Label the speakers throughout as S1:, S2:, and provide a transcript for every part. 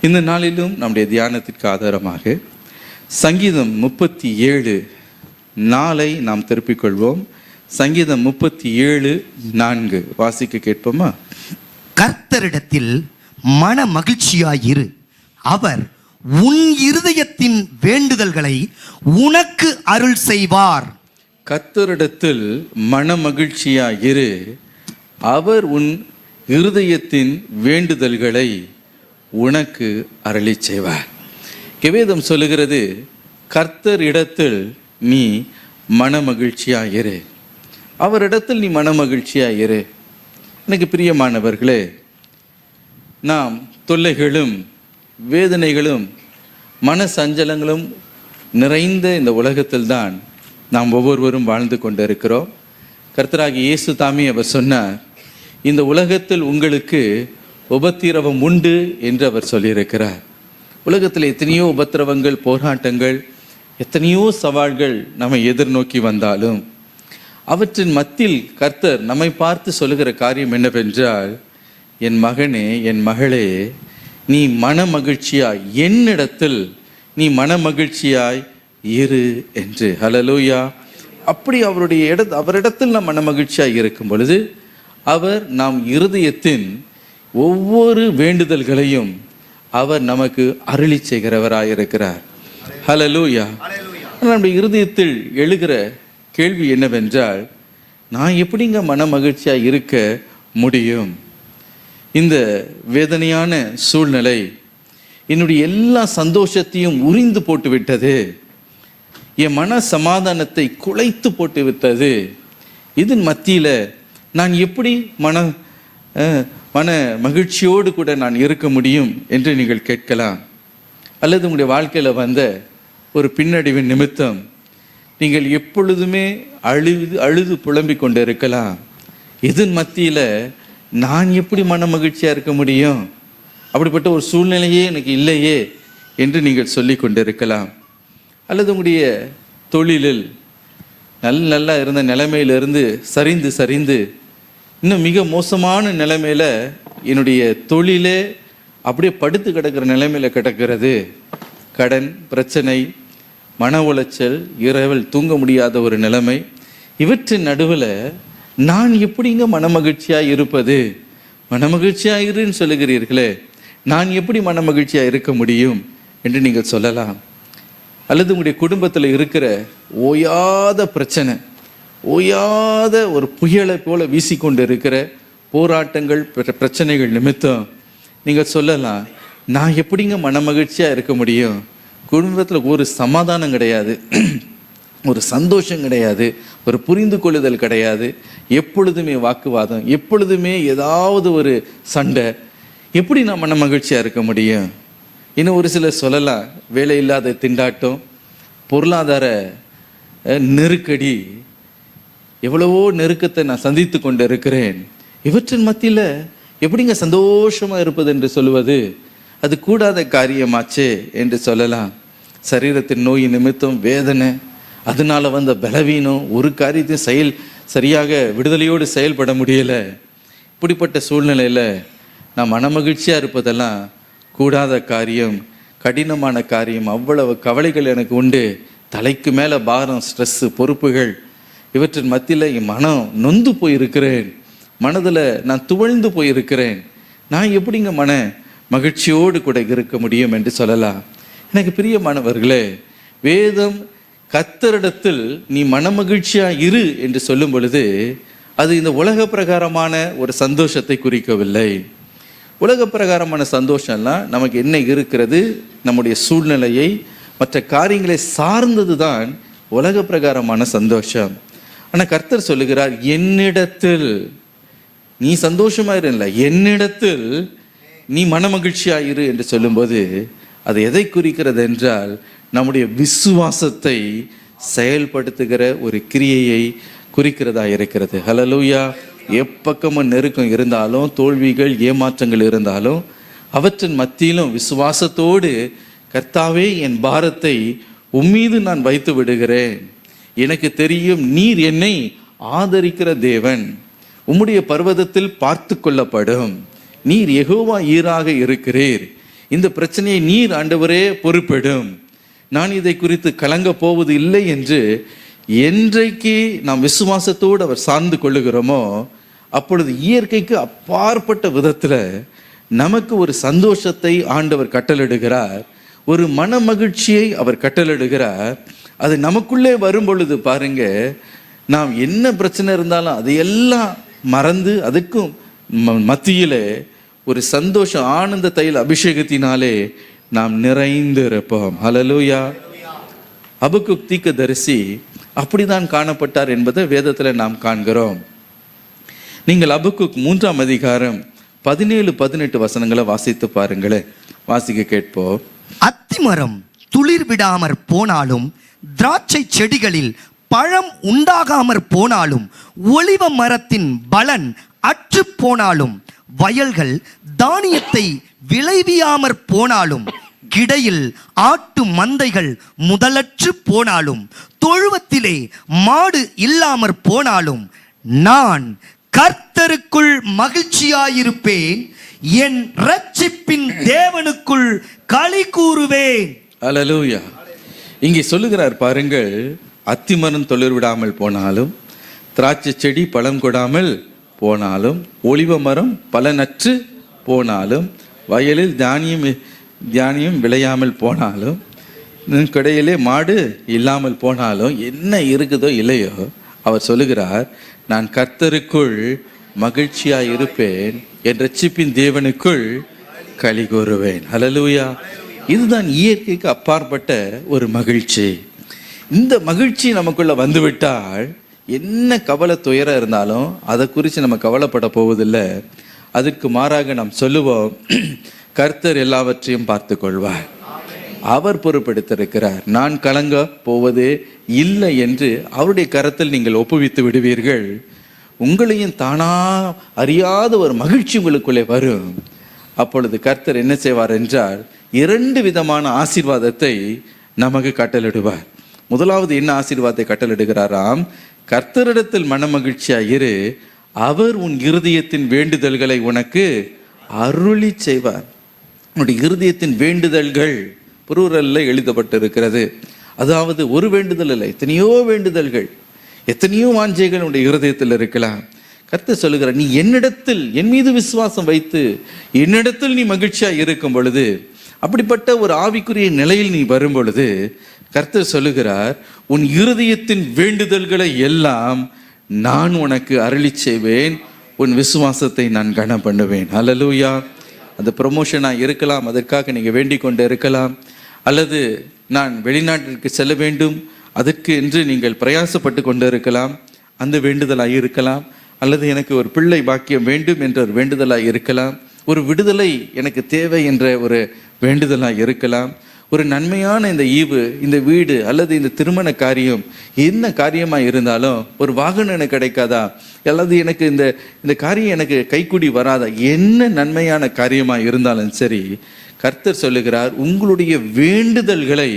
S1: இந்த நாளிலும் நம்முடைய தியானத்திற்கு ஆதாரமாக சங்கீதம் 37:4 நாம் திருப்பிக் கொள்வோம். சங்கீதம் 37:4 வாசிக்க கேட்போமா?
S2: கர்த்தரிடத்தில் மன மகிழ்ச்சியாயிரு, அவர் உன் இருதயத்தின் வேண்டுதல்களை உனக்கு அருள் செய்வார்.
S1: கர்த்தரிடத்தில் மன மகிழ்ச்சியாயிரு, அவர் உன் இருதயத்தின் வேண்டுதல்களை உனக்கு அருளி செய்வார். வேதம் சொல்லுகிறது, கர்த்தர் இடத்தில் நீ மன மகிழ்ச்சியாயிரு, அவரிடத்தில் நீ மன மகிழ்ச்சியாயிரு. எனக்கு பிரியமானவர்களே, நாம் தொல்லைகளும் வேதனைகளும் மன சஞ்சலங்களும் நிறைந்த இந்த உலகத்தில்தான் நாம் ஒவ்வொருவரும் வாழ்ந்து கொண்டிருக்கிறோம். கர்த்தராகிய இயேசு தாமே அவர் சொன்னார், இந்த உலகத்தில் உங்களுக்கு உபத்திரவம் உண்டு என்று அவர் சொல்லியிருக்கிறார். உலகத்தில் எத்தனையோ உபத்திரவங்கள், போராட்டங்கள், எத்தனையோ சவால்கள் நம்மை எதிர்நோக்கி வந்தாலும் அவற்றின் மத்தியில் கர்த்தர் நம்மை பார்த்து சொல்லுகிற காரியம் என்னவென்றால், என் மகனே, என் மகளே, நீ மன மகிழ்ச்சியாய் என்னிடத்தில் நீ மன மகிழ்ச்சியாய் இரு என்று. ஹல்லேலூயா. அப்படி அவரிடத்தில் நாம் மன மகிழ்ச்சியாய் இருக்கும் பொழுது அவர் நாம் இருதயத்தின் ஒவ்வொரு வேண்டுதல்களையும் அவர் நமக்கு அருளி செய்கிறவராயிருக்கிறார். ஹல்லேலூயா. நம்முடைய இருதயத்தில் எழுகிற கேள்வி என்னவென்றால், நான் எப்படிங்க மன மகிழ்ச்சியாக இருக்க முடியும்? இந்த வேதனையான சூழ்நிலை என்னுடைய எல்லா சந்தோஷத்தையும் உரிந்து போட்டு விட்டது, என் மன சமாதானத்தை குலைத்து போட்டு விட்டது. இதன் மத்தியில் நான் எப்படி மன மகிழ்ச்சியோடு கூட நான் இருக்க முடியும் என்று நீங்கள் கேட்கலாம். அல்லது உங்களுடைய வாழ்க்கையில் வந்த ஒரு பின்னடைவின் நிமித்தம் நீங்கள் எப்பொழுதுமே அழுது புலம்பிக் கொண்டு இருக்கலாம். இதன் மத்தியில் நான் எப்படி மன மகிழ்ச்சியாக இருக்க முடியும்? அப்படிப்பட்ட ஒரு சூழ்நிலையே எனக்கு இல்லையே என்று நீங்கள் சொல்லி கொண்டு இருக்கலாம். அல்லது உங்களுடைய தொழிலில் நல்லா இருந்த நிலைமையிலிருந்து சரிந்து இன்னும் மிக மோசமான நிலைமையில் என்னுடைய தொழிலே அப்படியே படுத்து கிடக்கிற நிலைமையில் கிடக்கிறது. கடன் பிரச்சனை, மன உளைச்சல், இரவில் தூங்க முடியாத ஒரு நிலைமை. இவற்றின் நடுவில் நான் எப்படிங்க மன மகிழ்ச்சியாக இருப்பது? மன மகிழ்ச்சியாக இருன்னு சொல்லுகிறீர்களே, நான் எப்படி மன மகிழ்ச்சியாக இருக்க முடியும் என்று நீங்கள் சொல்லலாம். அல்லது உங்களுடைய குடும்பத்தில் இருக்கிற ஓயாத பிரச்சனை, ஓயாத ஒரு புயலை போல வீசிக்கொண்டு இருக்கிற போராட்டங்கள், பிரச்சனைகள் நிமித்தம் நீங்கள் சொல்லலாம், நான் எப்படிங்க மன மகிழ்ச்சியாக இருக்க முடியும்? குடும்பத்தில் ஒரு சமாதானம் கிடையாது, ஒரு சந்தோஷம் கிடையாது, ஒரு புரிந்து கொள்ளுதல் கிடையாது, எப்பொழுதுமே வாக்குவாதம், எப்பொழுதுமே ஏதாவது ஒரு சண்டை, எப்படி நான் மன மகிழ்ச்சியாக இருக்க முடியும்? இன்னும் ஒரு சிலர் சொல்லலாம், வேலை இல்லாத திண்டாட்டம், பொருளாதார நெருக்கடி, எவ்வளவோ நெருக்கத்தை நான் சந்தித்து கொண்டு இருக்கிறேன். இவற்றின் மத்தியில் எப்படிங்க சந்தோஷமாக இருப்பது என்று சொல்லுவது? அது கூடாத காரியமாச்சே என்று சொல்லலாம். சரீரத்தின் நோய் நிமித்தம் வேதனை, அதனால வந்த பலவீனம், ஒரு காரியத்தையும் சரியாக விடுதலையோடு செயல்பட முடியலை. இப்படிப்பட்ட சூழ்நிலையில் நான் மனமகிழ்ச்சியாக இருப்பதெல்லாம் கூடாத காரியம், கடினமான காரியம். அவ்வளவு கவலைகள் எனக்கு உண்டு, தலைக்கு மேலே பாரம், ஸ்ட்ரெஸ்ஸு, பொறுப்புகள். இவற்றின் மத்தியில் என் மனம் நொந்து போயிருக்கிறேன், மனதில் நான் துவழ்ந்து போயிருக்கிறேன். நான் எப்படிங்க மன மகிழ்ச்சியோடு கூட இருக்க முடியும் என்று சொல்லலாம். எனக்கு பிரியமானவர்களே, வேதம் கர்த்தரிடத்தில் நீ மன மகிழ்ச்சியாக இரு என்று சொல்லும் பொழுது அது இந்த உலக பிரகாரமான ஒரு சந்தோஷத்தை குறிக்கவில்லை. உலக பிரகாரமான சந்தோஷம்லாம் நமக்கு என்ன இருக்கிறது, நம்முடைய சூழ்நிலையை, மற்ற காரியங்களை சார்ந்தது தான் உலக பிரகாரமான சந்தோஷம். ஆனால் கர்த்தர் சொல்லுகிறார், என்னிடத்தில் நீ சந்தோஷமாயிரு, என்னிடத்தில் நீ மன மகிழ்ச்சியாயிரு என்று சொல்லும்போது அது எதை குறிக்கிறது என்றால், நம்முடைய விசுவாசத்தை செயல்படுத்துகிற ஒரு கிரியையை குறிக்கிறதா இருக்கிறது. ஹல்லேலூயா. எப்பக்கமும் நெருக்கம் இருந்தாலும், தோல்விகள், ஏமாற்றங்கள் இருந்தாலும், அவற்றின் மத்தியிலும் விசுவாசத்தோடு, கர்த்தாவே, என் பாரத்தை உம்மீது நான் வைத்து விடுகிறேன், எனக்கு தெரியும் நீர் என்னை ஆதரிக்கிற தேவன், உம்முடைய பர்வதத்தில் பார்த்து கொள்ளப்படும், நீர் யெகோவா ஈராக இருக்கிறீர், இந்த பிரச்சனையை நீர் ஆண்டவரே பொறுப்பெடும், நான் இதை குறித்து கலங்க போவது இல்லை என்று என்றைக்கு நாம் விசுவாசத்தோடு அவர் சார்ந்து கொள்ளுகிறோமோ அப்பொழுது இயற்கைக்கு அப்பாற்பட்ட விதத்தில் நமக்கு ஒரு சந்தோஷத்தை ஆண்டவர் கட்டளிடுகிறார், ஒரு மன மகிழ்ச்சியை அவர் கட்டளிடுகிறார். அது நமக்குள்ளே வரும் பொழுது பாருங்க, நாம் என்ன பிரச்சனை இருந்தாலும் அதையெல்லாம் மறந்து அதுக்கும் மத்தியிலே ஒரு சந்தோஷம் ஆனந்த தைல அபிஷேகத்தினாலே நாம் நிறைந்து இருப்போம். ஹல்லேலூயா. அபக்குக் தீர்க்கதரிசி அப்படிதான் காணப்பட்டார் என்பதை வேதத்தில் நாம் காண்கிறோம். நீங்கள் அபக்குக் 3ஆம் அதிகாரம் 17-18 வசனங்களை வாசித்து பாருங்களேன். வாசிக்க கேட்போம்.
S2: அத்திமரம் துளிர் விடாமற் போனாலும், திராட்சை செடிகளில் பழம் உண்டாகாமற் போனாலும், ஒலிவ மரத்தின் பலன் அற்று போனாலும், வயல்கள் தானியத்தை விளைவியாமற் போனாலும், கிடையில் ஆட்டு மந்தைகள் முதலற்று போனாலும், தொழுவத்திலே மாடு இல்லாமற் போனாலும், நான் கர்த்தருக்குள் மகிழ்ச்சியாயிருப்பேன், என் இரட்சிப்பின் தேவனுக்குள் களி கூறுவேன்.
S1: அல்லேலூயா. இங்கே சொல்லுகிறார் பாருங்கள், அத்திமரம் தொழில் விடாமல் போனாலும், திராட்சை செடி பழம் கொடாமல் போனாலும், ஒலிவ மரம் பலனற்று போனாலும், வயலில் தானியம் விளையாமல் போனாலும், கடையிலே மாடு இல்லாமல் போனாலும், என்ன இருக்குதோ இல்லையோ அவர் சொல்லுகிறார், நான் கர்த்தருக்குள் மகிழ்ச்சியாய் இருப்பேன், என் இரட்சிப்பின் தேவனுக்குள் களி கூறுவேன். ஹல்லேலூயா. இதுதான் இயற்கைக்கு அப்பாற்பட்ட ஒரு மகிழ்ச்சி. இந்த மகிழ்ச்சி நமக்குள்ள வந்துவிட்டால் என்ன கவலை துயரம் இருந்தாலும் அதை குறித்து நம்ம கவலைப்பட போவதில்லை. அதற்கு மாறாக நாம் சொல்லுவோம், கர்த்தர் எல்லாவற்றையும் பார்த்து கொள்வார், அவர் பொறுப்பெடுத்திருக்கிறார், நான் கலங்க போவதே இல்லை என்று அவருடைய கரத்தில் நீங்கள் ஒப்புவித்து விடுவீர்கள். உங்களையும் தானா அறியாத ஒரு மகிழ்ச்சி உங்களுக்குள்ளே வரும். அப்பொழுது கர்த்தர் என்ன செய்வார் என்றால் 2 விதமான ஆசீர்வாதத்தை நமக்கு கட்டளிடுவார். முதலாவது என்ன ஆசீர்வாதத்தை கட்டளிடுகிறாராம்? கர்த்தரிடத்தில் மன மகிழ்ச்சியாய் இரு, அவர் உன் இருதயத்தின் வேண்டுதல்களை உனக்கு அருளி செய்வார். உன்னுடைய இருதயத்தின் வேண்டுதல்கள் புரூரல்ல எழுதப்பட்டிருக்கிறது. அதாவது ஒரு வேண்டுதல் இல்லை, எத்தனையோ வேண்டுதல்கள், எத்தனையோ வாஞ்சைகள் உன்னுடைய இருதயத்தில் இருக்கலாம். கர்த்தர் சொல்லுகிறார், நீ என்னிடத்தில் என் மீது விசுவாசம் வைத்து என்னிடத்தில் நீ மகிழ்ச்சியாக இருக்கும் பொழுது, அப்படிப்பட்ட ஒரு ஆவிக்குரிய நிலையில் நீ வரும் பொழுது கர்த்தர் சொல்லுகிறார், உன் இருதயத்தின் வேண்டுதல்களை எல்லாம் நான் உனக்கு அருளி செய்வேன், உன் விசுவாசத்தை நான் கனம் பண்ணுவேன். ஹல்லேலூயா. அந்த ப்ரொமோஷனாக இருக்கலாம், அதற்காக நீங்கள் வேண்டிக் கொண்டு இருக்கலாம், அல்லது நான் வெளிநாட்டிற்கு செல்ல வேண்டும் அதற்கு என்று நீங்கள் பிரயாசப்பட்டு கொண்டு இருக்கலாம், அந்த வேண்டுதலாக இருக்கலாம். அல்லது எனக்கு ஒரு பிள்ளை பாக்கியம் வேண்டும் என்ற ஒரு வேண்டுதலாக இருக்கலாம், ஒரு விடுதலை எனக்கு தேவை என்ற ஒரு வேண்டுதலாக இருக்கலாம், ஒரு நன்மையான இந்த ஈவு, இந்த வீடு அல்லது இந்த திருமண காரியம், என்ன காரியமாக இருந்தாலும், ஒரு வாகனம் எனக்கு கிடைக்காதா, அல்லது எனக்கு இந்த காரியம் எனக்கு கைக்கூடி வராதா, என்ன நன்மையான காரியமாக இருந்தாலும் சரி, கர்த்தர் சொல்லுகிறார், உங்களுடைய வேண்டுதல்களை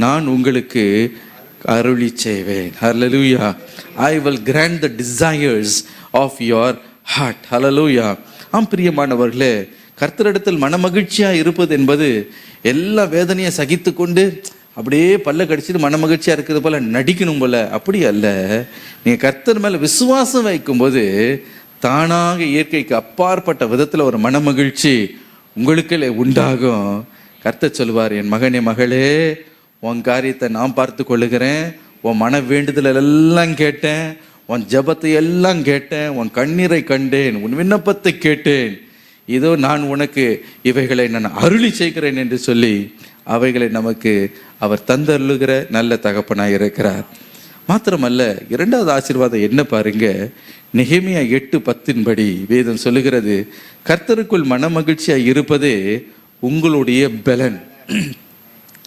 S1: நான் உங்களுக்கு அருளி செய்வேன். ஹல்லேலூயா. I will grant the desires of your heart. ஹல்லேலூயா. பிரியமானவர்களே, கர்த்தரிடத்தில் மனமகிழ்ச்சியாக இருப்பது என்பது எல்லா வேதனையை சகித்து கொண்டு அப்படியே பல்ல கடிச்சிட்டு மனமகிழ்ச்சியாக இருக்கிறது போல நடிக்கணும் போல, அப்படி அல்ல. நீங்கள் கர்த்தர் மேலே விசுவாசம் வைக்கும்போது தானாக இயற்கைக்கு அப்பாற்பட்ட விதத்தில் ஒரு மனமகிழ்ச்சி உங்களுக்குள்ளே உண்டாகும். கர்த்தர் சொல்லுவார், என் மகனே மகளே, உன் காரியத்தை நான் பார்த்து கொள்ளுகிறேன், உன் மன வேண்டுதல் எல்லாம் கேட்டேன், உன் ஜபத்தை எல்லாம் கேட்டேன், உன் கண்ணீரை கண்டேன், உன் விண்ணப்பத்தை கேட்டேன், இதோ நான் உனக்கு இவைகளை நான் அருளி செய்கிறேன் என்று சொல்லி அவைகளை நமக்கு அவர் தந்தருளுகிற நல்ல தகப்பனாய் இருக்கிறார். மாத்திரமல்ல, 2வது ஆசீர்வாதம் என்ன பாருங்க, நெகேமியா 8:10 வேதம் சொல்லுகிறது, கர்த்தருக்குள் மன மகிழ்ச்சியாக இருப்பதே உங்களுடைய பலன்.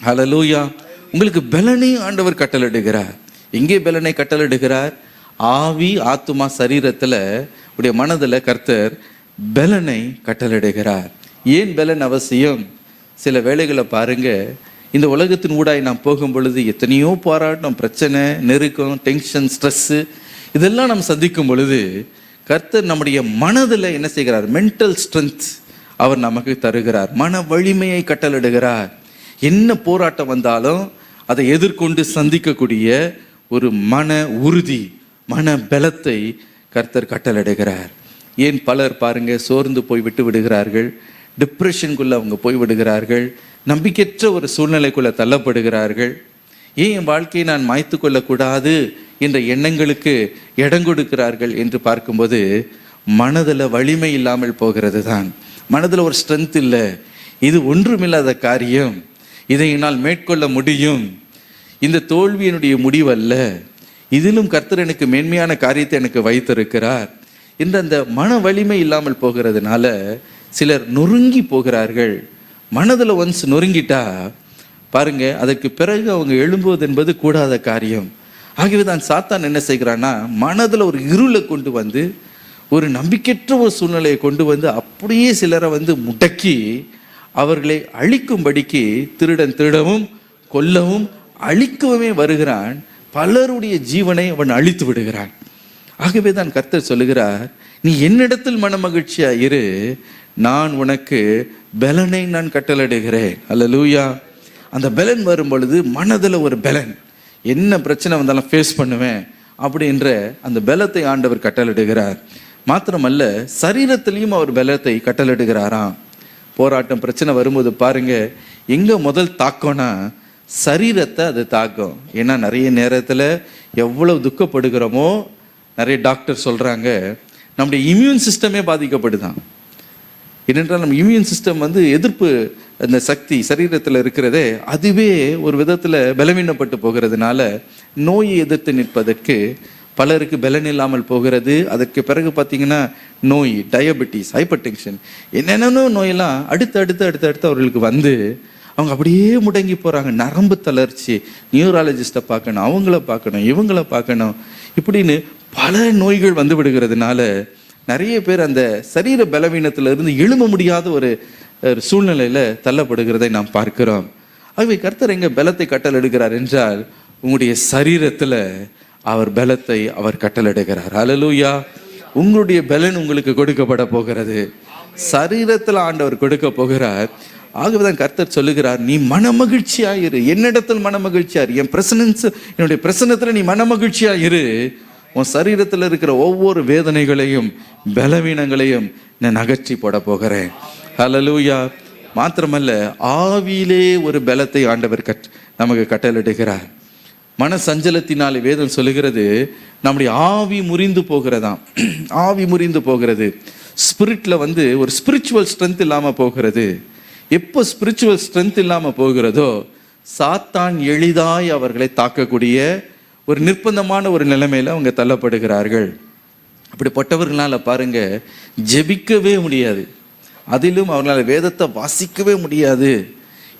S1: ஹல்லேலூயா. உங்களுக்கு பலனை ஆண்டவர் கட்டளிடுகிறார். எங்கே பலனை கட்டளிடுகிறார்? ஆவி, ஆத்துமா, சரீரத்தில் உடைய மனதில் கர்த்தர் பலனை கட்டளிடுகிறார். ஏன் பலன் அவசியம்? சில வேளைகளை பாருங்க, இந்த உலகத்தின் ஊடாய் நாம் போகும் பொழுது எத்தனையோ போராட்டம், பிரச்சனை, நெருக்கம், டென்ஷன், ஸ்ட்ரெஸ்ஸு இதெல்லாம் நாம் சந்திக்கும் பொழுது கர்த்தர் நம்முடைய மனதில் என்ன செய்கிறார்? மென்டல் ஸ்ட்ரென்த், அவர் நமக்கு தருகிறார். மன வலிமையை கட்டளிடுகிறார். என்ன போராட்டம் வந்தாலும் அதை எதிர்கொண்டு சந்திக்கக்கூடிய ஒரு மன உறுதி, மன பலத்தை கர்த்தர் கட்டளிடுகிறார். ஏன் பலர் பாருங்க சோர்ந்து போய் விட்டு விடுகிறார்கள், டிப்ரெஷனுக்குள்ள அவங்க போய் விடுகிறார்கள், நம்பிக்கையற்ற ஒரு சூழ்நிலைக்குள்ள தள்ளப்படுகிறார்கள். ஏன் என் வாழ்க்கையை நான் மாய்த்து கொள்ளக்கூடாது என்ற எண்ணங்களுக்கு இடம் கொடுக்கிறார்கள் என்று பார்க்கும்போது மனதில் வலிமை இல்லாமல் போகிறது தான். மனதில் ஒரு ஸ்ட்ரென்த் இல்லை, இது ஒன்றுமில்லாத காரியம், இதை என்னால் மேற்கொள்ள முடியும், இந்த தோல்வியினுடைய முடிவல்ல, இதிலும் கர்த்தர் எனக்கு மேன்மையான காரியத்தை எனக்கு வைத்திருக்கிறார் என்ற அந்த மன வலிமை இல்லாமல் போகிறதுனால சிலர் நொறுங்கி போகிறார்கள். மனதில் ஒன்ஸ் நொறுங்கிட்டா பாருங்க, அதற்கு பிறகு அவங்க எழும்புவது என்பது கூடாத காரியம். ஆகவே தான் சாத்தான் என்ன செய்கிறான்னா, மனதில் ஒரு இருளை கொண்டு வந்து, ஒரு நம்பிக்கையற்ற ஒரு சூழ்நிலையை கொண்டு வந்து அப்படியே சிலரை முடக்கி அவர்களை அழிக்கும்படிக்கு திருடன் திருடவும் கொல்லவும் அழிக்கவுமே வருகிறான். பலருடைய ஜீவனை அவன் அழித்து விடுகிறான். ஆகவே தான் கர்த்தர் சொல்லுகிறார், நீ என்னிடத்தில் மன மகிழ்ச்சியா இரு, நான் உனக்கு பலனை நான் கட்டளையிடுகிறேன். அல்லேலூயா. அந்த பலன் வரும் பொழுது மனதில் ஒரு பலன், என்ன பிரச்சனை வந்தாலும் ஃபேஸ் பண்ணுவேன் அப்படின்ற அந்த பலத்தை ஆண்டவர் கட்டளையிடுகிறார். மாத்திரமல்ல, சரீரத்திலையும் அவர் பலத்தை கட்டளையிடுகிறாராம். போராட்டம் பிரச்சனை வரும்போது பாருங்க, எங்க முதல் தாக்கம்னா சரீரத்தை அது தாக்கும். ஏன்னா நிறைய நேரத்தில் எவ்வளவு துக்கப்படுகிறோமோ, நிறைய டாக்டர் சொல்றாங்க நம்முடைய இம்யூன் சிஸ்டமே பாதிக்கப்படுதான். ஏனென்றால் நம்ம இம்யூன் சிஸ்டம் எதிர்ப்பு அந்த சக்தி சரீரத்தில் இருக்கிறதே, அதுவே ஒரு விதத்தில் பலவீனப்பட்டு போகிறதுனால நோயை எதிர்த்து நிற்பதற்கு பலருக்கு பலன் இல்லாமல் போகிறது. அதற்கு பிறகு பார்த்தீங்கன்னா நோய், டயபெட்டிஸ், ஹைப்பர் டென்ஷன், என்னென்னோ நோயெல்லாம் அடுத்து அடுத்து அடுத்து அடுத்து அவர்களுக்கு அவங்க அப்படியே முடங்கி போகிறாங்க. நரம்பு தளர்ச்சி, நியூராலஜிஸ்ட்டை பார்க்கணும், அவங்கள பார்க்கணும், இவங்கள பார்க்கணும், இப்படின்னு பல நோய்கள் விடுகிறதுனால நிறைய பேர் அந்த சரீர பலவீனத்திலிருந்து எழும்ப முடியாத ஒரு சூழ்நிலையில் தள்ளப்படுகிறதை நாம் பார்க்கிறோம். ஆகவே கர்த்தர் எங்க பலத்தை கட்டளையிடுகிறார் என்றால், உங்களுடைய சரீரத்தில் அவர் பலத்தை அவர் கட்டளையிடுகிறார். அல்லேலூயா. உங்களுடைய பலன் உங்களுக்கு கொடுக்கப்பட போகிறது. சரீரத்தில் ஆண்டவர் கொடுக்க போகிறார். ஆகவேதான் கர்த்தர் சொல்லுகிறார், நீ மன மகிழ்ச்சியாயிரு, என்னிடத்தில் மன மகிழ்ச்சியாரு, என் பிரசனன்ஸ், என்னுடைய பிரசனத்தில் நீ மன மகிழ்ச்சியாயிரு. உன் சரீரத்தில் இருக்கிற ஒவ்வொரு வேதனைகளையும் பலவீனங்களையும் நான் அகற்றி போட போகிறேன். ஹல்லேலூயா. மாத்திரமல்ல, ஆவியிலே ஒரு பலத்தை ஆண்டவர் நமக்கு கட்டளையிடுகிறார். மன சஞ்சலத்தினாலே வேதம் சொல்லுகிறது, நம்முடைய ஆவி முறிந்து போகிறதாம். ஆவி முறிந்து போகிறது. ஸ்பிரிட்ல ஒரு ஸ்பிரிச்சுவல் ஸ்ட்ரென்த் இல்லாமல் போகிறது. எப்போ ஸ்பிரிச்சுவல் ஸ்ட்ரென்த் இல்லாமல் போகிறதோ, சாத்தான் எளிதாய் அவர்களை தாக்கக்கூடிய ஒரு நிர்பந்தமான ஒரு நிலைமையில அவங்க தள்ளப்படுகிறார்கள். அப்படிப்பட்டவர்களால பாருங்க ஜெபிக்கவே முடியாது, அதிலும் அவர்களால் வேதத்தை வாசிக்கவே முடியாது.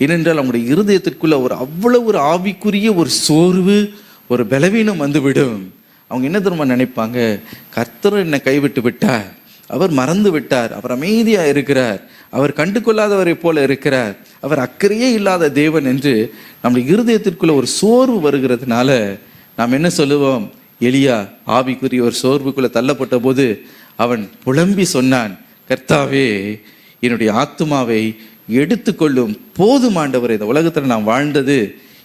S1: ஏனென்றால் அவங்களுடைய இருதயத்திற்குள்ள அவ்வளவு ஒரு ஆவிக்குரிய ஒரு சோர்வு, ஒரு பலவீனம் வந்துவிடும். அவங்க என்ன தெரியுமா நினைப்பாங்க, கர்த்தர் என்னை கைவிட்டு விட்டார், அவர் மறந்து விட்டார், அவர் அமைதியாக இருக்கிறார், அவர் கண்டு கொள்ளாதவரை போல இருக்கிறார், அவர் அக்கறையே இல்லாத தேவன் என்று நம்முடைய இருதயத்திற்குள்ள ஒரு சோர்வு வருகிறதுனால நாம் என்ன சொல்லுவோம், எலியா ஆவிக்குரிய ஒரு சோர்வுக்குள்ள தள்ளப்பட்ட போது அவன் புலம்பி சொன்னான், கர்த்தாவே என்னுடைய ஆத்துமாவை எடுத்துக்கொள்ளும், போதும் ஆண்டவரே, இந்த உலகத்தில் நான் வாழ்ந்தது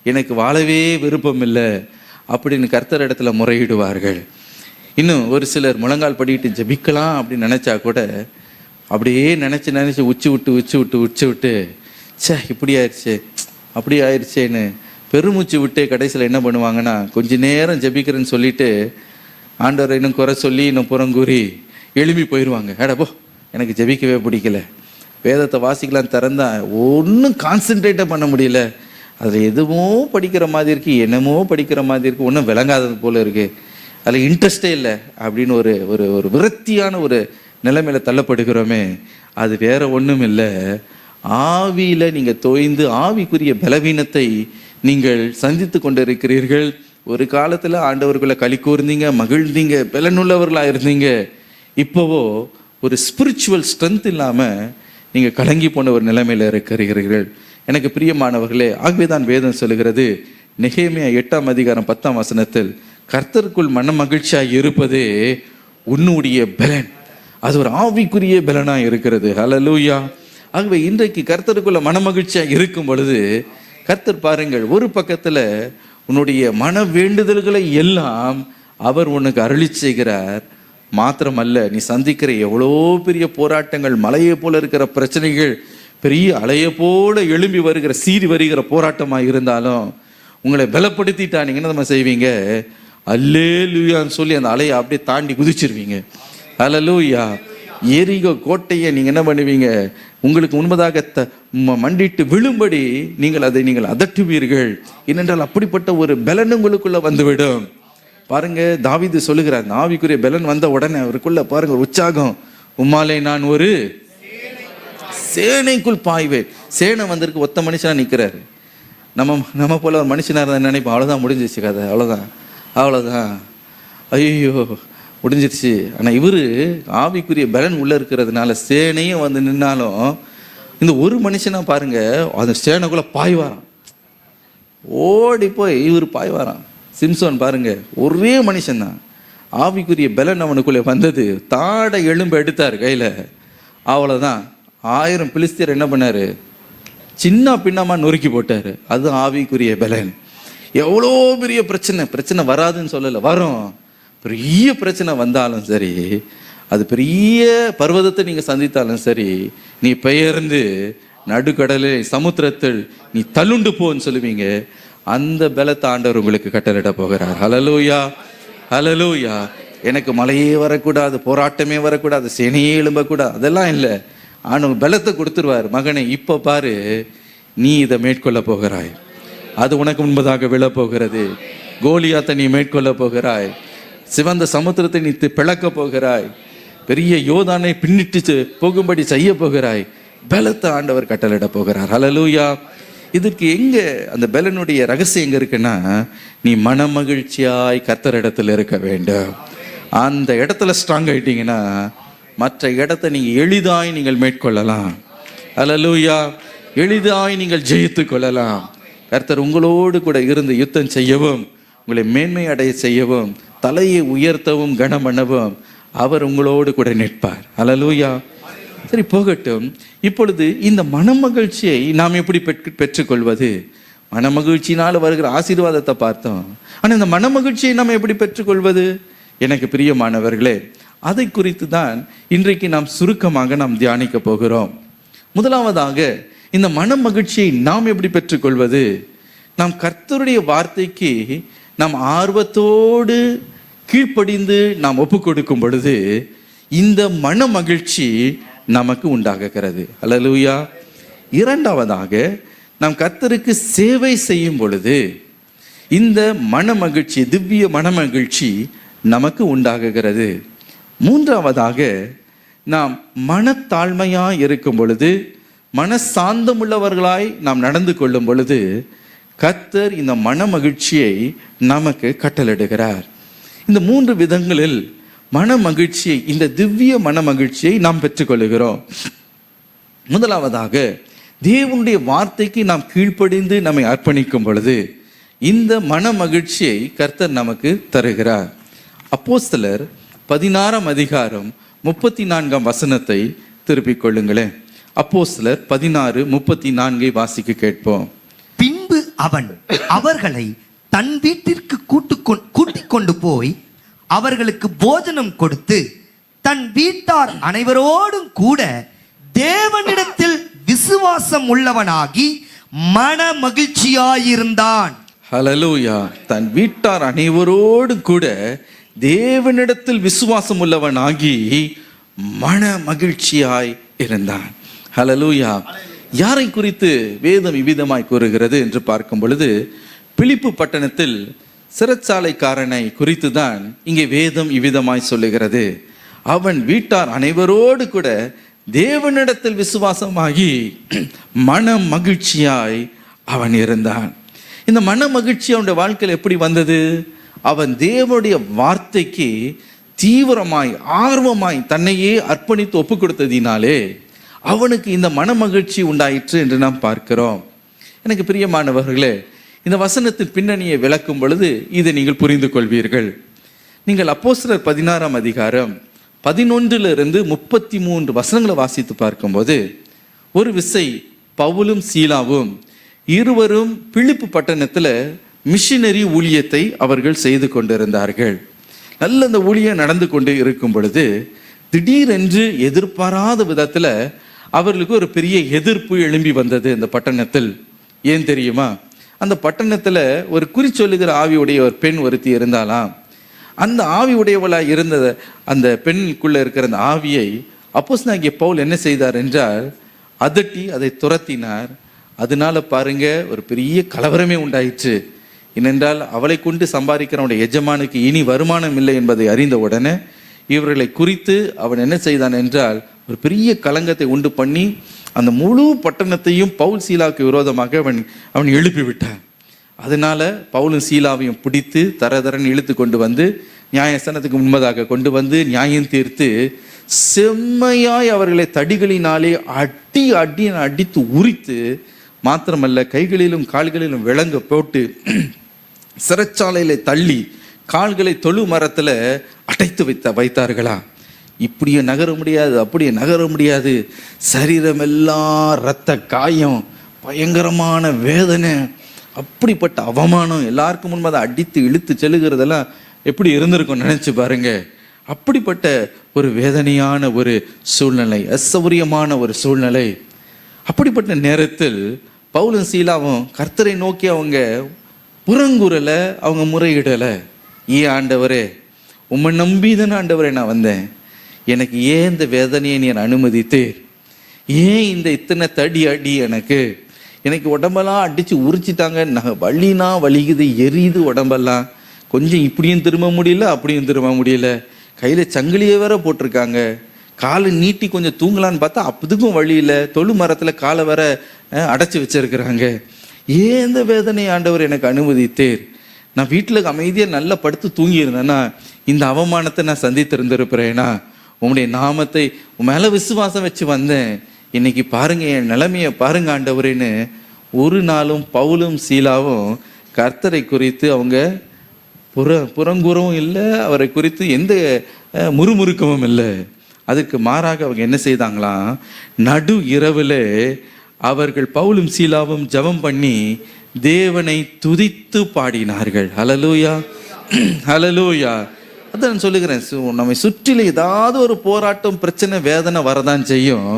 S1: எனக்கு வாழவே விருப்பம் இல்லை அப்படின்னு கர்த்தர் இடத்துல முறையிடுவார்கள். இன்னும் ஒரு சிலர் முழங்கால் படிக்கிட்டு ஜெபிக்கலாம் அப்படின்னு நினைச்சா கூட அப்படியே நினைச்சு உச்சி விட்டு இப்படி ஆயிடுச்சு அப்படி ஆயிடுச்சேன்னு பெருமூச்சு விட்டு கடைசியில் என்ன பண்ணுவாங்கன்னா, கொஞ்ச நேரம் ஜெபிக்கிறேன்னு சொல்லிட்டு ஆண்டவரை இன்னும் குறை சொல்லி இன்னும் புறங்கூறி எழுப்பி போயிடுவாங்க. ஏடப்போ எனக்கு ஜெபிக்கவே பிடிக்கல, வேதத்தை வாசிக்கலாம் திறந்தா ஒன்றும் கான்சென்ட்ரேட்டே பண்ண முடியல, அதில் எதுவும் படிக்கிற மாதிரி இருக்கு, என்னமோ படிக்கிற மாதிரி இருக்கு, ஒன்றும் விளங்காதது போல இருக்கு, அதில் இன்ட்ரெஸ்டே இல்லை அப்படின்னு ஒரு ஒரு ஒரு விரக்தியான ஒரு நிலைமையில தள்ளப்படுகிறோமே. அது வேற ஒன்றும் இல்லை, ஆவியில் நீங்கள் தோய்ந்து ஆவிக்குரிய பலவீனத்தை நீங்கள் சந்தித்து கொண்டு இருக்கிறீர்கள். ஒரு காலத்தில் ஆண்டவர்களை களி கூர்ந்தீங்க, மகிழ்ந்தீங்க, பலனுள்ளவர்களாக இருந்தீங்க. இப்போவோ ஒரு ஸ்பிரிச்சுவல் ஸ்ட்ரென்த் இல்லாமல் நீங்கள் கலங்கி போன ஒரு நிலைமையில் இருக்கிறீர்கள். எனக்கு பிரியமானவர்களே, ஆகவே தான் வேதம் சொல்லுகிறது, நெகேமியா 8ஆம் அதிகாரம் 10ஆம் வசனத்தில், கர்த்தருக்குள் மன மகிழ்ச்சியாக இருப்பதே உன்னுடைய பலன். அது ஒரு ஆவிக்குரிய பலனாக இருக்கிறது. ஹல்லேலூயா. ஆகவே இன்றைக்கு கர்த்தருக்குள்ள மனமகிழ்ச்சியாக இருக்கும் பொழுது கர்த்தர் பாருங்கள், ஒரு பக்கத்தில் உன்னுடைய மன வேண்டுதல்களை எல்லாம் அவர் உனக்கு அருளி செய்கிறார். மாத்திரமல்ல, நீ சந்திக்கிற எவ்வளோ பெரிய போராட்டங்கள், மலையை போல இருக்கிற பிரச்சனைகள், பெரிய அலையை போல எழும்பி வருகிற சீறி வருகிற போராட்டமாக இருந்தாலும் உங்களை பலப்படுத்திட்டா நீங்கள் என்ன நம்ம செய்வீங்க? அல்லேலூயான்னு சொல்லி அந்த அலையை அப்படியே தாண்டி குதிச்சிருவீங்க. அல்லேலூயா. எரிகோ கோட்டையை நீங்கள் என்ன பண்ணுவீங்க? உங்களுக்கு முன்பதாக மண்டிட்டு விழும்படி நீங்கள் அதட்டுவீர்கள். ஏனென்றால் அப்படிப்பட்ட ஒரு பலன் உங்களுக்குள்ள வந்துவிடும். பாருங்க, தாவீது சொல்லுகிறார், ஆவிக்குரிய பலன் வந்த உடனே அவருக்குள்ள பாருங்க உற்சாகம். உம்மாலே நான் ஒரு சேனைக்குள் பாய்வேன். சேனை வந்திருக்கு, ஒத்த மனுஷனா நிற்கிறாரு. நம்ம போல ஒரு மனுஷனாக இருந்தால் நினைப்போம், அவ்வளோதான் முடிஞ்சிருச்சு கதை, அவ்வளோதான் ஐயோ முடிஞ்சிருச்சு. ஆனால் இவர் ஆவிக்குரிய பலன் உள்ளே இருக்கிறதுனால சேனையும் வந்து நின்னாலும் இந்த ஒரு மனுஷனா பாருங்க அந்த சேனைக்குள்ளே பாய்வாராம். ஓடி போய் இவர் பாய்வாராம். சிம்சோன் பாருங்க, ஒரே மனுஷன்தான், ஆவிக்குரிய பலன் அவனுக்குள்ளே வந்தது. தாடை எலும்பு எடுத்தார் கையில், அவ்வளோதான். 1000 பிலிஸ்தியர் என்ன பண்ணார்? சின்ன பின்னமா நொறுக்கி போட்டார். அது ஆவிக்குரிய பலன். எவ்வளோ பெரிய பிரச்சனை வராதுன்னு சொல்லலை, வரும். பெரிய பிரச்சனை வந்தாலும் சரி, அது பெரிய பர்வதத்தை நீங்கள் சந்தித்தாலும் சரி, நீ பெயர்ந்து நடுக்கடலில் சமுத்திரத்தில் நீ தள்ளுண்டு போன்னு சொல்லுவீங்க. அந்த பலத்தை ஆண்டவர் உங்களுக்கு கட்டளிட போகிறார். ஹல்லேலூயா, ஹல்லேலூயா. எனக்கு மழையே வரக்கூடாது, போராட்டமே வரக்கூடாது, சேனையே எழும்பக்கூடாது, அதெல்லாம் இல்லை. ஆனால் பலத்தை கொடுத்துருவார். மகனே, இப்போ பாரு, நீ இதை மேற்கொள்ள போகிறாய். அது உனக்கு முன்பதாக விழப்போகிறது. கோலியாத்தை நீ மேற்கொள்ள போகிறாய். சிவந்த சமுத்திரத்தை நீ பிளக்க போகிறாய். பெரிய யோதானை பின்னிட்டு போகும்படி செய்ய போகிறாய். பலத்தை ஆண்டவர் கட்டளிட போகிறார். ஹல்லேலூயா. இதற்கு எங்கே அந்த பலனுடைய ரகசியம் எங்கே இருக்குன்னா, நீ மனமகிழ்ச்சியாய் கர்த்தரிடத்தில் இருக்க வேண்டும். அந்த இடத்துல ஸ்ட்ராங் ஆயிட்டீங்கன்னா மற்ற இடத்தை நீங்கள் எளிதாய் நீங்கள் மேற்கொள்ளலாம். ஹல்லேலூயா. எளிதாய் நீங்கள் ஜெயித்து கொள்ளலாம். கர்த்தர் உங்களோடு கூட இருந்து யுத்தம் செய்யவும், உங்களை மேன்மை அடைய செய்யவும், தலையை உயர்த்தவும், கனம் பண்ணவும் அவர் உங்களோடு கூட நிற்பார். ஹல்லேலூயா. சரி, போகட்டும். இப்பொழுது இந்த மனமகிழ்ச்சியை நாம் எப்படி பெற்றுக்கொள்வது? மனமகிழ்ச்சினால் வருகிற ஆசீர்வாதத்தை பார்த்தோம். ஆனால் இந்த மனமகிழ்ச்சியை நாம் எப்படி பெற்றுக்கொள்வது? எனக்கு பிரியமானவர்களே, அதை குறித்து தான் இன்றைக்கு நாம் சுருக்கமாக நாம் தியானிக்க போகிறோம். முதலாவதாக, இந்த மனமகிழ்ச்சியை நாம் எப்படி பெற்றுக்கொள்வது? நாம் கர்த்தருடைய வார்த்தைக்கு நாம் ஆர்வத்தோடு கீழ்ப்படிந்து நாம் ஒப்பு கொடுக்கும் பொழுது இந்த மன மகிழ்ச்சி நமக்கு உண்டாகிறது. ஹல்லேலூயா. இரண்டாவதாக, நாம் கர்த்தருக்கு சேவை செய்யும் பொழுது இந்த மன மகிழ்ச்சி, திவ்ய மன மகிழ்ச்சி நமக்கு உண்டாகுகிறது. மூன்றாவதாக, நாம் மனத்தாழ்மையாய் இருக்கும் பொழுது, மனசாந்தம் உள்ளவர்களாய் நாம் நடந்து கொள்ளும் பொழுது கர்த்தர் இந்த மன மகிழ்ச்சியை நமக்கு கட்டளிடுகிறார். இந்த 3 விதங்களில் மன மகிழ்ச்சியை, இந்த திவ்ய மன மகிழ்ச்சியை நாம் பெற்றுக்கொள்கிறோம். முதலாவதாக, தேவனுடைய வார்த்தைக்கு நாம் கீழ்ப்படிந்து நம்மை அர்ப்பணிக்கும் பொழுது இந்த மன மகிழ்ச்சியை கர்த்தர் நமக்கு தருகிறார். அப்போஸ்தலர் 16ஆம் அதிகாரம் 34ஆம் வசனத்தை திருப்பிக் கொள்ளுங்களேன். அப்போஸ்தலர் 16:34 வாசிக்க கேட்போம்.
S2: பின்பு அவன் அவர்களை தன் வீட்டிற்கு கூட்டிக் கொண்டு போய் அவர்களுக்கு போஜனம் கொடுத்து தன் வீட்டார் அனைவரோடும் கூட தேவனிடத்தில் விசுவாசம் உள்ளவனாகி மன மகிழ்ச்சியாயிருந்தான்.
S1: ஹல்லேலூயா. தன் வீட்டார் அனைவரோடு கூட தேவனிடத்தில் விசுவாசம் உள்ளவனாகி மன மகிழ்ச்சியாய் இருந்தான். ஹல்லேலூயா. யாரை குறித்து வேதம் இவ்விதமாய் கூறுகிறது என்று பார்க்கும் பொழுது, பிலிப்பு பட்டணத்தில் சிறைச்சாலைக்காரனை குறித்து தான் இங்கே வேதம் இவ்விதமாய் சொல்லுகிறது. அவன் வீட்டார் அனைவரோடு கூட தேவனிடத்தில் விசுவாசமாகி மன மகிழ்ச்சியாய் அவன் இருந்தான். இந்த மன மகிழ்ச்சி அவனுடைய வாழ்க்கையில் எப்படி வந்தது? அவன் தேவனுடைய வார்த்தைக்கு தீவிரமாய், ஆர்வமாய் தன்னையே அர்ப்பணித்து ஒப்பு கொடுத்ததினாலே அவனுக்கு இந்த மன மகிழ்ச்சி உண்டாயிற்று என்று நாம் பார்க்கிறோம். எனக்கு பிரியமானவர்களே, இந்த வசனத்தின் பின்னணியை விளக்கும் பொழுது இதை நீங்கள் புரிந்து கொள்வீர்கள். நீங்கள் அப்போஸ்தலர் 16ஆம் அதிகாரம் 11 to 33 வசனங்களை வாசித்து பார்க்கும்போது, ஒரு விசை பவுலும் சீலாவும் இருவரும் பிலிப்பு பட்டணத்தில் மிஷினரி ஊழியத்தை அவர்கள் செய்து கொண்டிருந்தார்கள். நல்ல அந்த ஊழியம் நடந்து கொண்டு இருக்கும் பொழுது திடீரென்று எதிர்பாராத விதத்தில் அவர்களுக்கு ஒரு பெரிய எதிர்ப்பு எழும்பி வந்தது இந்த பட்டணத்தில். ஏன் தெரியுமா? அந்த பட்டணத்தில் ஒரு குறிச்சொல்லுகிற ஆவியுடைய ஒரு பெண் ஒருத்தி இருந்தாலாம். அந்த ஆவி உடையவளாக இருந்த அந்த பெண்ணுக்குள்ளே இருக்கிற அந்த ஆவியை அப்போஸ்தலனாகிய பவுல் என்ன செய்தார் என்றால் அதட்டி அதை துரத்தினார். அதனால பாருங்க ஒரு பெரிய கலவரமே உண்டாயிற்று. ஏனென்றால் அவளை கொண்டு சம்பாதிக்கிறவனுடைய எஜமானுக்கு இனி வருமானம் இல்லை என்பதை அறிந்த உடனே இவர்களை குறித்து அவன் என்ன செய்தான் என்றால் ஒரு பெரிய கலங்கத்தை உண்டு பண்ணி அந்த முழு பட்டணத்தையும் பவுல் சீலாவுக்கு விரோதமாக அவன் எழுப்பி விட்டான். அதனால பவுலும் சீலாவையும் பிடித்து தரதரன் இழுத்து கொண்டு வந்து நியாயஸ்தானத்துக்கு முன்பதாக கொண்டு வந்து நியாயம் தீர்த்து செம்மையாய் அவர்களை தடிகளினாலே அடித்து உரித்து, மாத்திரமல்ல கைகளிலும் கால்களிலும் விலங்க போட்டு சிறைச்சாலையில தள்ளி கால்களை தொழு மரத்துல அடைத்து வைத்தார்களா. இப்படியே நகர முடியாது, அப்படியே நகர முடியாது. சரீரமெல்லாம் இரத்த காயம், பயங்கரமான வேதனை, அப்படிப்பட்ட அவமானம், எல்லாருக்கும் முன்பு அதை அடித்து இழுத்து செல்லுகிறதெல்லாம் எப்படி இருந்திருக்கும் நினைச்சு பாருங்க. அப்படிப்பட்ட ஒரு வேதனையான ஒரு சூழ்நிலை, அசௌரியமான ஒரு சூழ்நிலை. அப்படிப்பட்ட நேரத்தில் பவுலும் சீலாவும் கர்த்தரை நோக்கி அவங்க புறங்குறலை, அவங்க முறையிடலை. ஏன் ஆண்டவரே, உம்மை நம்பிதானே ஆண்டவரே நான் வந்தேன், எனக்கு ஏன் இந்த வேதனையை நீர் அனுமதித்தீர்? ஏன் இந்த இத்தனை தடி அடி எனக்கு உடம்பெல்லாம் அடித்து உரிச்சிட்டாங்க, வலினா வலிக்குது, எரியுது உடம்பெல்லாம், கொஞ்சம் இப்படியும் திரும்ப முடியல அப்படியும் திரும்ப முடியல, கையில் சங்கிலியை வேற போட்டிருக்காங்க, காலை நீட்டி கொஞ்சம் தூங்கலான்னு பார்த்தா அப்பதுக்கும் வழி இல்லை, தொழு மரத்தில் காலை வேற அடைச்சி வச்சிருக்கிறாங்க. ஏன் இந்த வேதனை ஆண்டவர் எனக்கு அனுமதித்தீர்? நான் வீட்டில் அமைதியாக நல்லா படுத்து தூங்கியிருந்தேன்னா இந்த அவமானத்தை நான் சந்தித்திருந்திருப்பேனா? உங்களுடைய நாமத்தை உன் மேலே விசுவாசம் வச்சு வந்தேன், இன்னைக்கு பாருங்க என் நிலைமையை பாருங்க ஆண்டவரேன்னு ஒரு நாளும் பவுலும் சீலாவும் கர்த்தரை குறித்து அவங்க புறங்கூறவும் இல்லை, அவரை குறித்து எந்த முறுமுறுக்கவும் இல்லை. அதுக்கு மாறாக அவங்க என்ன செய்தாங்களாம், நடு இரவுல அவர்கள் பவுலும் சீலாவும் ஜெபம் பண்ணி தேவனை துதித்து பாடினார்கள். ஹல்லேலூயா, ஹல்லேலூயா. அதான் நான் சொல்லுகிறேன், நம்மை சுற்றில ஏதாவது ஒரு போராட்டம், பிரச்சனை, வேதனை வரதான் செய்யும்.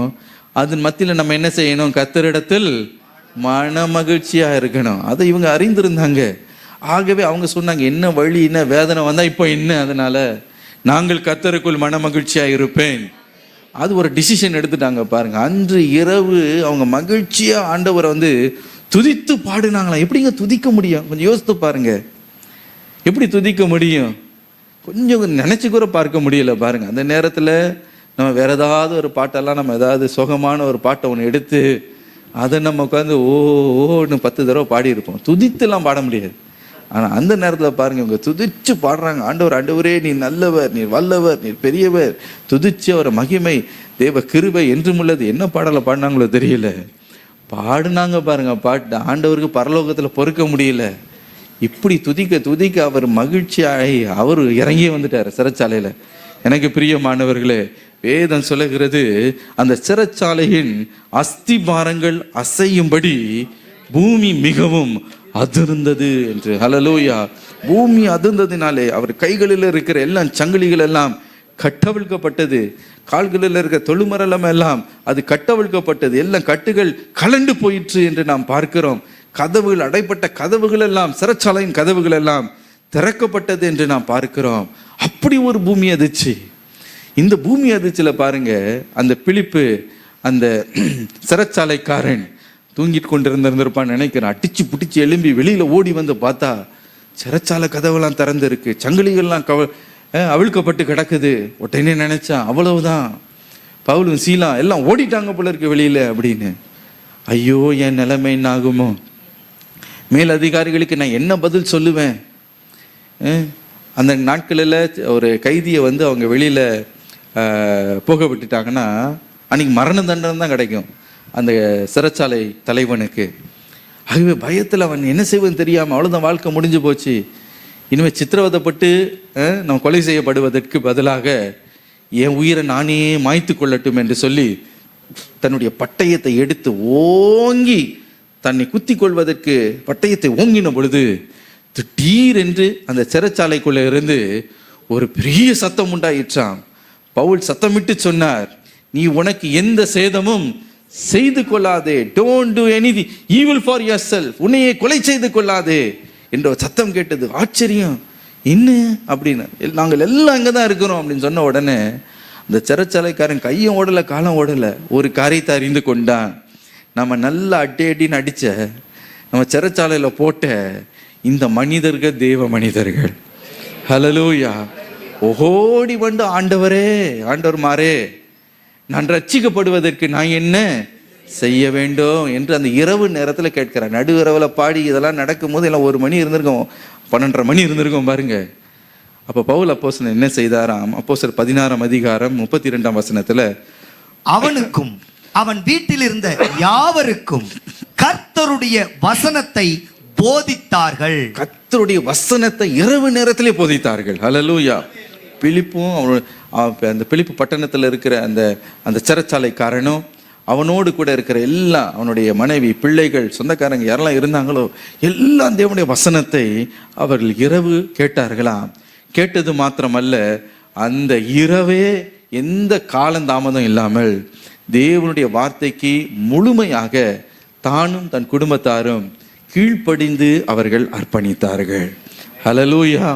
S1: அதன் மத்தியில் நம்ம என்ன செய்யணும்? கர்த்தரிடத்தில் மன மகிழ்ச்சியா இருக்கணும். அதை இவங்க அறிந்திருந்தாங்க. ஆகவே அவங்க சொன்னாங்க, என்ன வழி, என்ன வேதனை வந்தா இப்போ என்ன, அதனால நாங்கள் கர்த்தருக்குள் மன மகிழ்ச்சியா இருப்பேன். அது ஒரு டிசிஷன் எடுத்துட்டாங்க பாருங்க. அன்று இரவு அவங்க மகிழ்ச்சியா ஆண்டவரை துதித்து பாடுனாங்களாம். எப்படிங்க துதிக்க முடியும்? கொஞ்சம் யோசித்து பாருங்க, எப்படி துதிக்க முடியும்? கொஞ்சம் நினைச்சு கூட பார்க்க முடியல பாருங்க. அந்த நேரத்தில் நம்ம வேற ஏதாவது ஒரு பாட்டெல்லாம், நம்ம ஏதாவது சுகமான ஒரு பாட்டை ஒன்று எடுத்து அதை நம்ம உட்காந்து ஓன்னு 10 தடவை பாடியிருப்போம். துதித்துலாம் பாட முடியாது. ஆனால் அந்த நேரத்தில் பாருங்க, இவங்க துதிச்சு பாடுறாங்க, ஆண்டவர், ஆண்டவரே நீ நல்லவர், நீர் வல்லவர், நீர் பெரியவர், துதிச்சு அவரை மகிமை, தேவ கிருபை என்றும் உள்ளது. என்ன பாடலை பாடினாங்களோ தெரியல, பாடுனாங்க பாருங்க பாட்டு. ஆண்டவருக்கு பரலோகத்தில் பொறுக்க முடியல. இப்படி துதிக்க துதிக்க அவர் மகிழ்ச்சியாகி அவர் இறங்கியே வந்துட்டார் சிறைச்சாலையில். எனக்கு பிரியமானவர்களே, வேதம் சொல்லுகிறது, அந்த சிறைச்சாலையின் அஸ்திபாரங்கள் அசையும்படி பூமி மிகவும் அதிர்ந்தது என்று. ஹல்லேலூயா. பூமி அதிர்ந்ததினாலே அவர் கைகளில் இருக்கிற எல்லாம் சங்கிலிகள் எல்லாம் கட்டவிழ்க்கப்பட்டது, கால்களில் இருக்கிற தொழுமரலம் எல்லாம் அது கட்டவிழ்க்கப்பட்டது, எல்லாம் கட்டுகள் கலண்டு போயிற்று என்று நாம் பார்க்கிறோம். கதவுகள், அடைப்பட்ட கதவுகள் எல்லாம், சிறைச்சாலையின் கதவுகள் எல்லாம் திறக்கப்பட்டது என்று நாம் பார்க்கிறோம். அப்படி ஒரு பூமி அதிர்ச்சி. இந்த பூமி அதிர்ச்சியில் பாருங்க, அந்த பிலிப்பு, அந்த சிறைச்சாலைக்காரன் தூங்கிட்டு கொண்டிருந்திருப்பான்னு நினைக்கிறேன். அடிச்சு பிடிச்சி எழும்பி வெளியில ஓடி வந்து பார்த்தா சிறைச்சாலை கதவெல்லாம் திறந்து இருக்கு, சங்கிலிகள்லாம் அவிழ்க்கப்பட்டு கிடக்குது. உடனே நினைச்சான், அவ்வளவுதான், பவுலும் சீலா எல்லாம் ஓடிட்டாங்க போல இருக்கு வெளியில அப்படின்னு. ஐயோ, என் நிலைமை என்ன ஆகுமோ? மேல் அதிகாரிகளுக்கு நான் என்ன பதில் சொல்லுவேன்? அந்த நாட்களில் ஒரு கைதியை அவங்க வெளியில போக விட்டுட்டாங்கன்னா அன்னைக்கு மரண தண்டனை தான் கிடைக்கும் அந்த சிறைச்சாலை தலைவனுக்கு. ஆகவே பயத்தில் அவன் என்ன செய்வதுன்னு தெரியாமல் அவ்வளோதான், வாழ்க்கை முடிஞ்சு போச்சு. இனிமேல் சித்திரவதைப்பட்டு நம்ம கொலை செய்யப்படுவதற்கு பதிலாக என் உயிரை நானே மாய்த்து கொள்ளட்டும் என்று சொல்லி தன்னுடைய பட்டயத்தை எடுத்து ஓங்கி தன்னை குத்தி கொள்வதற்கு பட்டயத்தை ஓங்கின பொழுது திடீரென்று அந்த சிறைச்சாலைக்குள்ள இருந்து ஒரு பெரிய சத்தம் உண்டாயிற்றாம். பவுல் சத்தமிட்டு சொன்னார், நீ உனக்கு எந்த சேதமும் செய்து கொள்ளாதே, don't to anything evil for yourself, உன்னையே கொலை செய்து கொள்ளாதே என்ற சத்தம் கேட்டது. ஆச்சரியம், என்ன அப்படின்னு, நாங்கள் எல்லாம் அங்கே தான் இருக்கிறோம் அப்படின்னு சொன்ன உடனே அந்த சிறைச்சாலைக்காரன் கையும் ஓடலை காலம் ஓடலை, ஒரு காரியத்தை அறிந்து கொண்டான். நம்ம நல்லா அடின்னு அடித்த, நம்ம சிறைச்சாலையில் போட்ட இந்த மனிதர்கள் தேவ மனிதர்கள். ஹல்லேலூயா. ஓடி வந்து ஆண்டவரே, ஆண்டவர் மாறே, நான் ரட்சிக்கப்படுவதற்கு நான் என்ன செய்ய வேண்டும் என்று அந்த இரவு நேரத்தில் கேட்கிறார். நடு இரவில் பாடி இதெல்லாம் நடக்கும்போது எல்லாம் 1 மணி இருந்திருக்கும், 12:30 மணி இருந்திருக்கும் பாருங்க. அப்போ பவுல் அப்போஸ்தலன் என்ன செய்தாராம்? அப்போஸ்தலர் 16ஆம் அதிகாரம் 32ஆம் வசனத்தில்,
S2: அவனுக்கும் அவன் வீட்டில் இருந்த யாவருக்கும் கர்த்தருடைய வசனத்தை போதித்தார்கள்.
S1: கர்த்தருடைய வசனத்தை இரவு நேரத்திலே போதித்தார்கள். ஹல்லேலூயா. பிலிப்பும் அந்த பிலிப்பு பட்டணத்தில் இருக்கிற அந்த சிறைச்சாலைக்காரனும் அவனோடு கூட இருக்கிற எல்லாம், அவனுடைய மனைவி, பிள்ளைகள், சொந்தக்காரங்க யாரெல்லாம் இருந்தாங்களோ எல்லாம் தேவனுடைய வசனத்தை அவர்கள் இரவு கேட்டார்களாம். கேட்டது மாத்திரமல்ல, அந்த இரவே எந்த காலந்தாமதம் இல்லாமல் தேவனுடைய வார்த்தைக்கு முழுமையாக தானும் தன் குடும்பத்தாரும் கீழ்ப்படிந்து அவர்கள் அர்ப்பணித்தார்கள். ஹல்லேலூயா.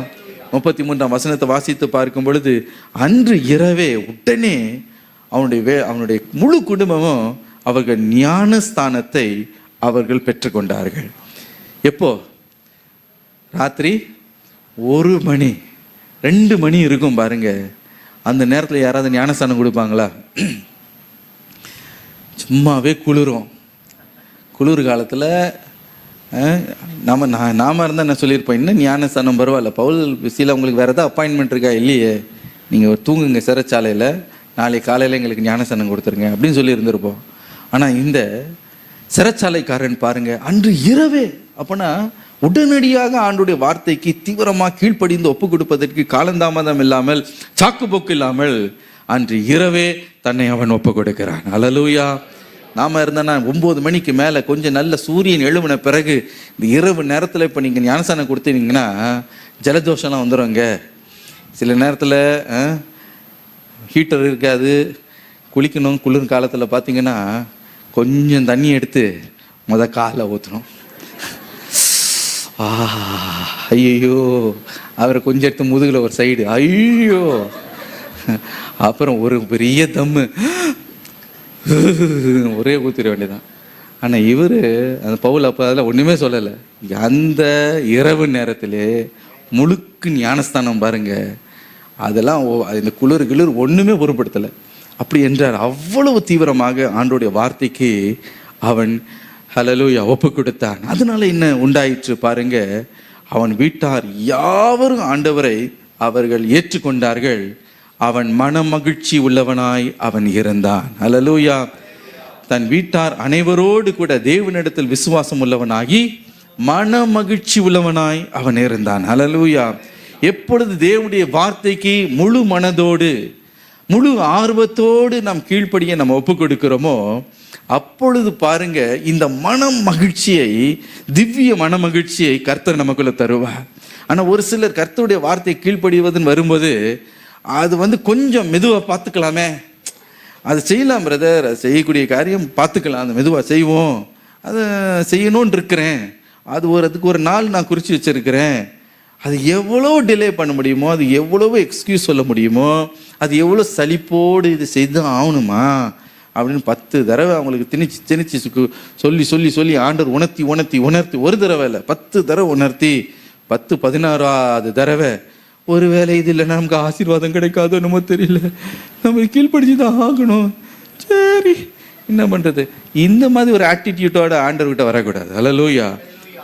S1: 33ஆம் வசனத்தை வாசித்து பார்க்கும் பொழுது, அன்று இரவே உடனே அவனுடைய முழு குடும்பமும் அவர்கள் ஞானஸ்தானத்தை அவர்கள் பெற்றுக்கொண்டார்கள். எப்போ? ராத்திரி 1 மணி 2 மணி இருக்கும் பாருங்க. அந்த நேரத்தில் யாராவது ஞானஸ்தானம் கொடுப்பாங்களா? சும்மாவே குளிரும். குளிர் காலத்தில் நாம இருந்தால் என்ன சொல்லியிருப்போம், இன்னும் ஞானஸ்தானம் பரவாயில்ல, பவுல் பிஸியில் உங்களுக்கு வேறு ஏதாவது அப்பாயின்மெண்ட் இருக்கா? இல்லையே, நீங்கள் தூங்குங்க சிறைச்சாலையில், நாளைக்கு காலையில் எங்களுக்கு ஞானஸ்தானம் கொடுத்துருங்க அப்படின்னு சொல்லி இருந்திருப்போம். ஆனால் இந்த சிறைச்சாலைக்காரன் பாருங்க, அன்று இரவே, அப்போனா உடனடியாக ஆண்டுடைய வார்த்தைக்கு தீவிரமாக கீழ்ப்படிந்து ஒப்பு கொடுப்பதற்கு காலந்தாமதம் இல்லாமல், சாக்குப்போக்கு இல்லாமல் அன்று இரவே தன்னை அவன் ஒப்பு கொடுக்கிறான். ஹல்லேலூயா. நாம இருந்தோன்னா 9 மணிக்கு மேலே கொஞ்சம் நல்ல சூரியன் எழும்பின பிறகு இந்த இரவு நேரத்தில் இப்போ நீங்கள் ஞானஸ்தானம் கொடுத்தீங்கன்னா ஜலதோஷம்லாம் வந்துடுங்க. சில நேரத்தில் ஹீட்டர் இருக்காது, குளிக்கணும். குளிர் காலத்தில் பார்த்தீங்கன்னா கொஞ்சம் தண்ணி எடுத்து காலை ஊற்றணும். ஐயோ, அவரை கொஞ்சம் எடுத்து முதுகில் ஒரு சைடு, ஐயோ, அப்புறம் ஒரு பெரிய தம்மு, ஒரே ஊற்றிட வேண்டியதான். ஆனால் இவர் அந்த பவுல் அப்போ அதில் ஒன்றுமே சொல்லலை. அந்த இரவு நேரத்திலே முழுக்கு ஞானஸ்தானம் பாருங்க, அதெல்லாம் இந்த குளிர் ஒன்றுமே பொருட்படுத்தலை. அப்படி என்றார், அவ்வளவு தீவிரமாக ஆண்டோடைய வார்த்தைக்கு அவன் ஹல்லேலூயா ஒப்பு கொடுத்தான். அதனால என்ன உண்டாயிற்று பாருங்க, அவன் வீட்டார் யாவரும் ஆண்டவரை அவர்கள் ஏற்றுக்கொண்டார்கள். அவன் மன மகிழ்ச்சி உள்ளவனாய் அவன் இருந்தான். ஹல்லேலூயா. தன் வீட்டார் அனைவரோடு கூட தேவனிடத்தில் விசுவாசம் உள்ளவனாகி மன மகிழ்ச்சி உள்ளவனாய் அவன் இருந்தான். ஹல்லேலூயா. எப்பொழுது தேவனுடைய வார்த்தைக்கு முழு மனதோடு முழு ஆர்வத்தோடு நாம் கீழ்ப்படிய நம்ம ஒப்பு கொடுக்கிறோமோ, அப்பொழுது பாருங்க இந்த மன மகிழ்ச்சியை, திவ்ய மன மகிழ்ச்சியை கர்த்தர் நமக்குள்ள தருவார். ஆனால் ஒரு சிலர் கர்த்தருடைய வார்த்தையை கீழ்ப்படிவதுன்னு வரும்போது அது கொஞ்சம் மெதுவாக பார்த்துக்கலாமே, அது செய்யலாம் பிரதர், அது செய்யக்கூடிய காரியம் பார்த்துக்கலாம், அது மெதுவாக செய்வோம், அது செய்யணும்னு இருக்கிறேன், அதுக்கு ஒரு நாள் நான் குறித்து வச்சிருக்கிறேன், அது எவ்வளோ டிலே பண்ண முடியுமோ, அது எவ்வளவோ எக்ஸ்கியூஸ் சொல்ல முடியுமோ, அது எவ்வளோ சலிப்போடு இது செய்து ஆகணுமா அப்படின்னு 10 தடவை அவங்களுக்கு திணிச்சு சொல்லி ஆண்டவர் உணர்த்தி ஒரு தடவை இல்லை 10 தடவை உணர்த்தி 16ஆவது தடவை ஒருவேளை இது இல்லைன்னா நமக்கு ஆசீர்வாதம் கிடைக்காதோ நம்ம தெரியல, நம்ம கீழ்ப்படிச்சு தான் ஆகணும், சரி என்ன பண்ணுறது, இந்த மாதிரி ஒரு ஆட்டிடியூட்டோட ஆண்டவர்கிட்ட வரக்கூடாது. ஹல்லேலூயா.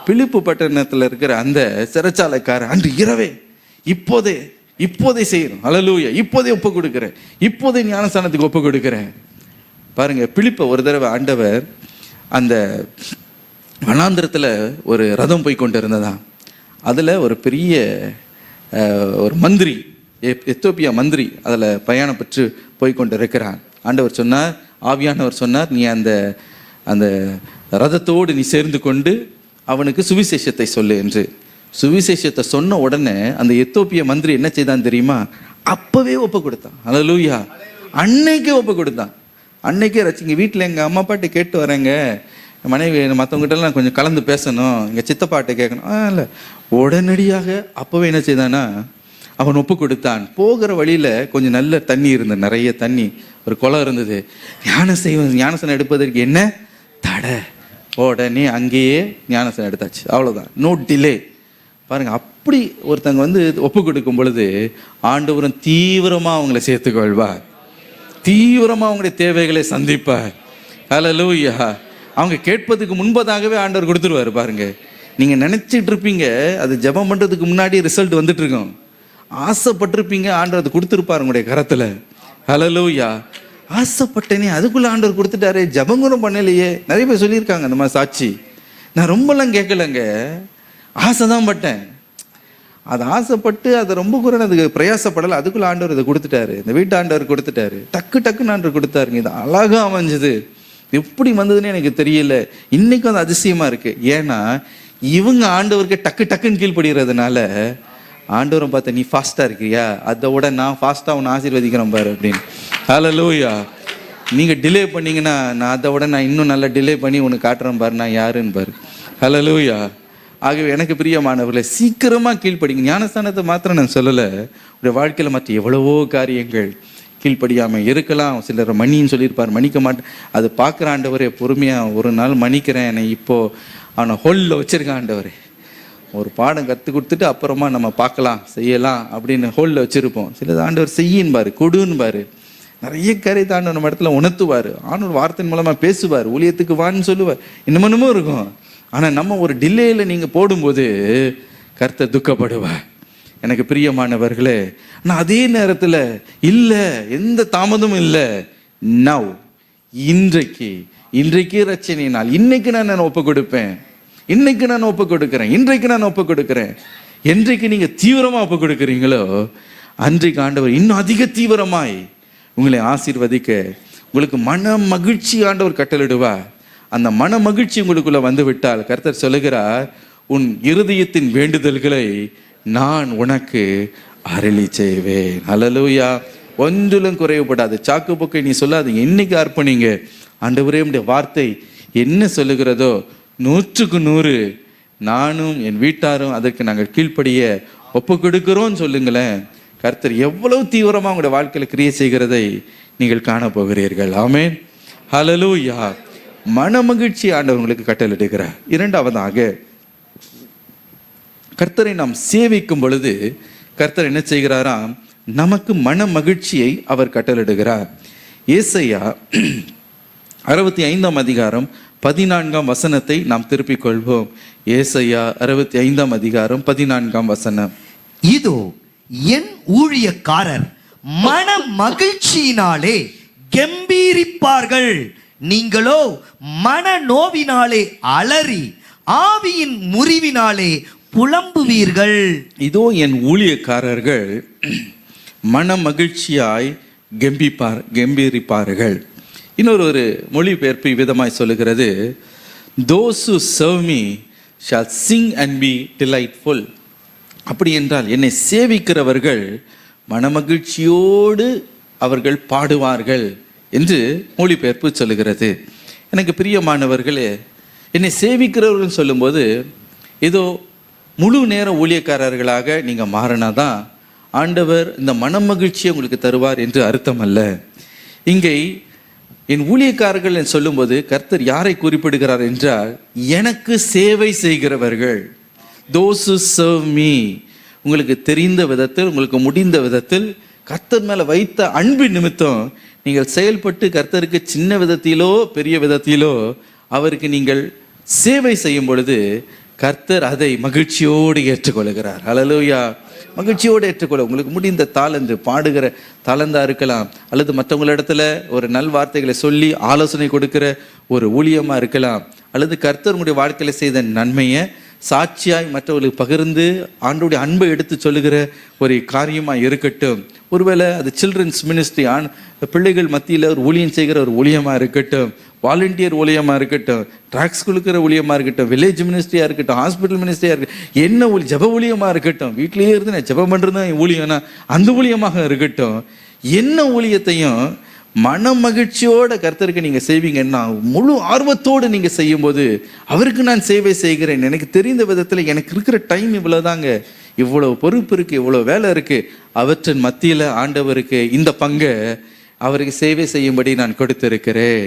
S1: பிலிப்பு பட்டணத்தில் இருக்கிற அந்த சிறைச்சாலைக்காரன் அன்று இரவே இப்போதே செய்யணும். ஹல்லேலூயா. இப்போதே ஒப்பு கொடுக்குறேன், இப்போதே ஞானஸ்தானத்துக்கு ஒப்பு கொடுக்குறேன். பாருங்க, பிலிப்பை ஒரு தடவை ஆண்டவர் அந்த வனாந்திரத்தில் ஒரு ரதம் போய் கொண்டு இருந்ததான். அதில் ஒரு பெரிய ஒரு மந்திரி, எத்தோப்பியா மந்திரி அதில் பயணம் பெற்று போய் கொண்டு இருக்கிறான். ஆண்டவர் சொன்னார், ஆவியானவர் சொன்னார், நீ அந்த அந்த ரதத்தோடு நீ சேர்ந்து கொண்டு அவனுக்கு சுவிசேஷத்தை சொல்லு என்று. சுவிசேஷத்தை சொன்ன உடனே அந்த எத்தோப்பிய மந்திரி என்ன செய்தான் தெரியுமா? அப்பவே ஒப்பு கொடுத்தான். அல்லேலூயா. அன்னைக்கே ஒப்பு கொடுத்தான். அன்னைக்கே ரசிங்க. வீட்டில் எங்கள் அம்மா அப்பாட்ட கேட்டு வரேங்க, மனைவி மற்றவங்ககிட்டலாம் கொஞ்சம் கலந்து பேசணும், எங்கள் சித்தப்பாட்ட கேட்கணும். இல்லை, உடனடியாக அப்போவே என்ன செய்தானா, அவன் ஒப்பு கொடுத்தான். போகிற வழியில் கொஞ்சம் நல்ல தண்ணி இருந்தது, நிறைய தண்ணி, ஒரு குளம் இருந்தது. ஞானசனம் எடுப்பதற்கு என்ன தடை? உடனே அங்கேயே ஞானசனம் எடுத்தாச்சு. அவ்வளோதான், நோ டிலே. பாருங்கள், அப்படி ஒருத்தங்க வந்து ஒப்பு கொடுக்கும் பொழுது ஆண்டவரும் தீவிரமாக அவங்கள சேர்த்துக்கொள்வார், தீவிரமாக அவங்களுடைய தேவைகளை சந்திப்பார். ஹல்லேலூயா. அவங்க கேட்பதுக்கு முன்பதாகவே ஆண்டவர் கொடுத்துருவார். பாருங்க, நீங்கள் நினச்சிட்டு இருப்பீங்க அது ஜெபம் பண்ணுறதுக்கு முன்னாடி ரிசல்ட் வந்துட்டு இருக்கோம். ஆசைப்பட்டிருப்பீங்க, ஆண்டவர் அது கொடுத்துருப்பார் உங்களுடைய கரத்தில். ஹல்லேலூயா. ஆசைப்பட்டேனே, அதுக்குள்ளே ஆண்டவர் கொடுத்துட்டாரு, ஜெபங்களும் பண்ணலையே. நிறைய பேர் சொல்லியிருக்காங்க அந்த மாதிரி சாட்சி. நான் ரொம்பலாம் கேட்கலங்க, ஆசை தான் பட்டேன். அது ஆசைப்பட்டு அதை ரொம்ப கூட அதுக்கு பிரயாசப்படலை, அதுக்குள்ளே ஆண்டவர் இதை கொடுத்துட்டாரு, இந்த வீட்டு ஆண்டவர் கொடுத்துட்டாரு, டக்குன்னு ஆண்டவர் கொடுத்தாருங்க. இது அழகாக அமைஞ்சது. எப்படி வந்ததுன்னு எனக்கு தெரியல. இன்னைக்கும் அது அதிசயமா இருக்கு. ஏன்னா இவங்க ஆண்டவருக்கு டக்குன்னு கீழ்படுகிறதுனால ஆண்டவரும் பார்த்த, நீ ஃபாஸ்டா இருக்கிறியா, அதை விட நான் ஃபாஸ்டா உன்னை ஆசீர்வதிக்கிறேன் பாரு அப்படின்னு. ஹல்லேலூயா. நீங்க டிலே பண்ணீங்கன்னா நான் அதை விட நான் இன்னும் நல்லா டிலே பண்ணி உனக்கு காட்டுறேன் பாரு, நான் யாருன்னு பாரு. ஹல்லேலூயா. ஆகவே எனக்கு பிரியமானவர்களே, சீக்கிரமா கீழ்ப்படிங்க. ஞானஸ்தானத்தை மாத்திரம் நான் சொல்லலை, உடைய வாழ்க்கையில மற்ற எவ்வளவோ காரியங்கள் கீழ்ப்படியாமல் இருக்கலாம். சிலர் மணின்னு சொல்லியிருப்பார், மன்னிக்க மாட்டேன். அது பார்க்குற ஆண்டவரே, பொறுமையாக ஒரு நாள் மன்னிக்கிறேன், என்னை இப்போது அவனை ஹோலில் வச்சுருக்கான் ஆண்டவரே. ஒரு பாடம் கற்றுக் கொடுத்துட்டு அப்புறமா நம்ம பார்க்கலாம் செய்யலாம் அப்படின்னு ஹோலில் வச்சுருப்போம். சிலது ஆண்டவர் செய்யின்பார், கொடுன்பார், நிறைய காரியத்தை ஆண்டவர் நம்ம இடத்துல உணர்த்துவார். ஆண்டவர் வார்த்தையின் மூலமாக பேசுவார், ஊழியத்துக்கு வான்னு சொல்லுவார், இன்னமும் இருக்கும். ஆனால் நம்ம ஒரு டில்லேயில் நீங்கள் போடும்போது கர்த்தர் துக்கப்படுவார். எனக்கு பிரியமானவர்களே, நான் அதே நேரத்தில் இல்லை, எந்த தாமதமும் இல்லை, நவ், இன்றைக்கு ரட்சணை நாள், இன்னைக்கு நான் ஒப்பு கொடுப்பேன், இன்னைக்கு நான் ஒப்பு கொடுக்கிறேன், இன்றைக்கு நான் ஒப்பு கொடுக்கிறேன். என்றைக்கு நீங்கள் தீவிரமாக ஒப்பு கொடுக்குறீங்களோ அன்றைக்கு ஆண்டவர் இன்னும் அதிக தீவிரமாய் உங்களை ஆசீர்வதிக்க, உங்களுக்கு மன மகிழ்ச்சி ஆண்டவர் கட்டளிடுவார். அந்த மன மகிழ்ச்சி உங்களுக்குள்ள வந்து விட்டால் கர்த்தர் சொல்லுகிறார், உன் இருதயத்தின் வேண்டுதல்களை நான் உனக்கு அருளி செய்வேன். ஹல்லேலூயா. ஒன்றிலும் குறைவுபடாது. சாக்கு போக்கை நீ சொல்லாதீங்க, இன்னைக்கு அர்ப்பணிங்க. ஆண்டவரே, உம்முடைய வார்த்தை என்ன சொல்லுகிறதோ 100க்கு 100 நானும் என் வீட்டாரும் அதற்கு நாங்கள் கீழ்ப்படிய ஒப்பு கொடுக்கிறோன்னு சொல்லுங்களேன். கர்த்தர் எவ்வளவு தீவிரமாக உங்களுடைய வாழ்க்கையில் கிரியை செய்கிறதை நீங்கள் காண போகிறீர்கள். ஆமென். ஹல்லேலூயா. மன மகிழ்ச்சி ஆண்டவர் உங்களுக்கு கட்டளையிடுகிறார். இரண்டாவதாக, கர்த்தரை நாம் சேவிக்கும் பொழுது கர்த்தர் என்ன செய்கிறாராம், நமக்கு மன மகிழ்ச்சியை அவர் கட்டளையிடுகிறார். ஏசாயா 65ஆம் அதிகாரம் 14ஆம் வசனத்தை நாம் திருப்பிக் கொள்வோம். ஏசாயா 65ஆம் அதிகாரம் 14ஆம் வசனம்.
S2: இதோ என் ஊழியக்காரர் மன மகிழ்ச்சியினாலே கெம்பீரிப்பார்கள், நீங்களோ மன நோவினாலே அலறி ஆவியின் முறிவினாலே புலம்புவீர்கள்.
S1: இதோ என் ஊழியக்காரர்கள் மன மகிழ்ச்சியாய் கெம்பீரிப்பார்கள். இன்னொரு மொழிபெயர்ப்பு விதமாய் சொல்லுகிறது, those who serve me shall sing and be delightful. அப்படி என்றால் என்னை சேவிக்கிறவர்கள் மனமகிழ்ச்சியோடு அவர்கள் பாடுவார்கள் என்று மொழிபெயர்ப்பு சொல்லுகிறது. எனக்கு பிரியமானவர்களே, என்னை சேவிக்கிறவர்கள் சொல்லும்போது ஏதோ முழு நேர ஊழியக்காரர்களாக நீங்கள் மாறினாதான் ஆண்டவர் இந்த மனமகிழ்ச்சியை உங்களுக்கு தருவார் என்று அர்த்தம் அல்ல. இங்கே என் ஊழியக்காரர்கள் சொல்லும்போது கர்த்தர் யாரை குறிப்பிடுகிறார் என்றால், எனக்கு சேவை செய்கிறவர்கள், those who serve me. உங்களுக்கு தெரிந்த விதத்தில், உங்களுக்கு முடிந்த விதத்தில், கர்த்தர் மேலே வைத்த அன்பு நிமித்தம் நீங்கள் செயல்பட்டு கர்த்தருக்கு சின்ன விதத்திலோ பெரிய விதத்திலோ அவருக்கு நீங்கள் சேவை செய்யும் பொழுது கர்த்தர் அதை மகிழ்ச்சியோடு ஏற்றுக்கொள்கிறார். ஹல்லேலூயா. மகிழ்ச்சியோடு ஏற்றுக்கொள்ள, உங்களுக்கு முடிந்த தாளந்து, பாடுகிற தாளந்தா இருக்கலாம், அல்லது மற்றவங்களிடத்துல ஒரு நல் வார்த்தைகளை சொல்லி ஆலோசனை கொடுக்கிற ஒரு ஊழியமாக இருக்கலாம், அல்லது கர்த்தர் உங்களுடைய வாழ்க்கையில் செய்த நன்மையை சாட்சியாய் மற்றவர்களுக்கு பகிர்ந்து ஆண்டோடைய அன்பை எடுத்து சொல்லுகிற ஒரு காரியமாக இருக்கட்டும். ஒருவேளை அது சில்ட்ரன்ஸ் மினிஸ்ட்ரி, பிள்ளைகள் மத்தியில் ஒரு ஊழியம் செய்கிற ஒரு ஊழியமாக இருக்கட்டும், வாலண்டியர் ஊழியமாக இருக்கட்டும், ட்ராக்ஸ் கொடுக்குற ஊழியமாக இருக்கட்டும், வில்லேஜ் மினிஸ்ட்ரியாக இருக்கட்டும், ஹாஸ்பிட்டல் மினிஸ்ட்ரியாக இருக்கட்டும், என்ன ஜப ஊழியமாக இருக்கட்டும், வீட்டிலேயே இருந்து நான் ஜபம் பண்ணுறது தான் ஊழியம்னா அந்த ஊழியமாக இருக்கட்டும், என்ன ஊழியத்தையும் மன மகிழ்ச்சியோட கர்த்தருக்கு நீங்கள் செய்வீங்கன்னா, முழு ஆர்வத்தோடு நீங்கள் செய்யும்போது அவருக்கு நான் சேவை செய்கிறேன், எனக்கு தெரிந்த விதத்தில் எனக்கு இருக்கிற டைம் இவ்வளோதாங்க, இவ்வளோ பொறுப்பு இருக்குது, இவ்வளோ வேலை இருக்குது, அவற்றின் மத்தியில் ஆண்டவருக்கு இந்த பங்கை அவருக்கு சேவை செய்யும்படி நான் கொடுத்திருக்கிறேன்,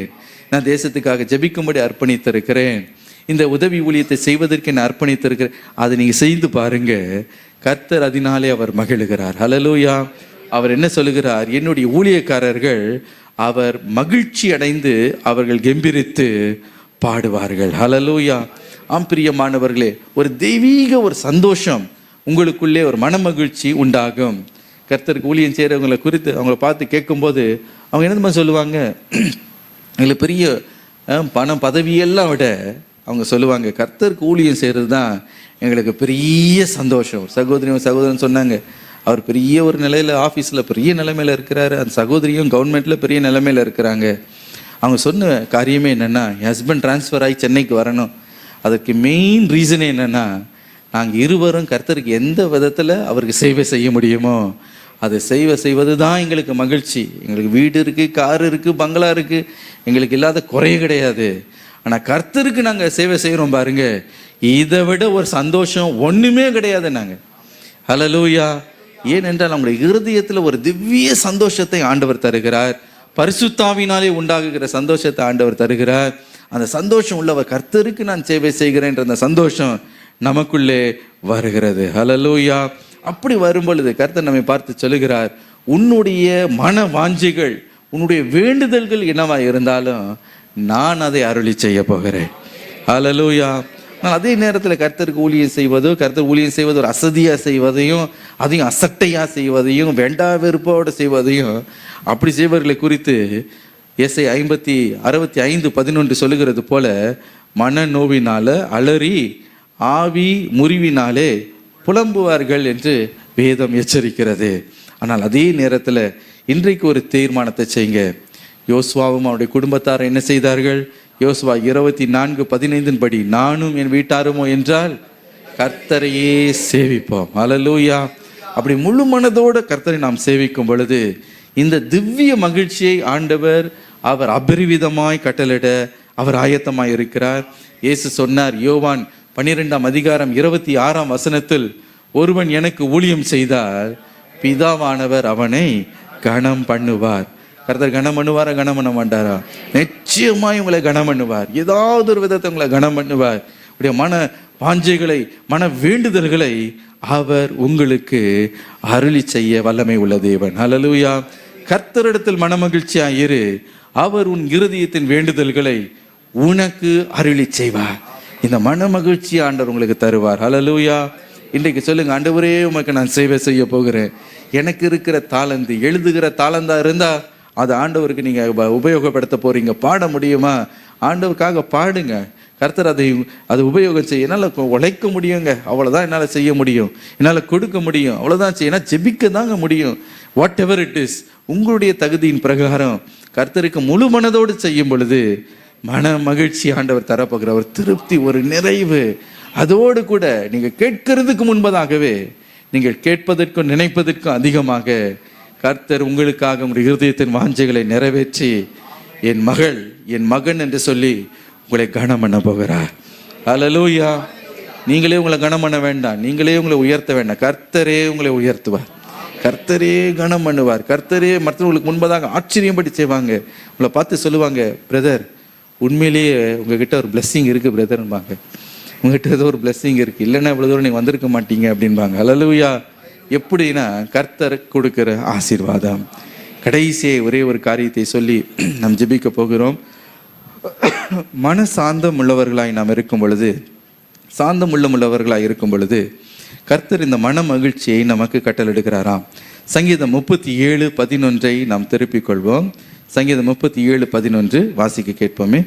S1: நான் தேசத்துக்காக ஜெபிக்கும்படி அர்ப்பணித்திருக்கிறேன், இந்த உதவி ஊழியத்தை செய்வதற்கு நான் அர்ப்பணித்திருக்கிறேன். அதை நீங்கள் செய்து பாருங்க, கர்த்தர் அதனாலே அவர் மகிழுகிறார். ஹல்லேலூயா. அவர் என்ன சொல்லுகிறார்? என்னுடைய ஊழியக்காரர்கள் அவர் மகிழ்ச்சி அடைந்து அவர்கள் கெம்பீரித்து பாடுவார்கள். ஹல்லேலூயா. ஆம் பிரியமானவர்களே, ஒரு தெய்வீக ஒரு சந்தோஷம் உங்களுக்குள்ளே, ஒரு மன மகிழ்ச்சி உண்டாகும். கர்த்தருக்கு ஊழியம் செய்கிறவங்களை குறித்து அவங்கள பார்த்து கேட்கும்போது அவங்க என்னமா சொல்லுவாங்க? எங்களுக்கு பெரிய பணம் பதவியெல்லாம் விட அவங்க சொல்லுவாங்க, கர்த்தருக்கு ஊழியம் செய்கிறது தான் எங்களுக்கு பெரிய சந்தோஷம். சகோதரன் சொன்னாங்க, அவர் பெரிய ஒரு நிலையில் ஆஃபீஸில் பெரிய நிலைமையில் இருக்கிறாரு, அந்த சகோதரியும் கவர்மெண்ட்டில் பெரிய நிலைமையில் இருக்கிறாங்க. அவங்க சொன்ன காரியமே என்னென்னா, என் ஹஸ்பண்ட் ட்ரான்ஸ்ஃபர் ஆகி சென்னைக்கு வரணும். அதுக்கு மெயின் ரீசனே என்னென்னா, நாங்கள் இருவரும் கர்த்தருக்கு எந்த விதத்தில் அவருக்கு சேவை செய்ய முடியுமோ அதை செய்வது தான் எங்களுக்கு மகிழ்ச்சி. எங்களுக்கு வீடு இருக்குது, கார் இருக்குது, பங்களா இருக்குது, எங்களுக்கு இல்லாத குறைய கிடையாது. ஆனால் கர்த்தருக்கு நாங்கள் சேவை செய்கிறோம் பாருங்க, இதை விட ஒரு சந்தோஷம் ஒன்றுமே கிடையாது. நாங்கள் ஹல்லேலூயா. ஏனென்றால் நம்முடைய இருதயத்தில் ஒரு திவ்ய சந்தோஷத்தை ஆண்டவர் தருகிறார். பரிசுத்தாவினாலே உண்டாகுகிற சந்தோஷத்தை ஆண்டவர் தருகிறார். அந்த சந்தோஷம் உள்ளவர் கர்த்தருக்கு நான் சேவை செய்கிறேன்ற அந்த சந்தோஷம் நமக்குள்ளே வருகிறது. ஹல்லேலூயா. அப்படி வரும்பொழுது கர்த்தர் நம்மை பார்த்து சொல்லுகிறார், உன்னுடைய மன வாஞ்சைகள், உன்னுடைய வேண்டுதல்கள் என்னவா இருந்தாலும் நான் அதை அருளி செய்ய போகிறேன். ஹல்லேலூயா. ஆனால் அதே நேரத்தில் கர்த்தருக்கு ஊழியம் செய்வதோ, கர்த்தர் ஊழியம் செய்வது ஒரு அசதியாக செய்வதையும், அதையும் அசட்டையாக செய்வதையும், வேண்டா வெறுப்போடு செய்வதையும், அப்படி செய்வர்களை குறித்து எஸ்ஐ 65:11 சொல்லுகிறது போல, மன நோவினால அலறி ஆவி முறிவினாலே புலம்புவார்கள் என்று வேதம் எச்சரிக்கிறது. ஆனால் அதே நேரத்தில் இன்றைக்கு ஒரு தீர்மானத்தை செய்யுங்க. யோசுவாவும் அவருடைய குடும்பத்தார் என்ன செய்தார்கள்? யோசுவா 24:15 படி, நானும் என் வீட்டாருமோ என்றால் கர்த்தரையே சேவிப்போம். ஹல்லேலூயா. அப்படி முழு மனதோடு கர்த்தரை நாம் சேவிக்கும் பொழுது இந்த திவ்ய மகிழ்ச்சியை ஆண்டவர் அவர் அபரிவிதமாய் கட்டளிட அவர் ஆயத்தமாய் இருக்கிறார். இயேசு சொன்னார், யோவான் 12:26 ஒருவன் எனக்கு ஊழியம் செய்தால் பிதாவானவர் அவனை கனம் பண்ணுவார். கர்த்தர் கனம் பண்ணுவாரா? கனம் பண்ண மாட்டாரா? நிச்சயமாய் உங்களை கனம் பண்ணுவார். ஏதாவது ஒரு விதத்தை உங்களை கனம் பண்ணுவார். உடைய மன வாஞ்சைகளை, மன வேண்டுதல்களை அவர் உங்களுக்கு அருளி செய்ய வல்லமை உள்ள தேவன். ஹல்லேலூயா. கர்த்தரிடத்தில் மன மகிழ்ச்சியாய் இரு, அவர் உன் இருதயத்தின் வேண்டுதல்களை உனக்கு அருளி செய்வார். இந்த மன மகிழ்ச்சி ஆண்டவர் உங்களுக்கு தருவார். ஹல்லேலூயா. இன்றைக்கு சொல்லுங்க, ஆண்டவரே உமக்கு நான் சேவை செய்ய போகிறேன். எனக்கு இருக்கிற தாளந்து, எழுதுகிற தாளந்தா இருந்தா அது ஆண்டவருக்கு நீங்கள் உபயோகப்படுத்த போறீங்க. பாட முடியுமா? ஆண்டவருக்காக பாடுங்க. கர்த்தர் அதை உபயோகம் செய்ய. என்னால் உழைக்க முடியுங்க, அவ்வளோதான் என்னால் செய்ய முடியும். என்னால் கொடுக்க முடியும், அவ்வளோதான் செய்ய. ஏன்னா ஜெபிக்க தாங்க முடியும். வாட் எவர் இட் இஸ், உங்களுடைய தகுதியின் பிரகாரம் கர்த்தருக்கு முழு மனதோடு செய்யும் பொழுது மன மகிழ்ச்சி ஆண்டவர் தரப்போகிற ஒரு திருப்தி, ஒரு நிறைவு. அதோடு கூட நீங்கள் கேட்கறதுக்கு முன்பதாகவே, நீங்கள் கேட்பதற்கும் நினைப்பதற்கும் அதிகமாக கர்த்தர் உங்களுக்காக உங்களுடைய இருதயத்தின் வாஞ்சைகளை நிறைவேற்றி என் மகள், என் மகன் என்று சொல்லி உங்களை கனம் பண்ண போகிறார். ஹல்லேலூயா. நீங்களே உங்களை கனம் பண்ண வேண்டாம், நீங்களே உங்களை உயர்த்த வேண்டாம். கர்த்தரே உங்களை உயர்த்துவார், கர்த்தரே கனம் பண்ணுவார். கர்த்தரே மற்றவங்களுக்கு முன்பதாக ஆச்சரியப்படி செய்வாங்க. உங்களை பார்த்து சொல்லுவாங்க, பிரதர் உண்மையிலேயே உங்ககிட்ட ஒரு பிளெஸ்ஸிங் இருக்குது பிரதர்பாங்க. உங்ககிட்ட ஏதோ ஒரு பிளெஸ்ஸிங் இருக்குது, இல்லைன்னா இவ்வளோ தூரம் நீங்கள் வந்திருக்க மாட்டீங்க அப்படின்பாங்க. ஹல்லேலூயா. எப்படின்னா கர்த்தர் கொடுக்கிற ஆசீர்வாதம். கடைசியை ஒரே ஒரு காரியத்தை சொல்லி நாம் ஜெபிக்க போகிறோம். மன சாந்தம் உள்ளவர்களாய் நாம் இருக்கும் பொழுது, சாந்தம் உள்ளவர்களாய் இருக்கும் பொழுது கர்த்தர் இந்த மன மகிழ்ச்சியை நமக்கு கட்டளையிடுகிறாராம். சங்கீதம் 37:11 நாம் திருப்பிக் கொள்வோம். சங்கீதம் 37:11 வாசிக்க கேட்போமே.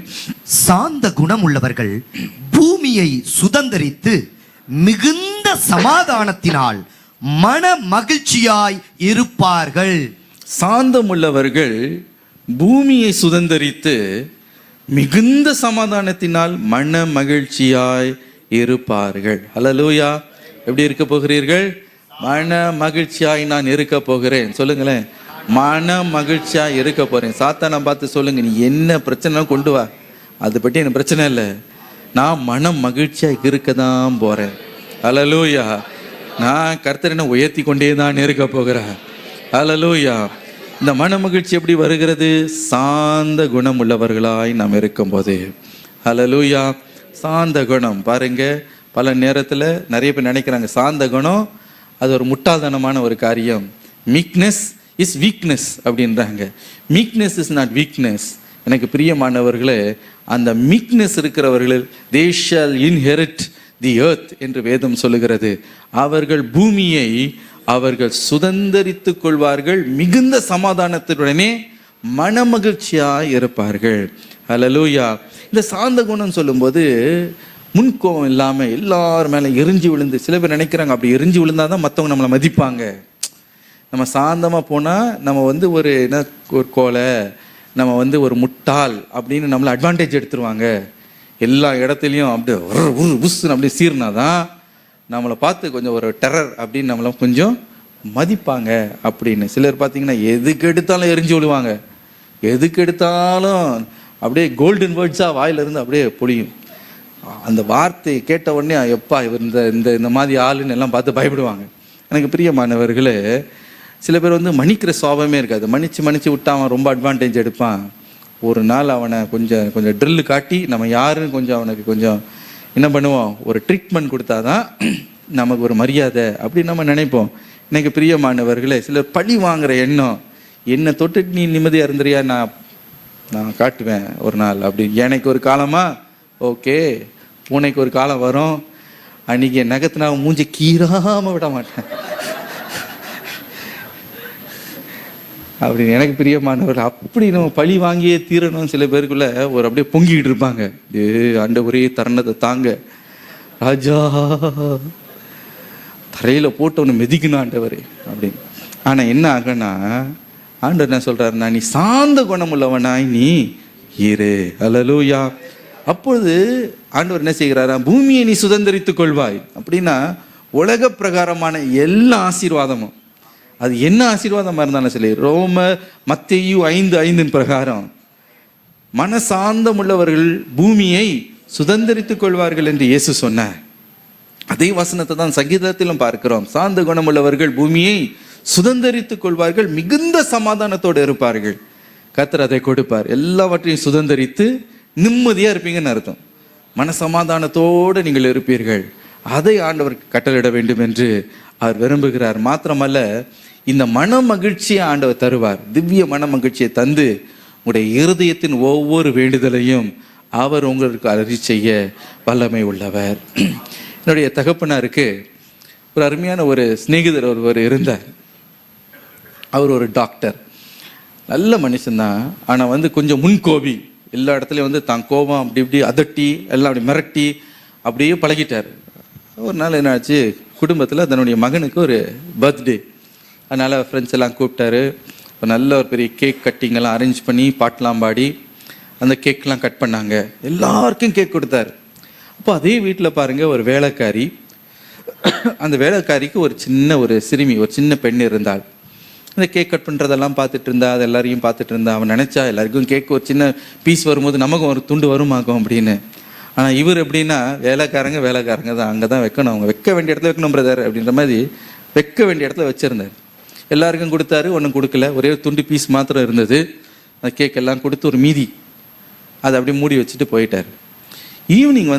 S2: சாந்த குணம் உள்ளவர்கள் பூமியை சுதந்தரித்து மிகுந்த சமாதானத்தினால் மன மகிழ்ச்சியாய் இருப்பார்கள்.
S1: சாந்தம் உள்ளவர்கள் பூமியை சுதந்தரித்து மிகுந்த சமாதானத்தினால் மன மகிழ்ச்சியாய் இருப்பார்கள். ஹல்லேலூயா. எப்படி இருக்க போகிறீர்கள்? மன மகிழ்ச்சியாய் நான் இருக்க போகிறேன். சொல்லுங்களேன், மன மகிழ்ச்சியாய் இருக்க போறேன். சாத்தானை பார்த்து சொல்லுங்க, நீ என்ன பிரச்சனை கொண்டு வா, அதை பற்றி எனக்கு பிரச்சனை இல்லை, நான் மன மகிழ்ச்சியாக இருக்க தான் போகிறேன். ஹல்லேலூயா. நான் கர்த்தர் என்ன உயர்த்தி கொண்டே தான் இருக்க போகிறேன். ஹல்லேலூயா. இந்த மன மகிழ்ச்சி எப்படி வருகிறது? சாந்த குணம் உள்ளவர்களாய் நாம் இருக்கும்போது. ஹல்லேலூயா. சாந்த குணம் பாருங்க, பல நேரத்தில் நிறைய பேர் நினைக்கிறாங்க சாந்த குணம் அது ஒரு முட்டாள்தனமான ஒரு காரியம். மீக்னஸ் இஸ் வீக்னஸ் அப்படின்றாங்க. Meekness is not weakness. எனக்கு பிரியமானவர்களே, அந்த மீக்னஸ் இருக்கிறவர்கள் தே ஷால் இன்ஹெரிட் தி எர்த் என்று வேதம் சொல்லுகிறது. அவர்கள் பூமியை அவர்கள் சுதந்தரித்து கொள்வார்கள், மிகுந்த சமாதானத்துடனே மனமகிழ்ச்சியாய் இருப்பார்கள். ஹல்லேலூயா. இந்த சாந்த குணம் சொல்லும்போது முன்கோபம் இல்லாமல் எல்லார் மேலே எரிஞ்சு விழுந்து, சில பேர் நினைக்கிறாங்க அப்படி எரிஞ்சு விழுந்தால் தான் மற்றவங்க நம்மளை மதிப்பாங்க. நம்ம சாந்தமாக போனால் நம்ம ஒரு என்ன ஒரு கோலை, நம்ம ஒரு முட்டாள் அப்படின்னு நம்மளை அட்வான்டேஜ் எடுத்துருவாங்க. எல்லா இடத்துலையும் அப்படியே உஸ்ன்னு அப்படியே சீர்னா தான் நம்மளை பார்த்து கொஞ்சம் ஒரு டெரர் அப்படின்னு நம்மளை கொஞ்சம் மதிப்பாங்க அப்படின்னு. சிலர் பார்த்தீங்கன்னா எதுக்கு எடுத்தாலும் எரிஞ்சு விழுவாங்க, எதுக்கு எடுத்தாலும் அப்படியே கோல்டன் வேர்ட்ஸாக வாயிலிருந்து அப்படியே பொழியும். அந்த வார்த்தையை கேட்ட உடனே எப்பா இவர் இந்த இந்த மாதிரி ஆளுன்னு எல்லாம் பார்த்து பயப்படுவாங்க. எனக்கு பிரியமானவர்களே, சில பேர் மன்னிக்கிற சுபாவமே இருக்காது. மன்னிச்சு விட்டா அவன் ரொம்ப அட்வான்டேஜ் எடுப்பான். ஒரு நாள் அவனை கொஞ்சம் ட்ரில்லு காட்டி நம்ம யாருன்னு கொஞ்சம் அவனுக்கு கொஞ்சம் என்ன பண்ணுவோம், ஒரு ட்ரீட்மெண்ட் கொடுத்தாதான் நமக்கு ஒரு மரியாதை அப்படின்னு நம்ம நினைப்போம். எனக்கு பிரியமானவர்களே, சிலர் பழி வாங்குற எண்ணம், என்னை தொட்டுட்டு நீ நிம்மதியாக இருந்துறியா, நான் காட்டுவேன் ஒரு நாள் அப்படி. எனக்கு ஒரு காலமா ஓகே, பூனைக்கு ஒரு காலம் வரும், அன்றைக்கி என் நகத்தை நான் மூஞ்சி கீறாமல் விட மாட்டேன் அப்படின்னு. எனக்கு பிரியமானவர்கள், அப்படி நம்ம பழி வாங்கியே தீரணும். சில பேருக்குள்ள ஒரு அப்படியே பொங்கிக்கிட்டு இருப்பாங்க, ஆண்டவரே தருணத்தை தாங்க ராஜா, தரையில் போட்டு ஒன்று மெதிக்கணும் ஆண்டவரே அப்படின்னு. ஆனால் என்ன ஆகனா, ஆண்டவர் என்ன சொல்கிறாருன்னா, நீ சாந்த குணம் உள்ளவனாய் நீ இரு. ஹல்லேலூயா. அப்பொழுது ஆண்டவர் என்ன செய்கிறாரா, பூமியை நீ சுதந்தரித்துக் கொள்வாய் அப்படின்னா உலக பிரகாரமான எல்லா ஆசீர்வாதமும், அது என்ன ஆசீர்வாதமாக இருந்தாலும் சரி, மத்தேயு 5:5 பிரகாரம் மனசாந்தம் உள்ளவர்கள் பூமியை சுதந்தரித்துக் கொள்வார்கள் என்று இயேசு சொன்னார். அதே வசனத்தை தான் சங்கீதத்திலும் பார்க்கிறோம். சாந்த குணம் உள்ளவர்கள் பூமியை சுதந்தரித்துக் கொள்வார்கள், மிகுந்த சமாதானத்தோடு இருப்பார்கள். கர்த்தர் அதை கொடுப்பார். எல்லாவற்றையும் சுதந்தரித்து நிம்மதியாக இருப்பீங்கன்னு அர்த்தம். மனசமாதானத்தோடு நீங்கள் இருப்பீர்கள். அதை ஆண்டவருக்கு கட்டளையிட வேண்டும் என்று அவர் விரும்புகிறார். மாத்திரமல்ல, இந்த மன மகிழ்ச்சியை ஆண்டவர் தருவார். திவ்ய மன மகிழ்ச்சியை தந்து உங்களுடைய இருதயத்தின் ஒவ்வொரு வேண்டுதலையும் அவர் உங்களுக்கு அருளி செய்ய வல்லமை உள்ளவர். என்னுடைய தகப்பனாருக்கு ஒரு அருமையான ஒரு சிநேகிதர் ஒருவர் இருந்தார். அவர் ஒரு டாக்டர், நல்ல மனுஷன்தான். ஆனால் கொஞ்சம் முன்கோபி. எல்லா இடத்துலையும் தான் கோபம் அப்படி இப்படி அதட்டி எல்லாம் அப்படி மிரட்டி அப்படியே பழகிட்டார். ஒரு நாள் என்னாச்சு, குடும்பத்தில் தன்னுடைய மகனுக்கு ஒரு பர்த்டே. அதனால் ஃப்ரெண்ட்ஸ் எல்லாம் கூப்பிட்டாரு. ஒரு நல்ல ஒரு பெரிய கேக் கட்டிங்கெல்லாம் அரேஞ்ச் பண்ணி பாட்டெலாம் பாடி அந்த கேக்கெலாம் கட் பண்ணாங்க. எல்லாருக்கும் கேக் கொடுத்தாரு. அப்போ அதே வீட்டில் பாருங்கள், ஒரு வேலைக்காரி. அந்த வேலைக்காரிக்கு ஒரு சிறுமி, ஒரு சின்ன பெண் இருந்தாள். அந்த கேக் கட் பண்ணுறதெல்லாம் பார்த்துட்டு இருந்தா, அது எல்லாரையும் பார்த்துட்டு இருந்தா. அவன் நினச்சா எல்லாருக்கும் கேக் ஒரு சின்ன பீஸ் வரும்போது நமக்கும் ஒரு துண்டு வருமாக்கும் அப்படின்னு. ஆனால் இவர் எப்படின்னா, வேலைக்காரங்க தான், அங்கே தான் வைக்கணும், அவங்க வைக்க வேண்டிய இடத்துல வைக்கணும் பிரதர் அப்படின்ற மாதிரி வைக்க வேண்டிய இடத்துல வச்சுருந்தார். எல்லாருக்கும் கொடுத்தாரு, ஒன்றும் கொடுக்கல. ஒரே ஒரு துண்டு பீஸ் மாத்திரம் இருந்தது. அந்த கேக் எல்லாம் கொடுத்து ஒரு மீதி அதை அப்படியே மூடி வச்சுட்டு போயிட்டார். ஈவினிங்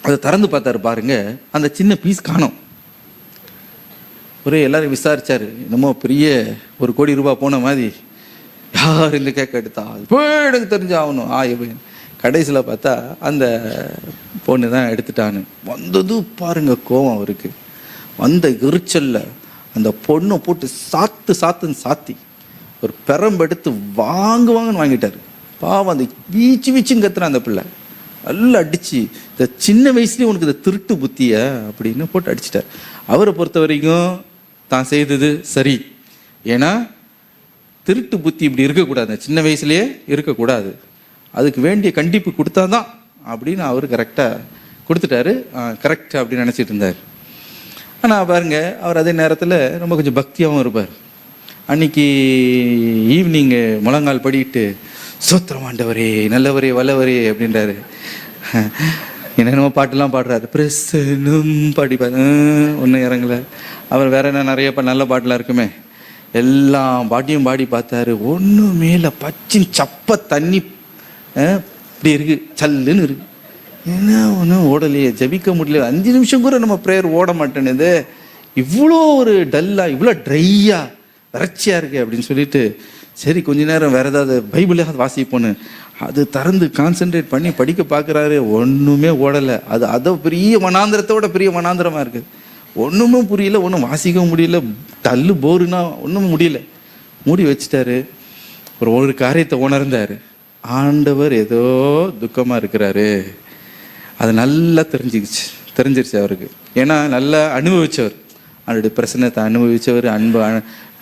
S1: அதை திறந்து பார்த்தாரு. பாருங்க, அந்த சின்ன பீஸ் காணோம். ஒரே எல்லாரும் விசாரிச்சார். என்னமோ பெரிய $1 கோடி போன மாதிரி, யார் இந்த கேக் எடுத்தா எனக்கு தெரிஞ்சாகணும். கடைசியில் பார்த்தா அந்த பொண்ணு தான் எடுத்துட்டான்னு. வந்தது பாருங்க கோவம் அவருக்கு. வந்த எரிச்சல்ல அந்த பொண்ணை போட்டு சாத்துன்னு சாத்தி ஒரு பெரம்பெடுத்து வாங்குன்னு வாங்கிட்டாரு. பாவம் அந்த வீச்சுன்னு கத்துறான் அந்த பிள்ளை. நல்லா அடிச்சு, இந்த சின்ன வயசுலேயே உனக்கு இந்த திருட்டு புத்திய அப்படின்னு போட்டு அடிச்சிட்டார். அவரை பொறுத்த வரைக்கும் தான் செய்தது சரி. ஏன்னா திருட்டு புத்தி இப்படி இருக்கக்கூடாது, சின்ன வயசுலேயே இருக்கக்கூடாது, அதுக்கு வேண்டிய கண்டிப்பு கொடுத்தாதான் அப்படின்னு அவர் கரெக்டாக கொடுத்துட்டாரு. கரெக்ட் அப்படின்னு நினச்சிட்டு இருந்தார். ஆனால் பாருங்க, அவர் அதே நேரத்தில் ரொம்ப கொஞ்சம் பக்தியாகவும் இருப்பார். அன்னைக்கு ஈவினிங்கு முழங்கால் படிக்கிட்டு சோத்திரம் ஆண்டவரே நல்லவரே வல்லவரே அப்படின்றாரு. என்னென்னமோ பாட்டுலாம் பாடுறாரு. பிரசனம் பாடிப்பார், ஒன்றும் இறங்கலை. அவர் வேற என்ன நிறைய நல்ல பாட்டெலாம் இருக்குமே, எல்லா பாட்டியும் பாடி பார்த்தாரு. ஒன்றும் மேலே பச்சின் சப்ப தண்ணி இப்படி இருக்கு, சல்லுன்னு இருக்கு. என்ன ஒன்றும் ஓடலையே, ஜபிக்க முடியல, 5 நிமிஷம் கூட நம்ம ப்ரேயர் ஓட மாட்டேனுது, இவ்வளோ ஒரு டல்லாக இவ்வளோ ட்ரையாக வறட்சியாக இருக்கு அப்படின்னு சொல்லிட்டு, சரி கொஞ்ச நேரம் வேறு ஏதாவது பைபிளாக வாசிப்போன்னு அது திறந்து கான்சென்ட்ரேட் பண்ணி படிக்க பார்க்குறாரு. ஒன்றுமே ஓடலை. அதை பெரிய வனாந்திரத்தோட பெரிய வனாந்திரமாக இருக்குது. ஒன்றுமே புரியல, ஒன்றும் வாசிக்கவும் முடியல, டல்லு போருன்னா ஒன்றும் முடியல. மூடி வச்சுட்டாரு. ஒரு காரியத்தை உணர்ந்தார். ஆண்டவர் ஏதோ துக்கமாக இருக்கிறாரு. அது நல்லா தெரிஞ்சிருச்சு அவருக்கு. ஏன்னா நல்லா அனுபவிச்சவர், அவருடைய பிரசன்னத்தை அனுபவிச்சவர், அன்பு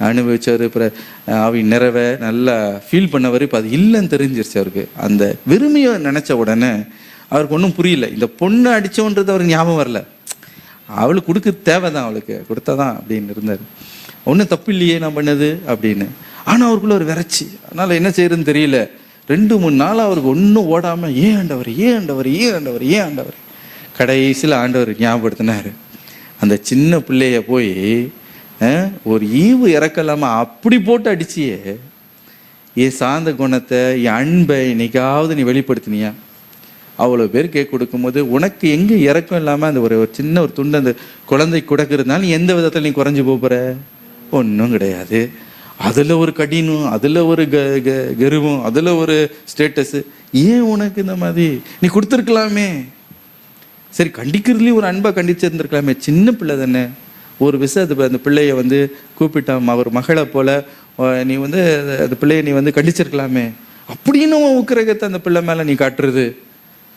S1: அனுபவிச்சவர், அவை நிறைவை நல்லா ஃபீல் பண்ணவர். இப்போ அது இல்லைன்னு தெரிஞ்சிருச்சு அவருக்கு. அந்த வெறுமையை நினச்ச உடனே அவருக்கு ஒன்றும் புரியல. இந்த பொண்ணை அடித்தோன்றது அவருக்கு ஞாபகம் வரல. அவளுக்கு கொடுக்க தேவைதான், அவளுக்கு கொடுத்தாதான் அப்படின்னு இருந்தார். ஒன்றும் தப்பு இல்லையே நான் பண்ணது அப்படின்னு. ஆனால் அவருக்குள்ள ஒரு விரைச்சி, அதனால் என்ன செய்யறதுன்னு தெரியல. 2-3 நாள் அவருக்கு ஒன்றும் ஓடாமல் ஏன் ஆண்டவர் ஏன் ஆண்டவர் ஏன் ஆண்டவர் ஏன் ஆண்டவர். கடைசியில் ஆண்டவர் ஞாபகப்படுத்தினார். அந்த சின்ன பிள்ளைய போய் ஒரு ஈவு இறக்கலாமல் அப்படி போட்டு அடிச்சியே, என் சார்ந்த குணத்தை என் அன்பை இன்னைக்காவது நீ வெளிப்படுத்தினியா? அவ்வளோ பேர் கேட்க கொடுக்கும்போது உனக்கு எங்கே இறக்கம் இல்லாமல் அந்த ஒரு சின்ன ஒரு துண்டு அந்த குழந்தை கொடுக்கறதுனால நீ எந்த விதத்தில் நீ குறைஞ்சி போகிற? ஒன்றும் கிடையாது. அதில் ஒரு கடினம், அதில் ஒரு கர்வம், அதில் ஒரு ஸ்டேட்டஸு. ஏன் உனக்கு இந்த மாதிரி நீ கொடுத்துருக்கலாமே. சரி, கண்டிக்கிறதுலேயும் ஒரு அன்பாக கண்டிச்சிருந்துருக்கலாமே. சின்ன பிள்ளை தானே. ஒரு விஷயத்தை அந்த பிள்ளைய கூப்பிட்டான், அவர் மகளை போல நீ அந்த பிள்ளைய நீ கண்டிச்சிருக்கலாமே. அப்படின்னு உக்கிரகத்தை அந்த பிள்ளை மேலே நீ காட்டுறது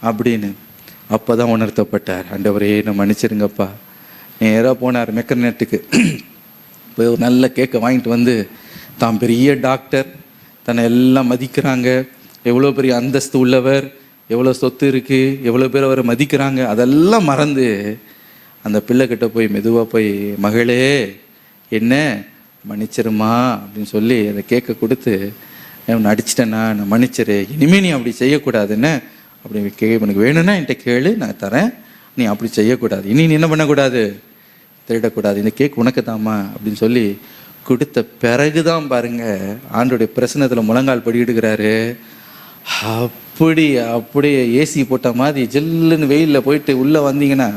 S1: அப்படின்னு. அப்போ தான் உணர்த்தப்பட்டார். ஆண்டவரே நான் மன்னிச்சிருங்கப்பா. நேராக போனார் மெக்கனட்டுக்கு. போய் ஒரு நல்ல கேக்கை வாங்கிட்டு தான் பெரிய டாக்டர், தன்னை எல்லாம் மதிக்கிறாங்க, எவ்வளோ பெரிய அந்தஸ்து உள்ளவர், எவ்வளோ சொத்து இருக்குது, எவ்வளோ பேர் அவரை மதிக்கிறாங்க, அதெல்லாம் மறந்து அந்த பிள்ளைக்கிட்ட போய் மெதுவாக போய், மகளே என்ன மன்னிச்சிருமா அப்படின்னு சொல்லி அந்த கேக்கை கொடுத்து, உன்னை அடிச்சிட்டேன்னா நான் மன்னிச்சிரு, இனிமேல் நீ அப்படி செய்யக்கூடாதுன்னு அப்படி உனக்கு வேணும்னா என்கிட்ட கேளு, நான் தரேன், நீ அப்படி செய்யக்கூடாது, இனி நீ என்ன பண்ணக்கூடாது, திருடக்கூடாது, இந்த கேக் உனக்கு தாம்மா அப்படின்னு சொல்லி கொடுத்த பிறகுதான் பாருங்க ஆண்டோடைய பிரசன்னத்தில் முழங்கால் படிக்கிட்டுக்கிறாரு. அப்படியே ஏசி போட்ட மாதிரி ஜில்லுன்னு வெயிலில் போயிட்டு உள்ளே வந்தீங்கன்னா,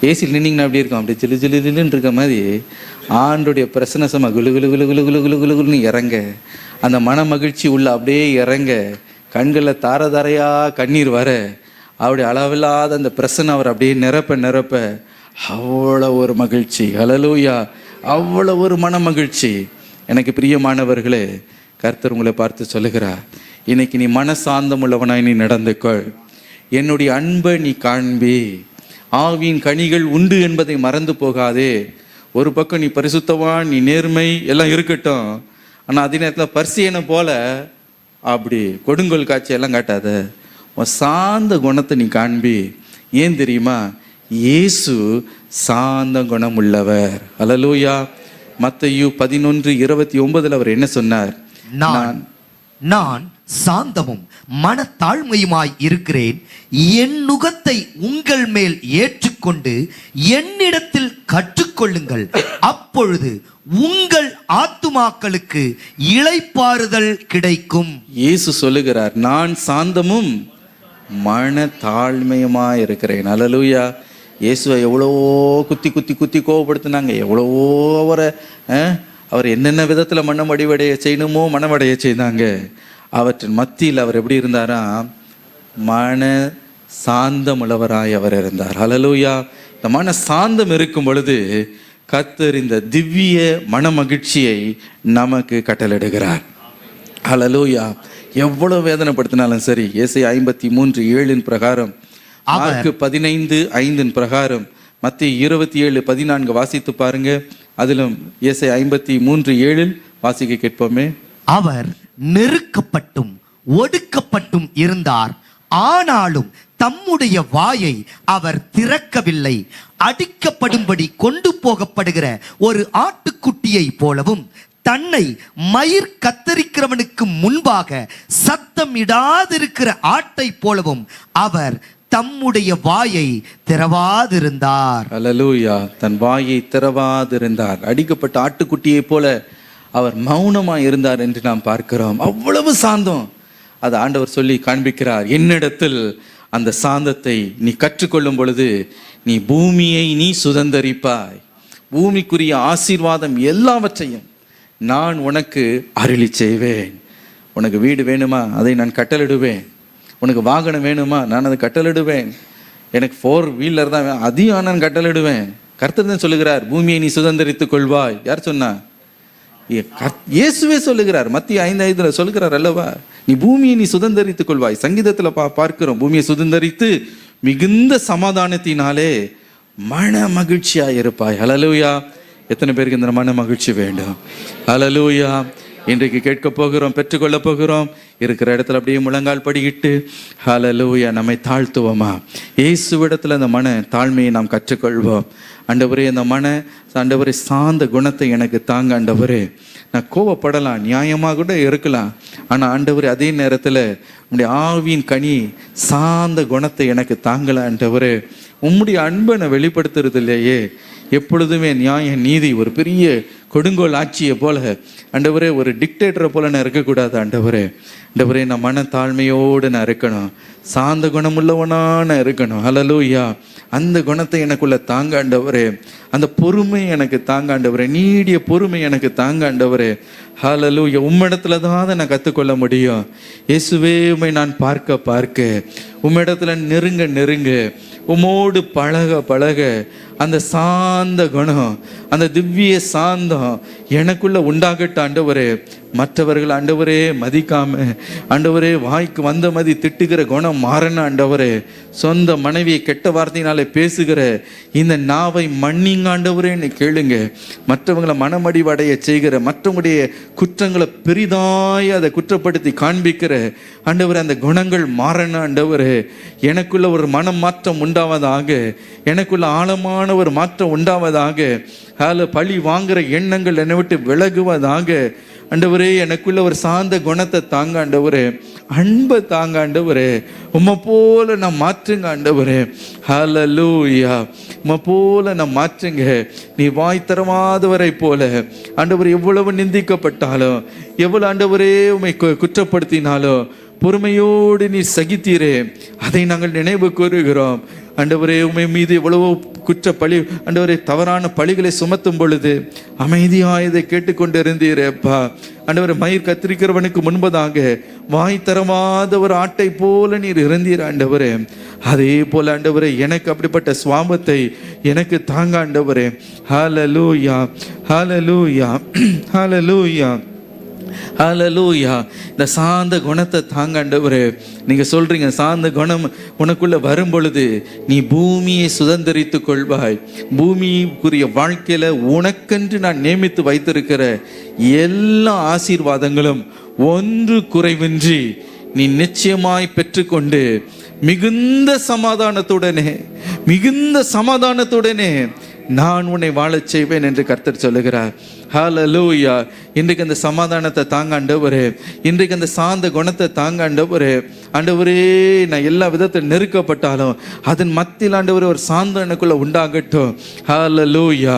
S1: ஏசியில் நின்னீங்கன்னா அப்படி இருக்கும், அப்படி ஜில்லு ஜில்லு ஜில்லுன்னு இருக்க மாதிரி ஆண்டோடைய பிரசன்னசமாக குலு குலு குலு குலு குலு குலு குலுன்னு இறங்க, அந்த மன மகிழ்ச்சி உள்ள அப்படியே இறங்க, கண்களில் தார தாரையாக கண்ணீர் வர, அவருடைய அளவில்லாத அந்த பிரசன்னம் அவர் அப்படியே நிரப்ப அவ்வளோ ஒரு மகிழ்ச்சி. ஹல்லேலூயா, அவ்வளோ ஒரு மன மகிழ்ச்சி. எனக்கு பிரியமானவர்களே, கர்த்தர் உங்களை பார்த்து சொல்லுகிறார், இன்னைக்கு நீ மனசாந்தம் உள்ளவனாய் நீ நடந்துக்கொள், என்னுடைய அன்பை நீ காண்பி, ஆவியின் கனிகள் உண்டு என்பதை மறந்து போகாதே. ஒரு பக்கம் நீ பரிசுத்தவான், நீ நேர்மை எல்லாம் இருக்கட்டும், ஆனால் அதே நேரத்தில் பரிசீலனை போல அப்படி கொடுங்கோல் காட்சி எல்லாம் காட்டாத, உன் சாந்த குணத்தை நீ காண்பி. ஏன் தெரியுமா? இயேசு சாந்த குணம் உள்ளவர். ஹல்லேலூயா. மத்தேயு 11:29 அவர் என்ன சொன்னார்?
S2: நான் சாந்தமும் மனத்தாழ்மையுமாய் இருக்கிறேன், என் நுகத்தை உங்கள் மேல் ஏற்றுக்கொண்டு என்னிடத்தில் கற்றுக்கொள்ளுங்கள், அப்பொழுது உங்கள் ஆத்துமாக்களுக்கு இளைப்பாறுதல் கிடைக்கும். இயேசு சொல்லுகிறார், நான் சாந்தமும் மனத்தாழ்மையுமாய் இருக்கிறேன். ஹல்லேலூயா. இயேசுவை எவ்வளவோ குத்தி கோவப்படுத்தினாங்க, எவ்வளவோ அவர் என்னென்ன விதத்தில் மனமடிவடைய செய்யணுமோ மனமடைய செய்தாங்க. அவற்றின் மத்தியில் அவர் எப்படி இருந்தாரா? மன சாந்தமுள்ளவராய் அவர் இருந்தார். ஹல்லேலூயா. இந்த மன சாந்தம் இருக்கும் பொழுது கர்த்தர் இந்த திவ்ய மன மகிழ்ச்சியை நமக்கு கட்டளையிடுகிறார். ஹல்லேலூயா. எவ்வளவு வேதனைப்படுத்தினாலும் சரி, ஏசாயா 53:7 பிரகாரம், மார்க்கு 15:5 பிரகாரம், மத்தேயு 27:14 வாசித்து பாருங்க. அதிலும் ஏசாயா 53:7 வாசிக்க கேட்போமே.
S3: அவர் நெருக்கப்பட்டும் ஒடுக்கப்பட்டும் இருந்தார், ஆனாலும் தம்முடைய வாயை அவர் திறக்கவில்லை. அடிக்கப்படும்படி கொண்டு போகப்படுகிற ஒரு ஆட்டுக்குட்டியை போலவும், தன்னை மயிர் கத்தரிக்கிறவனுக்கு முன்பாக சத்தம் இடாதிருக்கிற ஆட்டை போலவும் அவர் தம்முடைய வாயை திறவாதிருந்தார்.
S2: அல்லேலூயா. தன் வாயை திறவாதிருந்தார். அடிக்கப்பட்ட ஆட்டுக்குட்டியை போல அவர் மௌனமாக இருந்தார் என்று நாம் பார்க்கிறோம். அவ்வளவு சாந்தம். அது ஆண்டவர் சொல்லி காண்பிக்கிறார். என்னிடத்தில் அந்த சாந்தத்தை நீ கற்றுக்கொள்ளும் பொழுது நீ பூமியை நீ சுதந்தரிப்பாய். பூமிக்குரிய ஆசீர்வாதம் எல்லாவற்றையும் நான் உனக்கு அருளி செய்வேன். உனக்கு வீடு வேணுமா? அதை நான் கட்டளிடுவேன். உனக்கு வாகனம் வேணுமா? நான் அதை கட்டளிடுவேன். எனக்கு 4 வீலர் தான், அதையும் நான் கட்டளிடுவேன். கர்த்தர் தான் சொல்லுகிறார், பூமியை நீ சுதந்தரித்துக் கொள்வாய். யார் சொன்னா? இயேசுவே சொல்லுகிறார். மத்தேயு 5:5 சொல்லுகிறார் அல்லவா, நீ பூமியை நீ சுதந்தரித்துக் கொள்வாய். சங்கீதத்தில் பார்க்கிறோம், பூமியை சுதந்தரித்து மிகுந்த சமாதானத்தினாலே மன மகிழ்ச்சியா இருப்பாய். ஹல்லேலூயா. எத்தனை பேருக்கு இந்த மன மகிழ்ச்சி வேண்டும்? ஹல்லேலூயா. இன்றைக்கு கேட்க போகிறோம், பெற்றுக்கொள்ள போகிறோம். இருக்கிற இடத்துல அப்படியே முழங்கால் படிக்கிட்டு ஹல்லேலூயா நம்மை தாழ்த்துவோமா? இயேசுவிடத்தில் அந்த மன தாழ்மையை நாம் கற்றுக்கொள்வோம். ஆண்டவரே, அந்த ஆண்டவரே சாந்த குணத்தை எனக்கு தாங்க ஆண்டவரே. நான் கோவப்படலாம், நியாயமாக கூட இருக்கலாம். ஆனால் ஆண்டவரே, அதே நேரத்தில் உம்முடைய ஆவியின் கனி சாந்த குணத்தை எனக்கு தாங்கல ஆண்டவரே. உம்முடைய அன்பை நான் வெளிப்படுத்துறது இல்லையே. எப்பொழுதுமே நியாய நீதி ஒரு பெரிய கொடுங்கோல் ஆட்சியை போல ஆண்டவரே, ஒரு டிக்டேட்டரை போல நான் இருக்கக்கூடாது ஆண்டவரே. ஆண்டவரே, நான் மன தாழ்மையோடு நான் இருக்கணும், சாந்த குணமுள்ளவனான இருக்கணும். ஹல்லேலூயா. அந்த குணத்தை எனக்குள்ள தாங்க ஆண்டவரே. அந்த பொறுமை எனக்கு தாங்க ஆண்டவரே. நீடிய பொறுமை எனக்கு தாங்க ஆண்டவரே. ஹல்லேலூயா. உம்மிடத்துல தான் நான் கற்றுக்கொள்ள முடியும். இயேசுவே, உம்மை நான் பார்க்க உம்மிடத்துல நெருங்க உம்மோடு பழக அந்த சாந்த குணம், அந்த திவ்ய சாந்தம் எனக்குள்ள உண்டாகட்ட ஆண்டவரே. மற்றவர்கள் ஆண்டவரே மதிக்காம ஆண்டவரே வாய்க்கு வந்த மதி திட்டுகிற குணம் மாறணும் ஆண்டவரே. சொந்த மனைவியை கெட்ட வார்த்தையினாலே பேசுகிற இந்த நாவை மன்னிங்க ஆண்டவரேன்னு கேளுங்க. மற்றவங்களை மனமடிவடைய செய்கிற, மற்றவங்களுடைய குற்றங்களை பெரிதாய் அதை குற்றப்படுத்தி காண்பிக்கிற ஆண்டவரே, அந்த குணங்கள் மாறணும் ஆண்டவரே. எனக்குள்ள ஒரு மனம் மாற்றம் உண்டாவதாக, எனக்குள்ள ஆழமான ஒரு மாற்றம் உண்டாவதாக. பழி வாங்குற எண்ணங்கள் என்னை விட்டு விலகுவதாக ஆண்டவரே. எனக்குள்ள ஒரு சாந்த குணத்தை தாங்க ஆண்டவரே. அன்பை தாங்க ஆண்டவரே. உம்மை போல நான் மாற்றுங்க ஆண்டவரே. ஹல்லேலூயா. உம்மை போல நான் மாற்றுங்க. நீ வாய் தரமாதவரை போல ஆண்டவரே, எவ்வளவு நிந்திக்கப்பட்டாலும், எவ்வளவு ஆண்டவரே உம்மை குற்றப்படுத்தினாலும் பொறுமையோடு நீ சகித்தீரே, அதை நாங்கள் நினைவு கூறுகிறோம் ஆண்டவரே. உம்மை மீது எவ்வளவோ குற்ற பழி ஆண்டவரே, தவறான பழிகளை சுமத்தும் பொழுது அமைதியாக இதை கேட்டுக்கொண்டு இருந்தீரேப்பா ஆண்டவரே. மயிர் கத்திரிக்கிறவனுக்கு முன்பதாக வாய் தரமாத ஒரு ஆட்டை போல நீர் இருந்தீர் ஆண்டவரே. அதே போல ஆண்டவரே, எனக்கு அப்படிப்பட்ட சுவாபத்தை எனக்கு தாங்க ஆண்டவரே. ஹல்லேலூயா, ஹல்லேலூயா, ஹல்லேலூயா, ஹல்லேலூயா. இந்த சாந்த குணத்தை தாங்க ஆண்டவரே. நீங்க சொல்றீங்க, சாந்த குணம் உனக்குள்ள வரும் பொழுது நீ பூமியை சுதந்தரித்துக் கொள்வாய். பூமிக்குரிய வாழ்க்கையில உனக்கென்று நான் நியமித்து வைத்திருக்கிற எல்லா ஆசீர்வாதங்களும் ஒன்று குறைவின்றி நீ நிச்சயமாய் பெற்றுக்கொண்டு மிகுந்த சமாதானத்துடனே நான் உன்னை வாழச் செய்வேன் என்று கர்த்தர் சொல்லுகிறார். ஹல்லேலூயா. இன்றைக்கு அந்த சமாதானத்தை தாங்க ஆண்டவரே. இன்றைக்கு அந்த சாந்த குணத்தை தாங்க ஆண்டவரே. ஆண்டவரே, நான் எல்லா விதத்தில் நெருக்கப்பட்டாலும் அதன் மத்தியில் ஆண்டவரே ஒரு சாந்த எனக்குள்ள உண்டாகட்டும். ஹல்லேலூயா.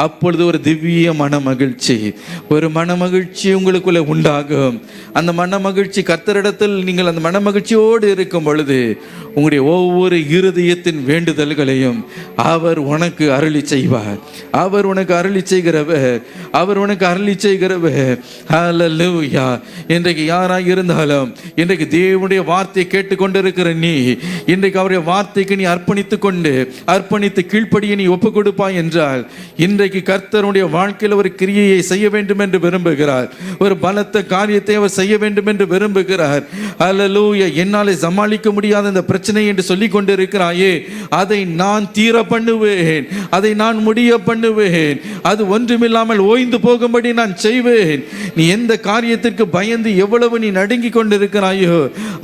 S2: அப்பொழுது ஒரு திவ்ய மன மகிழ்ச்சி உங்களுக்குள்ள உண்டாகும். அந்த மன மகிழ்ச்சி கர்த்தரிடத்தில் நீங்கள் அந்த மன மகிழ்ச்சியோடு இருக்கும் பொழுது உங்களுடைய ஒவ்வொரு இருதயத்தின் வேண்டுதல்களையும் அவர் உனக்கு அருளி செய்வார். அவர் உனக்கு அருளி செய்கிறவர். ஹல்லேலூயா. இன்றைக்கு யாராக இருந்தாலும் இன்றைக்கு தேவனுடைய
S1: வார்த்தையை கேட்டுக்கொண்டிருக்கிற நீ இன்றைக்கு அவருடைய வார்த்தைக்கு நீ அர்ப்பணித்து கீழ்ப்படியை நீ ஒப்புக் கொடுப்பாய் என்றால் இன்றைக்கு கர்த்தருடைய வாழ்க்கையில் ஒரு கிரியையை செய்ய வேண்டும் என்று விரும்புகிறார். ஒரு பலத்த காரியத்தை அவர் செய்ய வேண்டும் என்று விரும்புகிறார். அல்லேலூயா. என்னாலே சமாளிக்க முடியாத இந்த பிரச்சனை என்று சொல்லிக் கொண்டிருக்கிறாயே, அதை நான் தீர பண்ணுவேன், அதை நான் முடிய பண்ணுவேன், அது ஒன்றுமில்லாமல் ஓய்ந்து போகும்படி நான் செய்வேன். நீ எந்த காரியத்திற்கு பயந்து எவ்வளவு நீ நடுங்கிக் கொண்டிருக்கிறாயோ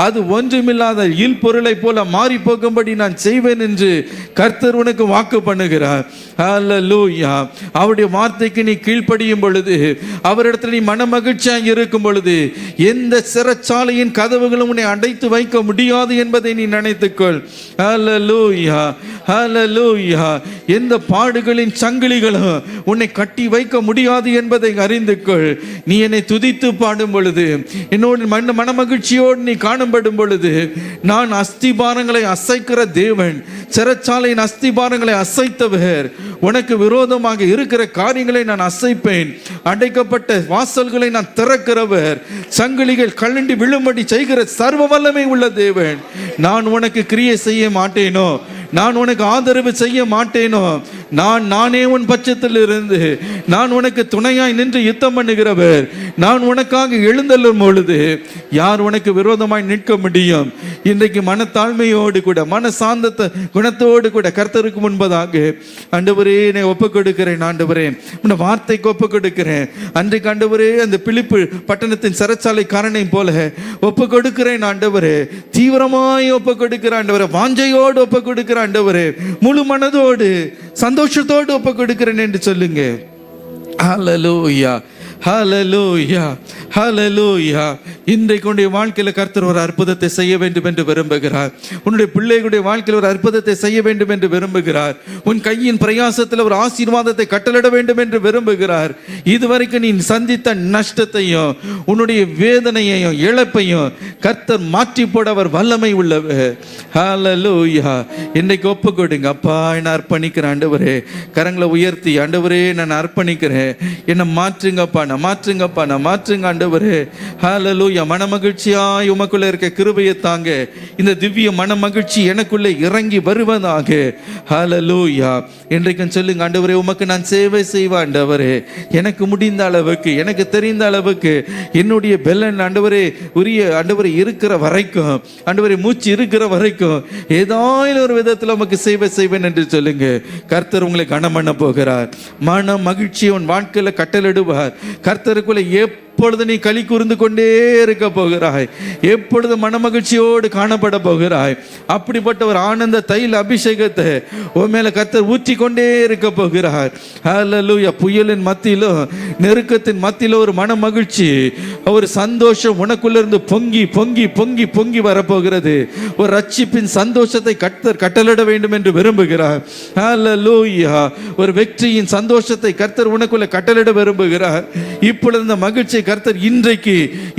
S1: அது ஒன்றுமில்லாத இல் பொருளை போல மாறி போகும்படி நான் செய்வேன் என்று கர்த்தர் உனக்கு வாக்கு பண்ணுகிறார். அல்லேலூயா. அவருடைய வார்த்தைக்கு நீ கீழ்ப்படியும் பொழுது, அவரிடத்தில் நீ மன மகிழ்ச்சியாக இருக்கும் பொழுது, எந்த சிறைச்சாலையின் கதவுகளும் உன்னை அடைத்து வைக்க முடியாது என்பதை நீ நினைத்துக்கொள். அல்லேலூயா, அல்லேலூயா. எந்த பாடுகளின் சங்கிலிகளும் உன்னை கட்டி வைக்க முடியாது என்பதை அறிந்து கொள். நீ என்னை துதித்து பாடும் பொழுது, என்னோடு மன மகிழ்ச்சியோடு நீ காணப்படும் பொழுது, நான் அஸ்திபாரங்களை அசைக்கிற தேவன், சிறைச்சாலையின் அஸ்திபாரங்களை அசைத்தவர், உனக்கு விரோதமாக இருக்கிற காரியங்களை நான் அசைப்பேன், அடைக்கப்பட்ட வாசல்களை நான் திறக்கிறவர், சங்கிலிகள் கழண்டி விழும்படி செய்கிற சர்வ வல்லமை உள்ள தேவன். நான் உனக்கு கிரியை செய்ய மாட்டேனோ, நான் உனக்கு ஆதரவு செய்ய மாட்டேனோ, நானே உன் பட்சத்தில் இருந்து நான் உனக்கு துணையாய் நின்று யுத்தம் பண்ணுகிறவர், நான் உனக்காக எழுந்தள்ளும் பொழுது யார் உனக்கு விரோதமாய் நிற்க முடியும்? இன்றைக்கு மனத்தாழ்மையோடு கூட, மன சாந்தத்தை குணத்தோடு கூட கர்த்தருக்கு முன்பதாக ஆண்டவரே என்னை ஒப்புக் கொடுக்கிறேன், ஆண்டவரே உன் வார்த்தைக்கு ஒப்புக் கொடுக்கிறேன். அன்றைக்கு ஆண்டவரே அந்த பிலிப்பு பட்டணத்தின் சிறைச்சாலைக்காரனை போல ஒப்புக் கொடுக்கிறேன் ஆண்டவரே, தீவிரமாய் ஒப்புக் கொடுக்கிறேன் ஆண்டவரே, வாஞ்சையோடு ஒப்புக் கொடுக்கிறேன் ஆண்டவரே, முழு மனதோடு சந்தோஷத்தோடு ஒப்புக் கொடுக்கிறேன் என்று சொல்லுங்க. ஹல்லேலூயா, ஹல்லேலூயா, ஹல்லேலூயா. இன்றைக்கு உன்னுடைய வாழ்க்கையில் கர்த்தர் ஒரு அற்புதத்தை செய்ய வேண்டும் என்று விரும்புகிறார். உன்னுடைய பிள்ளைகளுடைய வாழ்க்கையில் ஒரு அற்புதத்தை செய்ய வேண்டும் என்று விரும்புகிறார். உன் கையின் பிரயாசத்தில் ஒரு ஆசீர்வாதத்தை கட்டளிட வேண்டும் என்று விரும்புகிறார். இதுவரைக்கும் நீ சந்தித்த நஷ்டத்தையும் உன்னுடைய வேதனையையும் இழப்பையும் கர்த்தர் மாற்றி போட அவர் வல்லமை உள்ளவர். ஹல்லேலூயா. இன்றைக்கு ஒப்பு கொடுங்க. அப்பா, என்ன அர்ப்பணிக்கிறேன் ஆண்டவரே, கரங்களை உயர்த்தி ஆண்டவரே நான் அர்ப்பணிக்கிறேன், என்னை மாற்றுங்கப்பா, நான் மாற்றுங்க ஆண்டவரே. ஹல்லேலூயா. மன மகிழ்ச்சியாய் உமக்குள்ள இருக்க கிருபையை தாங்க. இந்த திவ்ய மன மகிழ்ச்சி எனக்குள்ளே இறங்கி வருவதாக. ஹல்லேலூயா. இன்றைக்கும் சொல்லுங்க ஆண்டவரே, உமக்கு நான் சேவை செய்வேன் ஆண்டவரே, எனக்கு முடிந்த அளவுக்கு, எனக்கு தெரிந்த அளவுக்கு, என்னுடைய பெலன் ஆண்டவரே உரிய ஆண்டவரே இருக்கிற வரைக்கும், ஆண்டவரே மூச்சு இருக்கிற வரைக்கும் ஏதாவது ஒரு விதத்தில் உமக்கு சேவை செய்வேன் என்று சொல்லுங்க. கர்த்தர் உங்களை கனம் பண்ண போகிறார். மன மகிழ்ச்சியை உன் வாழ்க்கையில் கட்டளிடுவார். கர்த்தருக்குள்ள எப்பொழுது நீ களி கூர்ந்து கொண்டே இருக்க போகிறாய், எப்பொழுது மன மகிழ்ச்சியோடு காணப்பட போகிறாய். அப்படிப்பட்ட ஒரு ஆனந்த தைல அபிஷேகத்தை உன் மேல கர்த்தர் ஊற்றி கொண்டே இருக்க போகிறார். ஹல்லேலூயா. புயலின் மத்தியிலும் நெருக்கத்தின் மத்தியிலும் ஒரு மன மகிழ்ச்சி, ஒரு சந்தோஷம் உனக்குள்ள இருந்து பொங்கி பொங்கி பொங்கி பொங்கி வரப்போகிறது. ஒரு ரட்சிப்பின் சந்தோஷத்தை கர்த்தர் கட்டளிட வேண்டும் என்று விரும்புகிறார். ஹல்லேலூயா. ஒரு வெற்றியின் சந்தோஷத்தை கர்த்தர் உனக்குள்ள கட்டளிட விரும்புகிறார். இப்பொழுது இந்த மகிழ்ச்சி கர்த்தர் இன்றைக்கு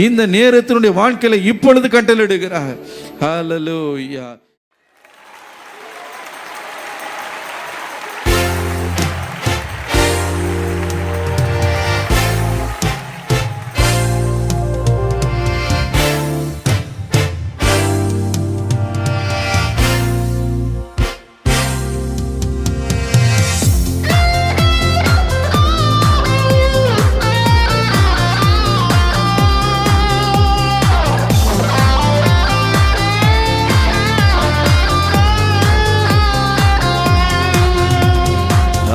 S1: இந்த நேரத்தினுடைய வாழ்க்கையில இப்பொழுது கட்டளையிடுகிறார். ஹல்லேலூயா.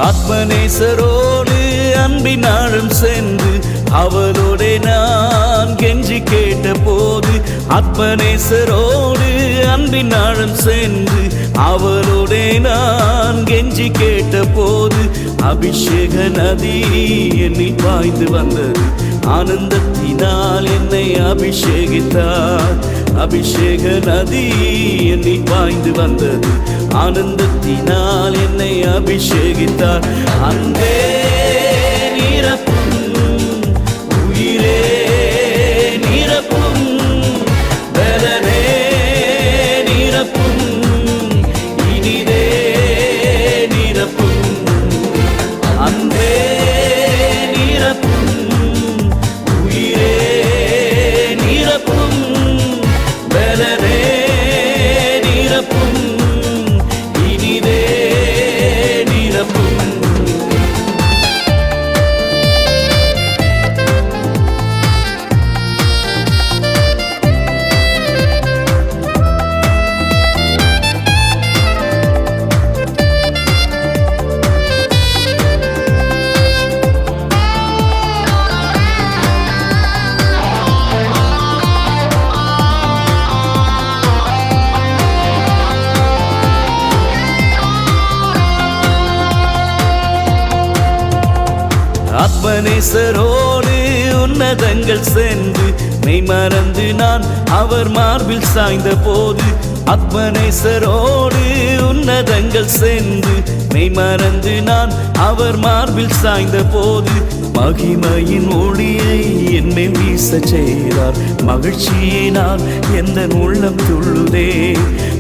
S4: ஆத்மநேசரோடு அன்பினாலும் சென்று அவளோட நான் கெஞ்சி கேட்ட போது, ஆத்மநேசரோடு அன்பினாலும் சென்று அவளோட நான் கெஞ்சி கேட்ட போது, அபிஷேக நதி என்னில் பாய்ந்து வந்தது, ஆனந்தத்தினால் என்னை அபிஷேகித்தார். அபிஷேக நதி என்னில் பாய்ந்து வந்தது, ஆனந்தத்தினால் என்னை அபிஷேகித்தார். அன்பே நிரப்பும், உயிரே நிரப்பும், பலனே நிரப்பும், இனிதே நிரப்பும். அன்பே நிரப்பும், உயிரே நிரப்பும், பலனே ஆத்மநேசரோடு உன்னதங்கள் சென்று மெய் மறந்து நான் அவர் மார்பில் சாய்ந்த போது, ஆத்மநேசரோடு உன்னதங்கள் சென்று மெய் மறந்து நான் அவர் மார்பில் சாய்ந்த போது, மகிமையின் ஒளியை என்னை வீச செய்தார். மகிழ்ச்சியினால் எந்த உள்ளம் துள்ளுதே.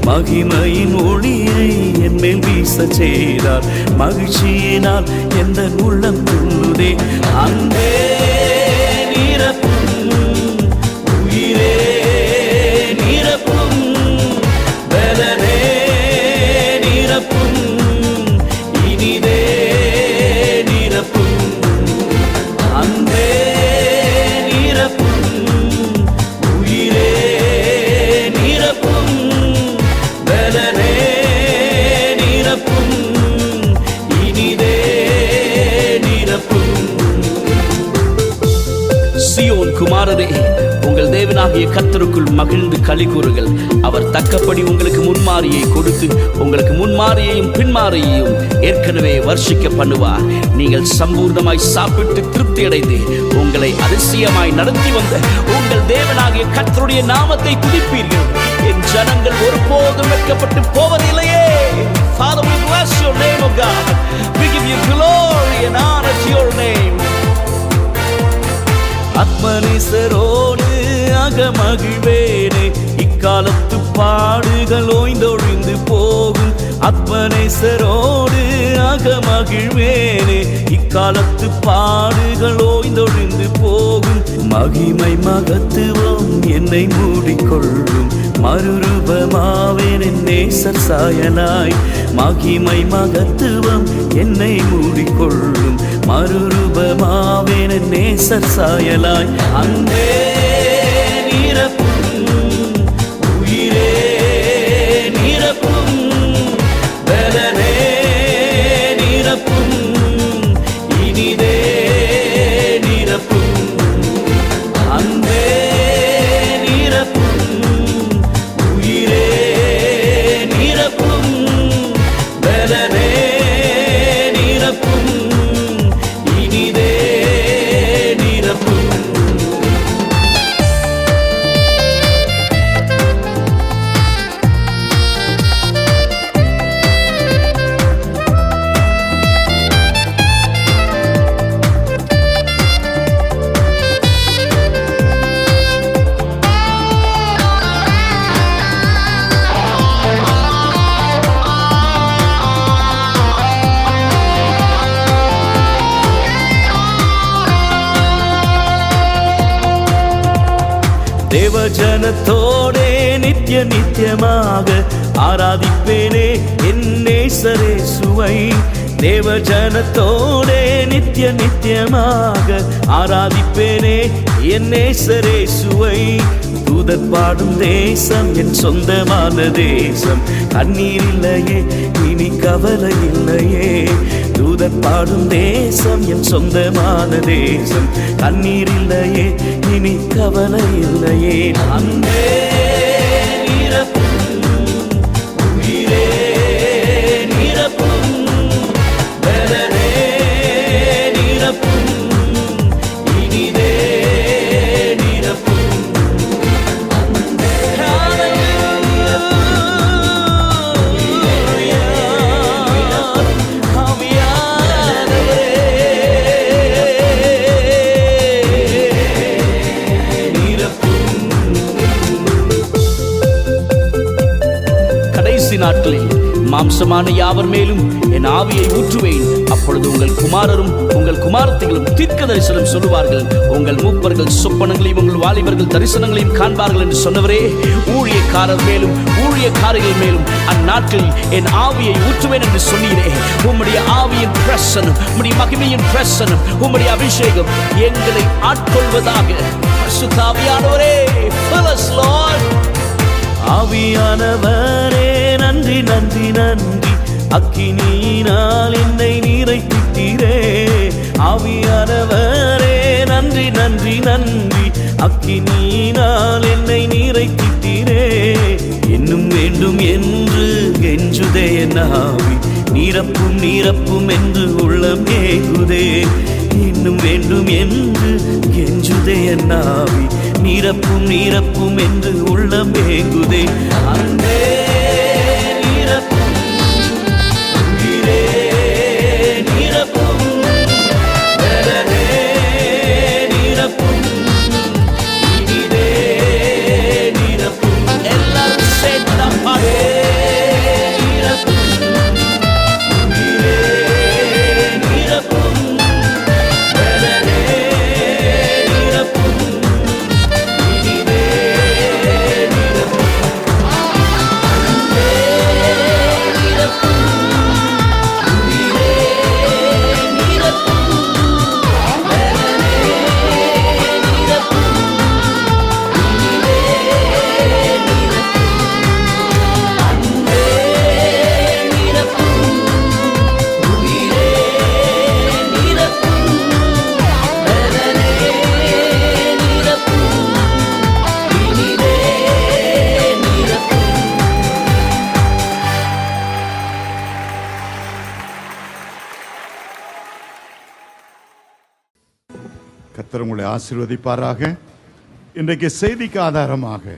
S4: மகிமையின் ஒளியை என்னை வீச செய்தார். மகிழ்ச்சியினால் எந்த உள்ளம் துள்ளுதே. அன்பே நிரப்பும், உயிரே நிரப்பும், பலனே நிரப்பும், இனிதே நிரப்பும். அன்பே நிரப்பும், உயிரே நிரப்பும், பலனே நிரப்பும், இனிதே நிரப்பும். சீயோன் குமாரரே, உங்கள் தேவனாகிய கர்த்தருக்குள் மகிழ்ந்து களி கூறுங்கள். அவர் தக்கபடி உங்களுக்கு முன்மாரியை கொடுத்து உங்களுக்கு முன்மாரியையும் பின்மாரியையும் ஏற்கனவே வர்ஷிக்க பண்ணுவார். நீங்கள் சம்பூர்ணமாய் சாப்பிட்டு திருப்தி அடைந்து உங்களை அதிசயமாய் நடத்தி வந்த உங்கள் தேவனாகிய கர்த்தருடைய நாமத்தை துதிப்பீர்கள். என் ஜனங்கள் ஒருபோதும் வெட்கப்பட்டு போவதில்லையே. Father, we bless your name, O God. We give you glory and honor to your name. ஆத்மநேசரோடு அகமகிழ்வேனே, இக்காலத்து பாடுகள் ஓய்ந்தொழிந்து போகும். ஆத்மநேசரோடு அகமகிழ்வேனே, இக்காலத்து பாடுகள் ஓய்ந்தொழிந்து போகும். மகிமை மகத்துவம் என்னை மூடிக்கொள்ளும். மறுரூபமாவேன் என் நேசர் சாயலாய். மகிமை மகத்துவம் என்னை மூடிக்கொள்ளும். மறுரூபமாவேன் என் நேசர் சாயலாய். அன்பே நிரப்பும், உயிரே நிரப்பும், பலனே நிரப்பும், இனிதே நிரப்பும். அன்பே நிரப்பும், உயிரே நிரப்பும், பலனே நிரப்பும், இனிதே நிரப்பும். தேவஜனத்தோடே நித்திய நித்தியமாக ஆராதிப்பேனே என் நேசரேசுவை. தேவஜனத்தோடே நித்திய நித்தியமாக ஆராதிப்பேனே என் நேசரேசுவை. தூதர் பாடும் தேசம் என் சொந்தமான தேசம். கண்ணீர் இல்லையே, இனி கவலை இல்லையே. தூதர் பாடும் தேசம் என் சொந்தமான தேசம். கண்ணீர் இல்லையே, இனி கவலை இல்லையே. அன்பே நிரப்பும், உயிரே நிரப்பும், பலனே நிரப்பும், இனிதே நிரப்பும். நாட்களில் மாம்சமான யாவர் மேலும் என் ஆவியை ஊற்றுவேன். அப்பொழுது உங்கள் குமாரரும் உங்கள் குமாரத்திகளும் தீர்க்க தரிசனம் சொல்லுவார்கள். உங்கள் மூப்பர்கள் சொப்பனங்களையும் உங்கள் வாலிபர்கள் தரிசனங்களையும் காண்பார்கள் என்று சொன்னவரே, ஊழியக்காரர் மேலும் ஊழியக்காரிகள் மேலும் அந்நாட்களில் என் ஆவியை ஊற்றுவேன் என்று சொன்னீரே. உம்முடைய ஆவியின் பிரசன்னம், உம்முடைய மகிமையின் பிரசன்னம், உம்முடைய அபிஷேகம் எங்களை ஆட்கொள்வதாக. பரிசுத்த ஆவியானவரே, fill us, Lord. ஆவியானவரே, நன்றி நன்றி நன்றி. அக்கினியினால் என்னை நிறைத்திட்டீரே. ஆவியானவரே, நன்றி நன்றி நன்றி. அக்கினியினால் என்னை நிறைத்திட்டீரே. இன்னும் வேண்டும் என்று கெஞ்சுதே என் ஆவி. நிரப்பும் நிரப்பும் என்று உள்ளம் ஏங்குதே. இன்னும் வேண்டும் என்று கெஞ்சுதே என்னாவி, நிரப்பும் நிரப்பும் என்று உள்ளம் ஏங்குதே. அன்பே நிரப்பும், உயிரே நிரப்பும், பலனே நிரப்பும், இனிதே நிரப்பும். எல்லாரும் சேர்ந்து பாடு.
S5: கர்த்தர் உங்களை ஆசீர்வதிப்பாராக. இன்றைக்கு செய்திக்கு ஆதாரமாக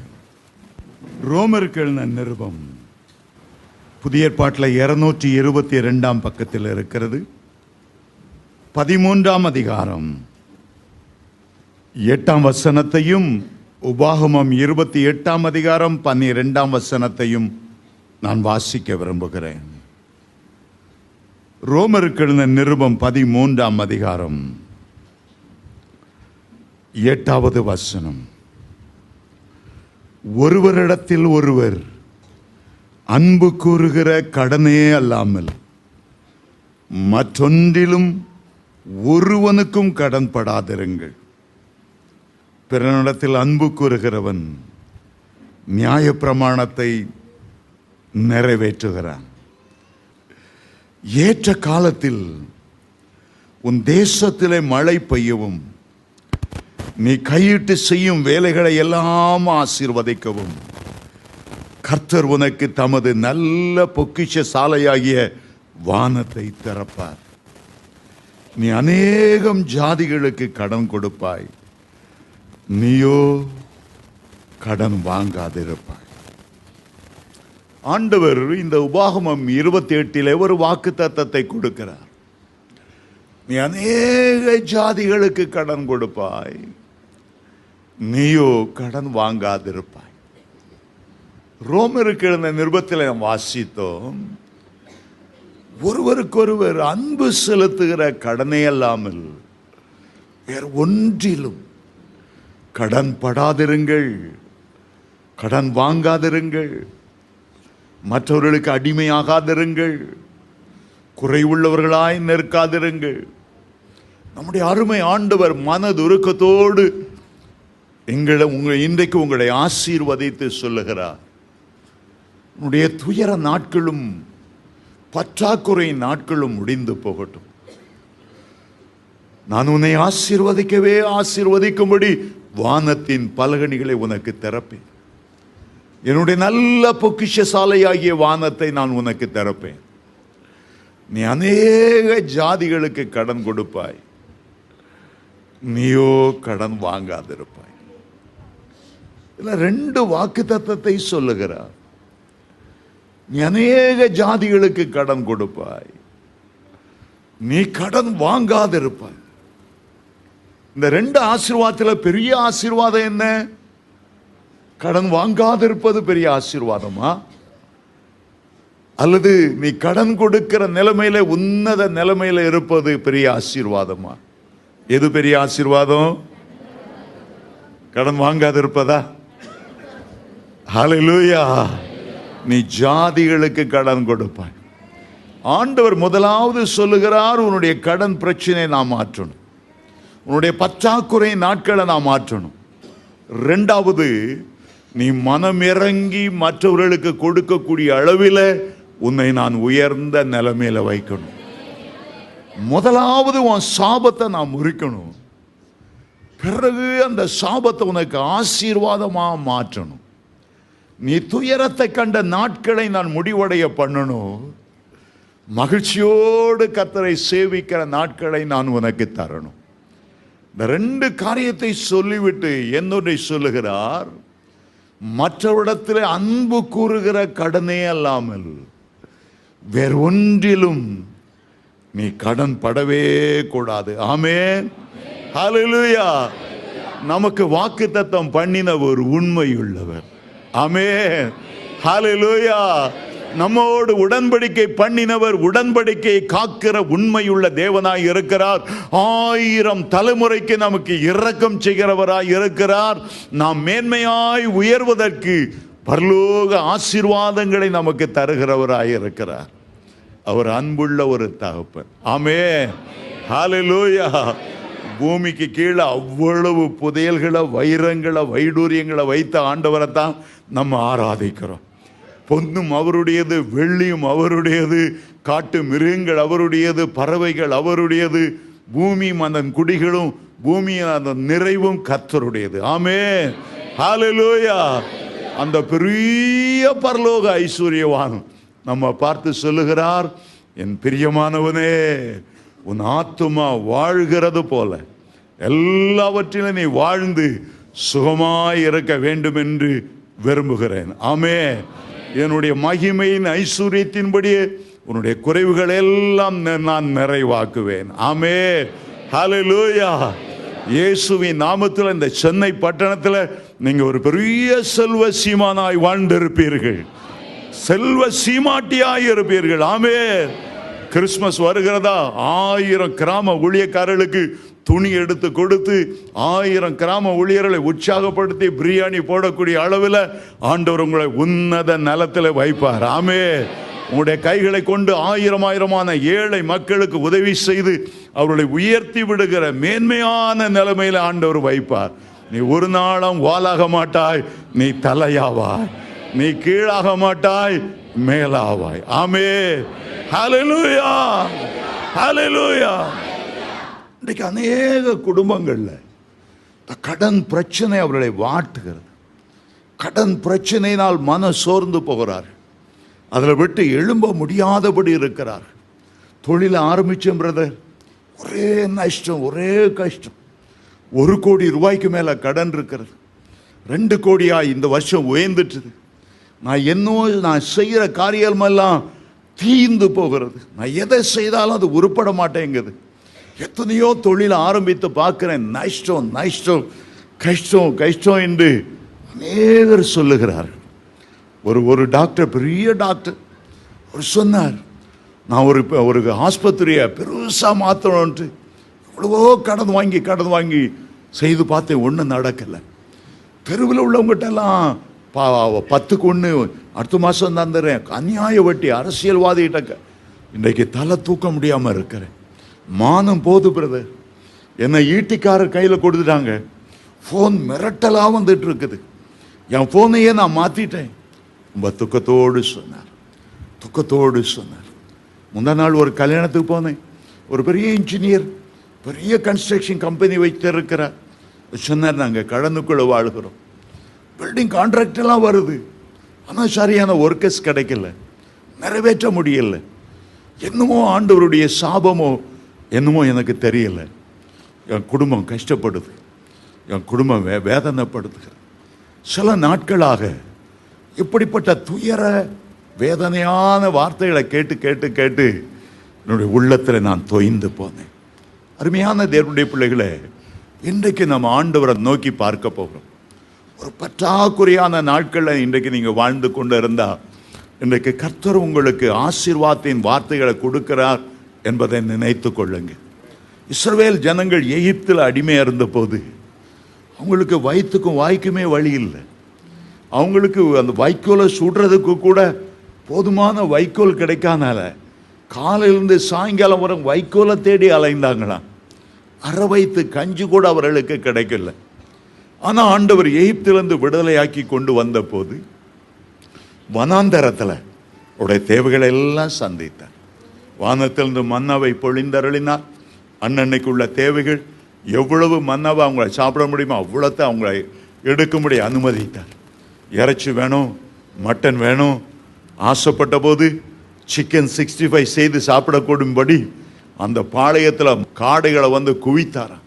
S5: ரோமருக்கு எழுதின நிருபம் புதிய ஏற்பாட்டில் 222 பக்கத்தில் இருக்கிறது. 13 அதிகாரம் 8 வசனத்தையும் உபாகமம் 28 அதிகாரம் 12 வசனத்தையும் நான் வாசிக்க விரும்புகிறேன். ரோமருக்கு எழுதின நிருபம் 13 அதிகாரம் 8வது வசனம். ஒருவரிடத்தில் ஒருவர் அன்பு கூறுகிற கடனே அல்லாமல் மற்றொன்றிலும் ஒருவனுக்கும் கடன் படாதிருங்கள். பிறனிடத்தில் அன்பு கூறுகிறவன் நியாயப்பிரமாணத்தை நிறைவேற்றுகிறான். ஏற்ற காலத்தில் உன் தேசத்திலே மழை பெய்யவும், நீ கையிட்டு செய்யும் வேலைகளை எல்லாம் ஆசீர்வதிக்கவும் கர்த்தர் உனக்கு தமது நல்ல பொக்கிஷ சாலையாகிய வானத்தை திறப்பார். நீ அநேகம் ஜாதிகளுக்கு கடன் கொடுப்பாய், நீயோ கடன் வாங்காதிருப்பாய். ஆண்டவர் இந்த உபாகமம் 28 ஒரு வாக்கு தத்தத்தை கொடுக்கிறார். நீ அநேக ஜாதிகளுக்கு கடன் கொடுப்பாய், நீயோ கடன் வாங்காதிருப்பாய். ரோமருக்கு எழுதின நிருபத்தில் நாம் வாசித்தோம், ஒருவருக்கொருவர் அன்பு செலுத்துகிற கடனே அல்லாமல் வேறு ஒன்றிலும் கடன் படாதிருங்கள், கடன் வாங்காதிருங்கள், மற்றவர்களுக்கு அடிமையாகாதிருங்கள், குறைவுள்ளவர்களாய் நிற்காதிருங்கள். நம்முடைய அருமை ஆண்டவர் மனதுருக்கத்தோடு இன்றைக்கு உங்களை ஆசீர்வதித்து சொல்லுகிறார், உன்னுடைய துயர நாட்களும் பற்றாக்குறை நாட்களும் முடிந்து போகட்டும். நான் உன்னை ஆசீர்வதிக்கும்படி வானத்தின் பலகணிகளை உனக்கு திறப்பேன். என்னுடைய நல்ல பொக்கிஷசாலையாகிய வானத்தை நான் உனக்கு திறப்பேன். நீ அநேக ஜாதிகளுக்கு கடன் கொடுப்பாய், நீயோ கடன் வாங்காதிருப்பாய். இல்ல, 2 வாக்கு தத்தத்தை சொல்லுகிறார். நீ அநேக ஜாதிகளுக்கு கடன் கொடுப்பாய், நீ கடன் வாங்காதிருப்பாய். இந்த 2 ஆசீர்வாதத்தில் பெரிய ஆசீர்வாதம் என்ன? கடன் வாங்காதிருப்பது பெரிய ஆசீர்வாதமா, அல்லது நீ கடன் கொடுக்கிற நிலைமையில உன்னத நிலைமையில இருப்பது பெரிய ஆசீர்வாதமா? எது பெரிய ஆசீர்வாதம்? கடன் வாங்காதிருப்பதா? ஹல்லேலூயா. நீ ஜாதிகளுக்கு கடன் கொடுப்பாய். ஆண்டவர் முதலாவது சொல்லுகிறார், உன்னுடைய கடன் பிரச்சனை நாம் மாற்றணும், உன்னுடைய பற்றாக்குறை நாட்களை நாம் மாற்றணும். 2வது, நீ மனம் இறங்கி மற்றவர்களுக்கு கொடுக்கக்கூடிய அளவில் உன்னை நான் உயர்ந்த நிலைமையில வைக்கணும். முதலாவது உன் சாபத்தை நான் முறிக்கணும், பிறகு அந்த சாபத்தை உனக்கு ஆசீர்வாதமா மாற்றணும். நீ துயரத்தை கண்ட நாட்களை நான் முடிவடைய பண்ணணும், மகிழ்ச்சியோடு கர்த்தரை சேவிக்கிற நாட்களை நான் உனக்கு தரணும். இந்த 2 காரியத்தை சொல்லிவிட்டு என்னொன்றை சொல்லுகிறார், மற்றவரிடத்தில் அன்பு கூறுகிற கடனே அல்லாமல் வேறு ஒன்றிலும் நீ கடன் படவே கூடாது. ஆமென், ஹல்லேலூயா. நமக்கு வாக்குத்தத்தம் பண்ணினவர் உண்மையுள்ளவர். ஆமென், ஹல்லேலூயா. நம்மோடு உடன்படிக்கை பண்ணினவர் உடன்படிக்கையை காக்கிற உண்மையுள்ள தேவனாய் இருக்கிறார். 1000 தலைமுறைக்கு நமக்கு இரக்கம் செய்கிறவராய் இருக்கிறார். நாம் மேன்மையாய் உயர்வதற்கு பரலோக ஆசீர்வாதங்களை நமக்கு தருகிறவராய் இருக்கிறார். அவர் அன்புள்ள ஒரு தகப்பன். ஆமென், ஹல்லேலூயா. பூமிக்கு கீழே அவ்வளவு புதையல்களை, வைரங்களை, வைடூரியங்களை வைத்த ஆண்டவரை தான் நம்ம ஆராதிக்கிறோம். பொன்னும் அவருடையது, வெள்ளியும் அவருடையது, காட்டு மிருகங்கள் அவருடையது, பறவைகள் அவருடையது, பூமியும் அதன் குடிகளும் பூமியின் அதன் நிறைவும் கர்த்தருடையது. ஆமென், ஹல்லேலூயா. அந்த பெரிய பரலோக ஐஸ்வர்யவான் நம்ம பார்த்து சொல்லுகிறார், என் பிரியமானவனே, உன் ஆத்துமா வாழ்கிறது போல எல்லாவற்றிலும் நீ வாழ்ந்து சுகமாய் இருக்க வேண்டும் என்று விரும்புகிறேன். ஆமென். என்னுடைய மகிமையின் ஐஸ்வர்யத்தின்படியே உன்னுடைய குறைவுகள் எல்லாம் நான் நிறைவாக்குவேன். ஆமென், ஹல்லேலூயா. இயேசுவின் நாமத்தில் இந்த சென்னை பட்டணத்தில் நீங்க ஒரு பெரிய செல்வ சீமானாய் வாழ்ந்திருப்பீர்கள், செல்வ சீமாட்டியாய் இருப்பீர்கள். ஆமென். கிறிஸ்துமஸ் வருகிறதா, 1000 கிராம ஊழியக்காரர்களுக்கு துணி எடுத்து கொடுத்து 1000 கிராம ஊழியர்களை உற்சாகப்படுத்தி பிரியாணி போடக்கூடிய அளவில் ஆண்டவர் உங்களை உன்னத நலத்தில் வைப்பார். ஆமென். உங்களுடைய கைகளை கொண்டு 1000 ஏழை மக்களுக்கு உதவி செய்து அவர்களை உயர்த்தி விடுகிற மேன்மையான நிலைமையில ஆண்டவர் வைப்பார். நீ ஒரு நாளும் வாலாக மாட்டாய், நீ தலையாவாய். நீ கீழாக மாட்டாய், மேலாவாய். ஆமென், ஹல்லேலூயா, ஹல்லேலூயா. இன்றைக்கு அநேக குடும்பங்கள்ல கடன் பிரச்சனை அவர்களை வாட்டுகிறது. கடன் பிரச்சனையினால் மன சோர்ந்து போகிறார், அதில் விட்டு எழும்ப முடியாதபடி இருக்கிறார். தொழில் ஆரம்பிச்சேன் பிரதர், ஒரே நஷ்டம், ஒரே கஷ்டம். 1 கோடி ரூபாய்க்கு மேல கடன் இருக்கிறது. 2 கோடியா இந்த வருஷம் உயர்ந்துட்டுது. நான் செய்கிற காரியமெல்லாம் தீந்து போகிறது. நான் எதை செய்தாலும் அது உருப்பட மாட்டேங்குது. எத்தனையோ தொழில் ஆரம்பித்து பார்க்கிறேன், நஷ்டம் நஷ்டம், கஷ்டம் கஷ்டம் என்று அநேகர் சொல்லுகிறார்கள். ஒரு டாக்டர், பெரிய டாக்டர், அவர் சொன்னார், நான் ஒரு ஆஸ்பத்திரியை பெருசா மாற்றணும்ட்டு எவ்வளவோ கடன் வாங்கி செய்து பார்த்தேன், ஒன்றும் நடக்கலை. தெருவில் உள்ளவங்ககிட்ட எல்லாம் 10க்கு 1 அடுத்த மாதம் தந்துடுறேன், அநியாய வட்டி, அரசியல்வாதிகிட்ட இன்றைக்கு தலை தூக்க முடியாமல் இருக்கிறேன். மானம் போது பிரதர். என்னை ஈட்டிக்காரர் கையில் கொடுத்துட்டாங்க. ஃபோன் மிரட்டலாக வந்துட்டு இருக்குது. என் ஃபோனையே நான் மாற்றிட்டேன். ரொம்ப துக்கத்தோடு சொன்னார். முந்தா நாள் ஒரு கல்யாணத்துக்கு போனேன். ஒரு பெரிய இன்ஜினியர், பெரிய கன்ஸ்ட்ரக்ஷன் கம்பெனி வைத்திருக்கிறார். சொன்னார், நாங்கள் கடனுக்குள்ளே வாழ்கிறோம், பில்டிங் கான்ட்ராக்ட் எல்லாம் வருது, ஆனால் சரியான ஒர்க்கர்ஸ் கிடைக்கல, நிறைவேற்ற முடியல. என்னமோ ஆண்டவருடைய சாபமோ என்னமோ எனக்கு தெரியல. என் குடும்பம் கஷ்டப்படுது, என் குடும்பம் வேதனைப்படுது. சில நாட்களாக இப்படிப்பட்ட துயர வேதனையான வார்த்தைகளை கேட்டு என்னுடைய உள்ளத்தில் நான் தொய்ந்து போனேன். அருமையான தேவனுடைய பிள்ளைகளே, இன்றைக்கு நம்ம ஆண்டவரை நோக்கி பார்க்க போகிறோம். ஒரு பற்றாக்குறையான நாட்களில் இன்றைக்கு நீங்கள் வாழ்ந்து கொண்டு இருந்தால், இன்றைக்கு கர்த்தர் உங்களுக்கு ஆசீர்வாதத்தின் வார்த்தைகளை கொடுக்கிறார் என்பதை நினைத்து கொள்ளுங்க. இஸ்ரவேல் ஜனங்கள் எகிப்தில் அடிமையாக இருந்த போது அவங்களுக்கு வயிற்றுக்கும் வாய்க்குமே வழி இல்லை. அவங்களுக்கு அந்த வைக்கோலை சுடுறதுக்கு கூட போதுமான வைக்கோல் கிடைக்காதனால காலையிலிருந்து சாயங்காலம் வரை வைக்கோலை தேடி அலைந்தாங்களாம். அரை வயிற்று கஞ்சி கூட அவர்களுக்கு கிடைக்கல. ஆனால் ஆண்டவர் எகிப்திலிருந்து விடுதலையாக்கி கொண்டு வந்த போது வனாந்தரத்தில் அவருடைய தேவைகளை எல்லாம் சந்தித்தார். வானத்திலிருந்து மன்னாவை பொழிந்தருளினார். அன்னன்னைக்குள்ள தேவைகள் எவ்வளவு மன்னாவை அவங்கள சாப்பிட முடியுமோ அவ்வளோத்தை அவங்கள எடுக்கும்படி அனுமதித்தார். இறைச்சி வேணும், மட்டன் வேணும், ஆசைப்பட்ட போது சிக்கன் 65 செய்து சாப்பிடக்கூடும்படி அந்த பாளையத்தில் காடைகளை வந்து குவித்தாராம்.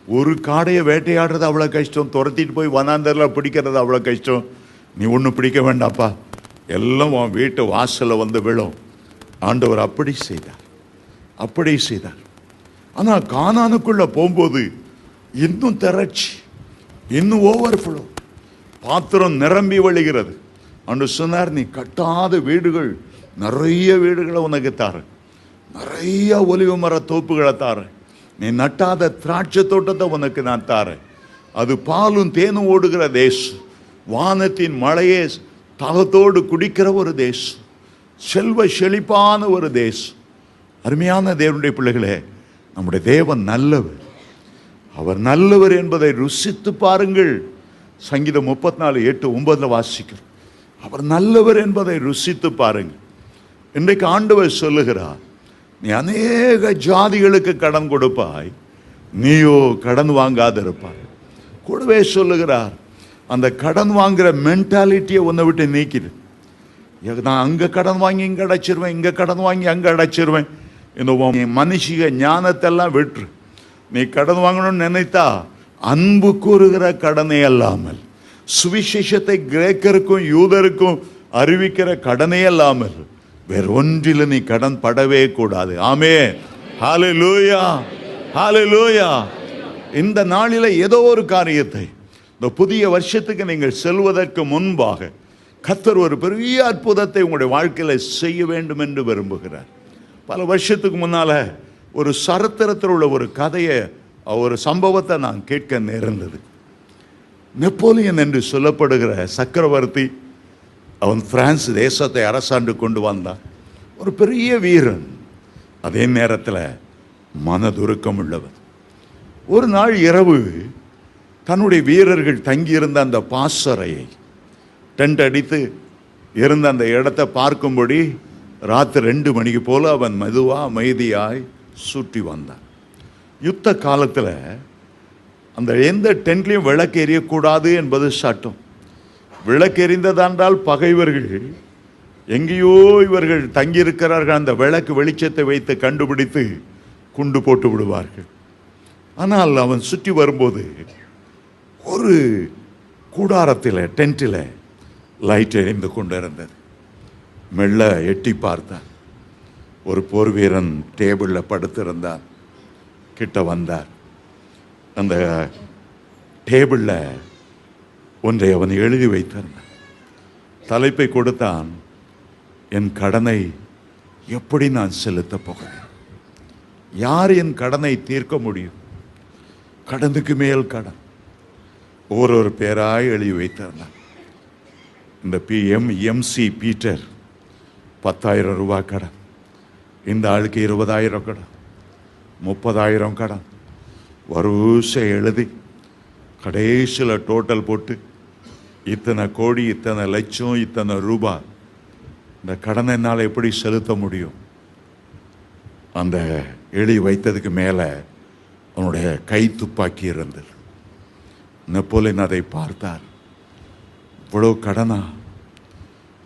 S5: ஒரு காடையை வேட்டையாடுறது அவ்வளோ கஷ்டம், துரத்திட்டு போய் வனாந்தரில் பிடிக்கிறது அவ்வளோ கஷ்டம். நீ ஒன்றும் பிடிக்க வேண்டாப்பா, எல்லாம் உன் வீட்டு வாசலில் வந்து விழும். ஆண்டவர் அப்படி செய்தார். ஆனால் கானானுக்குள்ள போகும்போது இன்னும் திரட்சி, இன்னும் ஓவர்ஃப்ளோ, பாத்திரம் நிரம்பி வழிகிறது. அன்று சொன்னார், நீ கட்டாத வீடுகள், நிறைய வீடுகளை உனக்கு தாரேன், நிறைய ஒலிவு மர தோப்புகளை தாரேன், நீ நட்டாத திராட்சை தோட்டத்தை உனக்கு நான் தாரேன். அது பாலும் தேனும் ஓடுகிற தேசம், வானத்தின் மழையே தாகத்தோடு குடிக்கிற ஒரு தேசம், செல்வ செழிப்பான ஒரு தேசம். அருமையான தேவனுடைய பிள்ளைகளே, நம்முடைய தேவன் நல்லவர். அவர் நல்லவர் என்பதை ருசித்து பாருங்கள். சங்கீதம் 34:8-9 வாசிக்கிறோம். அவர் நல்லவர் என்பதை ருசித்து பாருங்கள். இன்றைக்கு ஆண்டவர் சொல்லுகிறார், நீ அநேக ஜாதிகளுக்கு கடன் கொடுப்பாய், நீயோ கடன் வாங்காதிருப்பாய். கூடவே சொல்லுகிறார், அந்த கடன் வாங்குற மென்டாலிட்டியை உன்னை விட்டு நீக்கிடு. நான் அங்கே கடன் வாங்கி இங்கே அடைச்சிருவேன், இங்கே கடன் வாங்கி அங்கே அடைச்சிருவேன், இந்த மனுஷிக ஞானத்தெல்லாம் விட்டுரு. நீ கடன் வாங்கணும்னு நினைத்தா அன்பு கூறுகிற கடனை அல்லாமல், சுவிசேஷத்தை கிரேக்கருக்கும் யூதருக்கும் அறிவிக்கிற கடனை அல்லாமல் வேற ஒன்றில் நீ கடன் படவே கூடாது. ஆமென், ஹல்லேலூயா, ஹல்லேலூயா. இந்த நாளில் ஏதோ ஒரு காரியத்தை, இந்த புதிய வருஷத்துக்கு நீங்கள் செல்வதற்கு முன்பாக கர்த்தர் ஒரு பெரிய அற்புதத்தை உங்களுடைய வாழ்க்கையில் செய்ய வேண்டும் என்று விரும்புகிறார். பல வருஷத்துக்கு முன்னால் ஒரு சரித்திரத்தில் உள்ள ஒரு கதையை, ஒரு சம்பவத்தை நான் கேட்க நேர்ந்தது. நெப்போலியன் என்று சொல்லப்படுகிற சக்கரவர்த்தி, அவன் பிரான்ஸ் தேசத்தை அரசாண்டு கொண்டு வந்தான். ஒரு பெரிய வீரன், அதே நேரத்தில் மனதுருக்கம் உள்ளவன். ஒரு நாள் இரவு தன்னுடைய வீரர்கள் தங்கியிருந்த அந்த பாசறையை, டென்ட் அடித்து இருந்த அந்த இடத்தை பார்க்கும்படி ராத்திரி 2 மணிக்கு போல அவன் மெதுவாக அமைதியாய் சுற்றி வந்தான். யுத்த காலத்தில் அந்த எந்த டென்ட்லையும் விளக்கு எரியக்கூடாது என்பது சட்டம். விளக்கு எரிந்ததென்றால் பகைவர்கள் எங்கேயோ இவர்கள் தங்கியிருக்கிறார்கள், அந்த விளக்கு வெளிச்சத்தை வைத்து கண்டுபிடித்து குண்டு போட்டு விடுவார்கள். ஆனால் அவன் சுற்றி வரும்போது ஒரு கூடாரத்தில், டென்ட்டில் லைட் எரிந்து கொண்டு இருந்தது. மெல்ல எட்டி பார்த்தான். ஒரு போர் வீரன் டேபிளில் படுத்திருந்தான். கிட்ட வந்தார். அந்த டேபிளில் ஒன்றை அவன் எழுதி வைத்திருந்தான். தலைப்பை கொடுத்தான், என் கடனை எப்படி நான் செலுத்தப் போகிறேன், யார் என் கடனை தீர்க்க முடியும், கடனுக்கு மேல் கடன், ஒவ்வொரு பேராய் எழுதி வைத்திருந்தான். இந்த எம்சி பீட்டர் 10,000 ரூபாய் கடன், இந்த ஆளுக்கு 20,000 கடன், 30,000 கடன், வரிசை எழுதி கடைசியில் டோட்டல் போட்டு இத்தனை கோடி, இத்தனை லட்சம், இத்தனை ரூபாய், இந்த கடனை என்னால் எப்படி செலுத்த முடியும். அந்த எழுதி வைத்ததுக்கு மேலே அவனுடைய கை துப்பாக்கி இருந்தது. நெப்போலியன் அதை பார்த்தார். இவ்வளோ கடனா,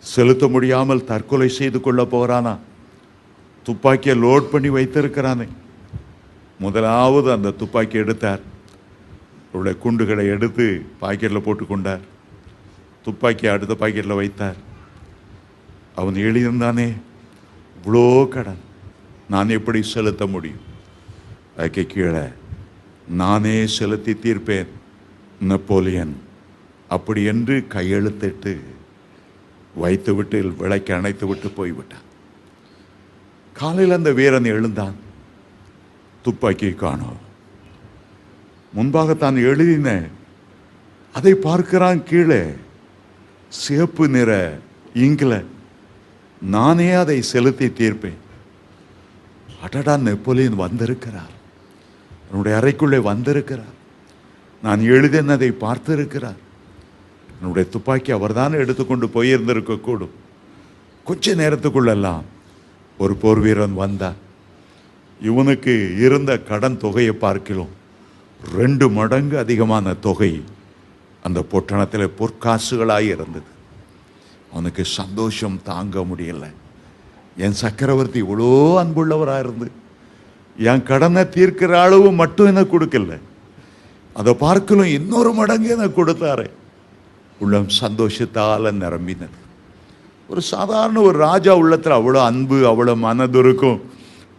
S5: செலுத்த முடியாமல் தற்கொலை செய்து கொள்ள போகிறானா, துப்பாக்கியை லோட் பண்ணி வைத்திருக்கிறானே. முதலாவது அந்த துப்பாக்கி எடுத்தார். அவருடைய குண்டுகளை எடுத்து பாக்கெட்டில் போட்டு கொண்டார். துப்பாக்கியை அடுத்த பாக்கெட்டில் வைத்தார். அவன் எழுதியிருந்தானே, இவ்வளோ கடன் நான் எப்படி செலுத்த முடியும், அதுக்கு கீழே நானே செலுத்தி தீர்ப்பேன் நெப்போலியன் அப்படி என்று கையெழுத்திட்டு வைத்துவிட்டு விளக்கை அணைத்து விட்டு போய்விட்டான். காலையில் அந்த வீரன் எழுந்தான். துப்பாக்கி காணோம். முன்பாக தான் எழுதின அதை பார்க்கிறான். கீழே சிவப்பு நிற இங்கில் நானே அதை செலுத்தி தீர்ப்பேன். அடடா, நெப்போலியன் வந்திருக்கிறார், என்னுடைய அறைக்குள்ளே வந்திருக்கிறார், நான் எழுதினதை பார்த்திருக்கிறார். என்னுடைய துப்பாக்கி அவர்தான் எடுத்துக்கொண்டு போயிருந்திருக்கக்கூடும். கொஞ்ச நேரத்துக்குள்ளெல்லாம் ஒரு போர் வீரன் வந்தார். இவனுக்கு இருந்த கடன் தொகையை பார்க்கலாம் 2 மடங்கு அதிகமான தொகை அந்த பொட்டணத்தில் பொற்காசுகளாக இருந்தது. அவனுக்கு சந்தோஷம் தாங்க முடியல. என் சக்கரவர்த்தி இவ்வளோ அன்புள்ளவராக இருந்து என் கடனை தீர்க்கிற அளவு மட்டும் எனக்கு கொடுக்கல, அதை பார்க்கலும் இன்னொரு மடங்கு எனக்கு கொடுத்தாரு. உள்ளம் சந்தோஷத்தால் நிரம்பினது. ஒரு சாதாரண ஒரு ராஜா உள்ளத்தில் அவ்வளோ அன்பு, அவ்வளோ மனது இருக்கும்,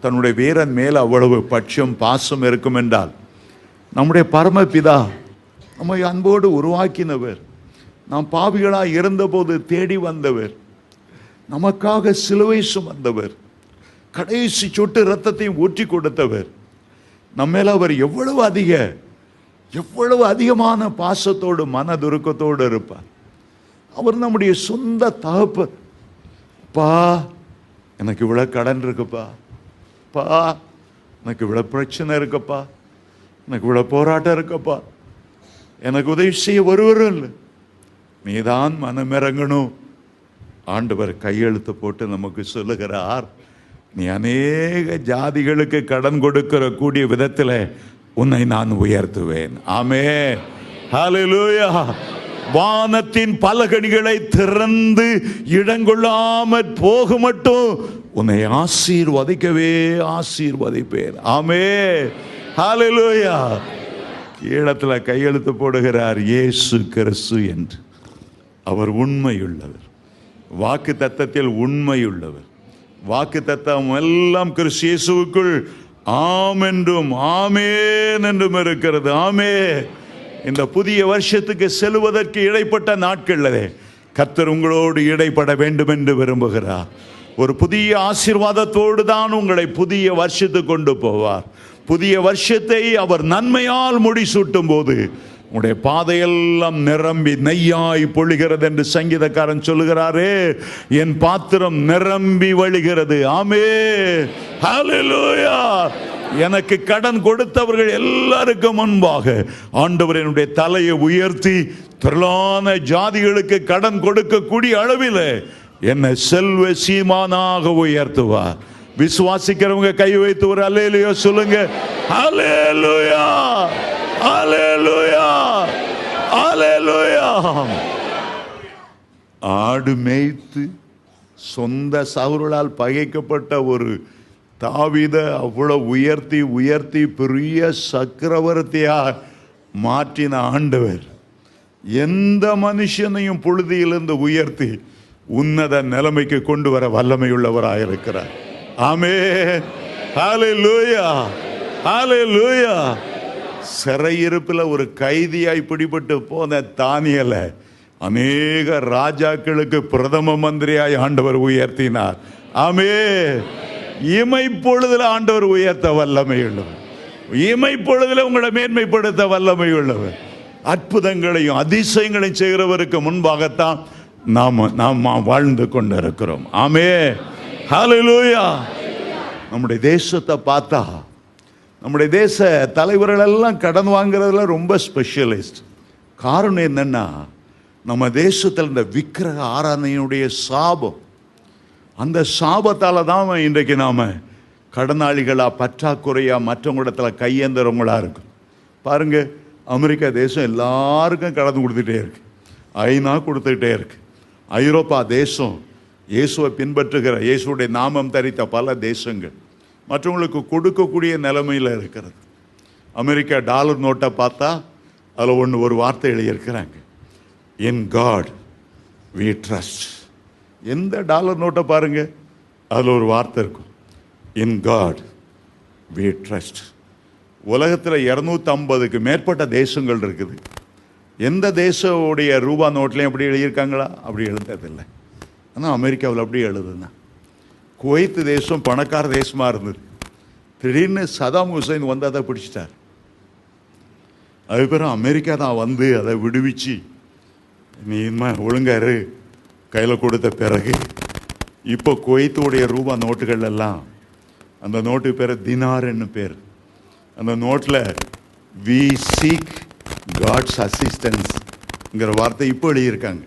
S5: தன்னுடைய வீரன் மேல் அவ்வளவு பட்சம் பாசம் இருக்கும் என்றால், நம்முடைய பரமபிதா நம்மை அன்போடு உருவாக்கினவர், நாம் பாவிகளாக இருந்தபோது தேடி வந்தவர், நமக்காக சிலுவை சுமந்தவர், கடைசி சொட்டு இரத்தத்தையும் ஊற்றி கொடுத்தவர், நம்மேல அவர் எவ்வளவு அதிகமான பாசத்தோடு மனதுருக்கத்தோடு இருப்பார். அவர் நம்முடைய சொந்த தகப்பு. பா, எனக்கு இவ்வளவு கடன் இருக்குப்பா, பா எனக்கு இவ்வளவு பிரச்சனை இருக்குப்பா, எனக்கு இவ்வளவு போராட்டம் இருக்குப்பா, எனக்கு உதவி செய்ய ஒருவரும் இல்லை, நீதான் மனமிறங்கணும். ஆண்டவர் கையெழுத்து போட்டு நமக்கு சொல்லுகிறார், நீ அநேக ஜாதிகளுக்கு கடன் கொடுக்கிற கூடிய விதத்தில் உன்னை நான் உயர்த்துவேன். ஆமென், ஹல்லேலூயா. வானத்தின் பலகணிகளை திறந்து இடங்கொள்ளாமற் போக மட்டும் உன்னை ஆசீர்வதிப்பேன். ஆமென், ஹல்லேலூயா. ஈழத்துல கையெழுத்து போடுகிறார் இயேசு கிறிஸ்து என்று. அவர் உண்மையுள்ளவர், வாக்கு தத்தத்தில் உண்மையுள்ளவர். வாக்கு தத்தம் எல்லாம் கிறிஸ்து இயேசுவுக்குள் ஆம் என்றும் ஆமேன் என்றும் இருக்கிறது. ஆமே. இந்த புதிய வருஷத்துக்கு செல்வதற்கு இடைப்பட்ட நாட்களிலே கர்த்தர் உங்களோடு இடைப்பட வேண்டும் என்று விரும்புகிறார். ஒரு புதிய ஆசீர்வாதத்தோடு தான் உங்களை புதிய வருஷத்துக்கு கொண்டு போவார். புதிய வருஷத்தை அவர் நன்மையால் முடிசூட்டும் போது உங்களுடைய பாதையெல்லாம் நிரம்பி நெய்யாய் பொழிகிறது என்று சங்கீதக்காரன் சொல்லுகிறாரே, என் பாத்திரம் நிரம்பி வழிகிறது. ஆமென், ஹல்லேலூயா. எனக்கு கடன் கொடுத்தவர்கள் எல்லாருக்கும் முன்பாக ஆண்டவர் என்னுடைய தலையை உயர்த்தி திரளான ஜாதிகளுக்கு கடன் கொடுக்கக்கூடிய அளவில் என்னை செல்வ சீமானாக உயர்த்துவார். விசுவாசிக்கிறவங்க கை வைத்து ஒரு அல்லேலூயா சொல்லுங்க. அல்லேலூயா, அல்லேலூயா, அல்லேலூயா. ஆடு மேய்த்து சொந்த சவுர்களால் பகைக்கப்பட்ட ஒரு தாவீதை அவ்வளவு உயர்த்தி பெரிய சக்கரவர்த்தியாக மாற்றின ஆண்டவர் எந்த மனுஷனையும் புழுதியிலிருந்து உயர்த்தி உன்னத நிலைமைக்கு கொண்டு வர வல்லமையுள்ளவராக இருக்கிறார். ஆமென், ஹல்லேலூயா, ஹல்லேலூயா. சிறையிருப்பில் ஒரு கைதியாய் பிடிபட்டு போன தானியேலை அநேக ராஜாக்களுக்கு பிரதம மந்திரியாய் ஆண்டவர் உயர்த்தினார். ஆமென். இமைப்பொழுதுல ஆண்டவர் உயர்த்த வல்லமையுள்ளவர், இமைப்பொழுதுல உங்களை மேன்மைப்படுத்த வல்லமையுள்ளவர். அற்புதங்களையும் அதிசயங்களையும் செய்கிறவருக்கு முன்பாகத்தான் நாம் வாழ்ந்து கொண்டிருக்கிறோம். ஆமென், ஹல்லேலூயா. நம்முடைய தேசத்தை பார்த்தா நம்முடைய தேச தலைவர்கள் எல்லாம் கடன் வாங்குறதுல ரொம்ப ஸ்பெஷலிஸ்ட். காரணம் என்னன்னா, நம்ம தேசத்தில் இந்த விக்கிரக ஆராதனையினுடைய சாபம், அந்த சாபத்தால் தான் இன்றைக்கு நாம் கடனாளிகளாக பற்றாக்குறையாக மற்றவங்களிடத்துல கையேந்திரவங்களா இருக்கும். பாருங்க, அமெரிக்கா தேசம் எல்லாருக்கும் கடன் கொடுத்துட்டே இருக்கு, ஐநா கொடுத்துக்கிட்டே இருக்கு. ஐரோப்பா தேசம் இயேசுவை பின்பற்றுகிற, இயேசுடைய நாமம் தரித்த பல தேசங்கள் மற்றவங்களுக்கு கொடுக்கக்கூடிய நிலைமையில் இருக்கிறது. அமெரிக்கா டாலர் நோட்டை பார்த்தா அதில் ஒரு வார்த்தை எழுதியிருக்கிறாங்க, இன் காட் வி ட்ரஸ்ட். எந்த டாலர் நோட்டை பாருங்க, அதில் ஒரு வார்த்தை இருக்கும், இன் காட் வி ட்ரஸ்ட். உலகத்தில் 250க்கு மேற்பட்ட தேசங்கள் இருக்குது. எந்த தேசோடைய ரூபா நோட்லையும் அப்படி எழுதியிருக்காங்களா? அப்படி எழுதுறதில்லை. ஆனால் அமெரிக்காவில் அப்படி எழுதுனா. குவைத் தேசம் பணக்கார தேசமாக இருந்தது. திடீர்னு சதாம் ஹுசைன் வந்து அதை பிடிச்சிட்டார். அதுக்கப்புறம் அமெரிக்கா தான் வந்து அதை விடுவிச்சு, நீ இனிமேல் ஒழுங்காரு கையில் கொடுத்த பிறகு இப்போ குவைத்துடைய ரூபா நோட்டுகள் எல்லாம், அந்த நோட்டு பேர் தினார்னு பேர். அந்த நோட்டில் வி சீக் காட்ஸ் அசிஸ்டன்ஸ்ங்கிற வார்த்தை இப்போ எழுதியிருக்காங்க.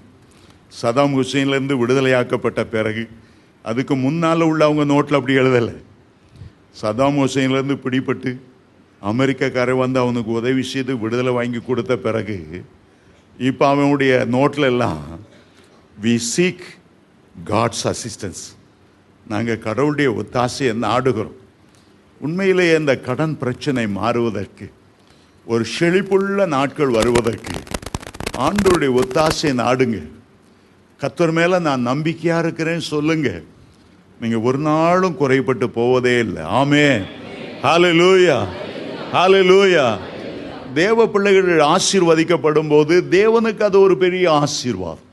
S5: சதாம் ஹுசைன்லேருந்து விடுதலையாக்கப்பட்ட பிறகு, அதுக்கு முன்னால் உள்ள அவங்க நோட்டில் அப்படி எழுதலை. சதாம் ஹுசைன்லேருந்து பிடிபட்டு அமெரிக்காக்காரர் வந்து அவனுக்கு உதவி செய்து விடுதலை வாங்கி கொடுத்த பிறகு இப்போ அவனுடைய நோட்டில் எல்லாம் வி சீக் காட்ஸ் அசிஸ்டன்ஸ், நாங்கள் கடவுளுடைய ஒத்தாசையை நாடுகிறோம். உண்மையிலேயே இந்த கடன் பிரச்சனை மாறுவதற்கு ஒரு செழிப்புள்ள நாட்கள் வருவதற்கு ஆண்டவருடைய ஒத்தாசை நாடுங்க. கர்த்தர் மேல நான் நம்பிக்கையா இருக்கிறேன்னு சொல்லுங்க. நீங்க ஒரு நாளும் குறைபட்டு போவதே இல்லை. ஆமென். ஹல்லேலூயா, ஹல்லேலூயா. தேவ பிள்ளைகள் ஆசீர்வதிக்கப்படும் போது தேவனுக்கு அது ஒரு பெரிய ஆசீர்வாதம்.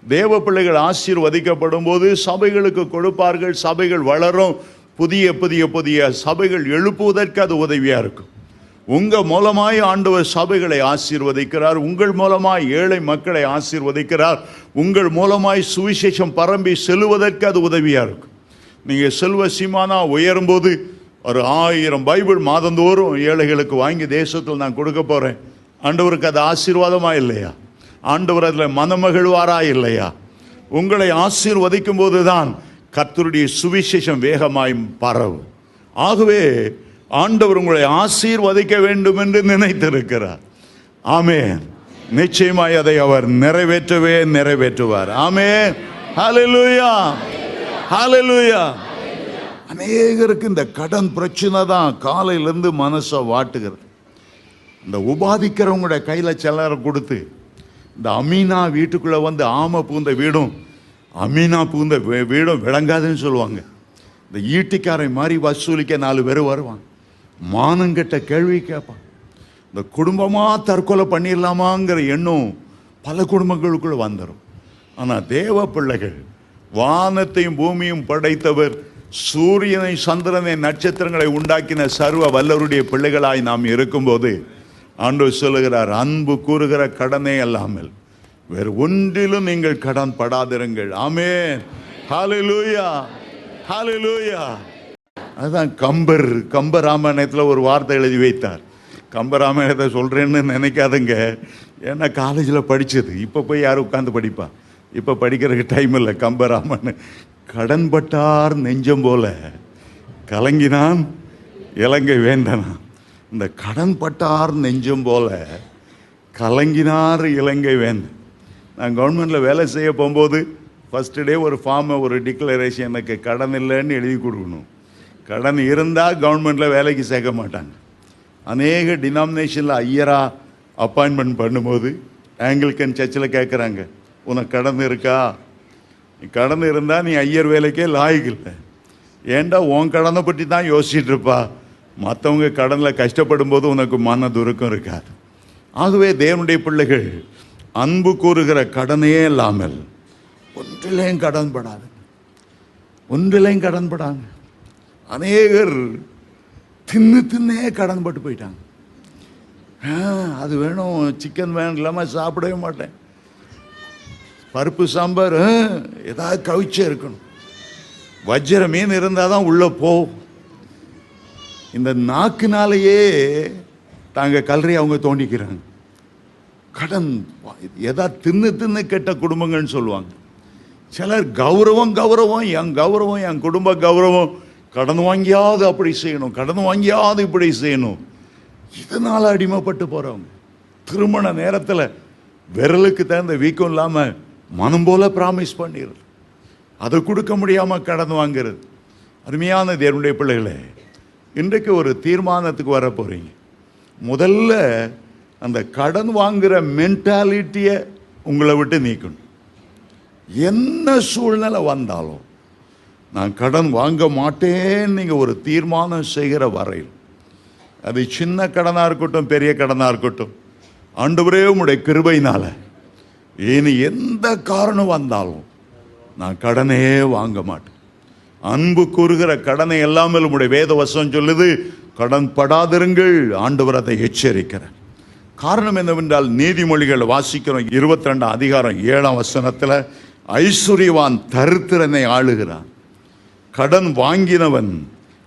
S5: தேவ பிள்ளைகள் ஆசீர்வதிக்கப்படும் போது சபைகளுக்கு கொடுப்பார்கள், சபைகள் வளரும், புதிய புதிய புதிய சபைகள் எழுப்புவதற்கு அது உதவியா இருக்கும். உங்க மூலமாய் ஆண்டவர் சபைகளை ஆசீர்வதிக்கிறார், உங்கள் மூலமாய் ஏழை மக்களை ஆசீர்வதிக்கிறார், உங்கள் மூலமாய் சுவிசேஷம் பரம்பி செல்வதற்கு அது உதவியா இருக்கும். நீங்க செல்வ சீமானா உயரும் போது ஒரு 1000 பைபிள் மாதந்தோறும் ஏழைகளுக்கு வாங்கி தேசத்தில் நான் கொடுக்க போறேன். ஆண்டவருக்கு அது ஆசீர்வாதமா இல்லையா? ஆண்டவர் அதில் மனமகிழ்வாரா இல்லையா? உங்களை ஆசீர்வதிக்கும் போதுதான் கர்த்தருடைய சுவிசேஷம் வேகமாய் பரவும். ஆகவே ஆண்டவர் உங்களை ஆசீர்வதிக்க வேண்டும் என்று நினைத்திருக்கிறார். ஆமென். நிச்சயமாய் அதை அவர் நிறைவேற்றுவார். ஆமென். ஹல்லேலூயா, ஹல்லேலூயா. அநேகருக்கு இந்த கடன் பிரச்சனை தான் காலையிலேருந்து மனசை வாட்டுகிறது. இந்த உபாதிக்கிறவங்களுடைய கையில் சிலரை கொடுத்து இந்த அமீனா வீட்டுக்குள்ளே வந்து ஆமை பூந்த வீடும் அமீனா பூந்த வீடும் விளங்காதுன்னு சொல்லுவாங்க. இந்த ஈட்டிக்காரை மாதிரி வசூலிக்க 4 பேர் வருவாங்க, மானங்கிட்ட கேள்வி கேட்பான். இந்த குடும்பமாக தற்கொலை பண்ணிடலாமாங்கிற எண்ணம் பல குடும்பங்களுக்குள்ள வந்துடும். ஆனால் தேவ பிள்ளைகள், வானத்தையும் பூமியும் படைத்தவர், சூரியனை சந்திரனை நட்சத்திரங்களை உண்டாக்கின சர்வ வல்லவருடைய பிள்ளைகளாய் நாம் இருக்கும்போது ஆண்டவர் சொல்லுகிறார், அன்பு கூறுகிற கடனே அல்லாமல் வேறு ஒன்றிலும் நீங்கள் கடன் படாதிருங்கள். ஆமென். ஹல்லேலூயா, ஹல்லேலூயா. அதுதான் கம்பராமாயணத்தில் ஒரு வார்த்தை எழுதி வைத்தார். கம்பராமாயணத்தை சொல்கிறேன்னு நினைக்காதுங்க, ஏன்னா காலேஜில் படித்தது. இப்போ போய் யாரும் உட்காந்து படிப்பா? இப்போ படிக்கிறதுக்கு டைம் இல்லை. கம்பராமாயணம், கடன்பட்டார் நெஞ்சம் போல கலங்கினான் இலங்கை வேந்தனா. இந்த கடன்பட்டார் நெஞ்சம் போல கலங்கினார் இலங்கை வேந்தன். நான் கவர்மெண்ட்டில் வேலை செய்ய போகும்போது ஃபஸ்ட்டு டே ஒரு ஃபார்மை, ஒரு டிக்ளரேஷன், எனக்கு கடன் இல்லைன்னு எழுதி கொடுக்கணும். கடன் இருந்தால் கவர்மெண்ட்டில் வேலைக்கு சேர்க்க மாட்டாங்க. அநேக டினாமினேஷனில் ஐயரா அப்பாயின்மெண்ட் பண்ணும்போது ஆங்கிலிக்கன் சர்ச்சில் கேட்குறாங்க, உனக்கு கடன் இருக்கா? நீ கடன் இருந்தால் நீ ஐயர் வேலைக்கே லாய்க்கு இல்லை. ஏண்டா உன் கடனை பற்றி தான் யோசிச்சுட்டு இருப்பா, மற்றவங்க கடனில் கஷ்டப்படும் போது உனக்கு மன துருக்கம் இருக்காது. ஆகவே தேவனுடைய பிள்ளைகள், அன்பு கூறுகிற கடனே இல்லாமல் ஒன்றிலையும் கடன்படாது, ஒன்றிலையும் கடன்படாங்க. அநேகர் தின்னே கடன்பட்டு போயிட்டாங்க. அது வேணும், சிக்கன் வேணும், இல்லாமல் சாப்பிடவே மாட்டேன், பருப்பு சாம்பார் ஏதாவது கவிச்சே இருக்கணும், வஜ்ர மீன் இருந்தால் தான் உள்ளே போ. இந்த நாக்குனாலேயே தாங்க கல்லறை அவங்க தோண்டிக்கிறாங்க. கடன் ஏதாவது தின்னு கெட்ட குடும்பங்கள்னு சொல்லுவாங்க. சிலர் கௌரவம் என் குடும்ப கௌரவம், கடன் வாங்கியாவது அப்படி செய்யணும், கடன் வாங்கியாவது இப்படி செய்யணும், இதனால் அடிமைப்பட்டு போகிறவங்க. திருமண நேரத்தில் விரலுக்கு தகுந்த வீக்கம் இல்லாமல் மனம் போல ப்ராமிஸ் பண்ணிடுறது, அதை கொடுக்க முடியாமல் கடன் வாங்கிறது. அருமையான தேவனுடைய பிள்ளைகளே, இன்றைக்கு ஒரு தீர்மானத்துக்கு வர போகிறீங்க. முதல்ல அந்த கடன் வாங்குகிற மென்டாலிட்டியை உங்களை விட்டு நீக்கணும். என்ன சூழ்நிலை வந்தாலும் நான் கடன் வாங்க மாட்டேன்னு நீங்கள் ஒரு தீர்மானம் செய்கிற வரையில், அது சின்ன கடனாக இருக்கட்டும் பெரிய கடனாக இருக்கட்டும், ஆண்டவரே உம்முடைய கிருபையினால இனி எந்த காரணம் வந்தாலும் நான் கடனே வாங்க மாட்டேன். அன்பு கூறுகிற கடனை எல்லாமே உம்முடைய வேத வசனம் சொல்லுது, கடன் படாதிருங்கள். ஆண்டவர் அதை எச்சரிக்கிறார். காரணம் என்னவென்றால், நீதிமொழிகள் வாசிக்கிறோம் 22 அதிகாரம் 7 வசனத்தில், ஐஸ்வர்யவான் தரித்திரனை ஆளுகிறான், கடன் வாங்கினவன்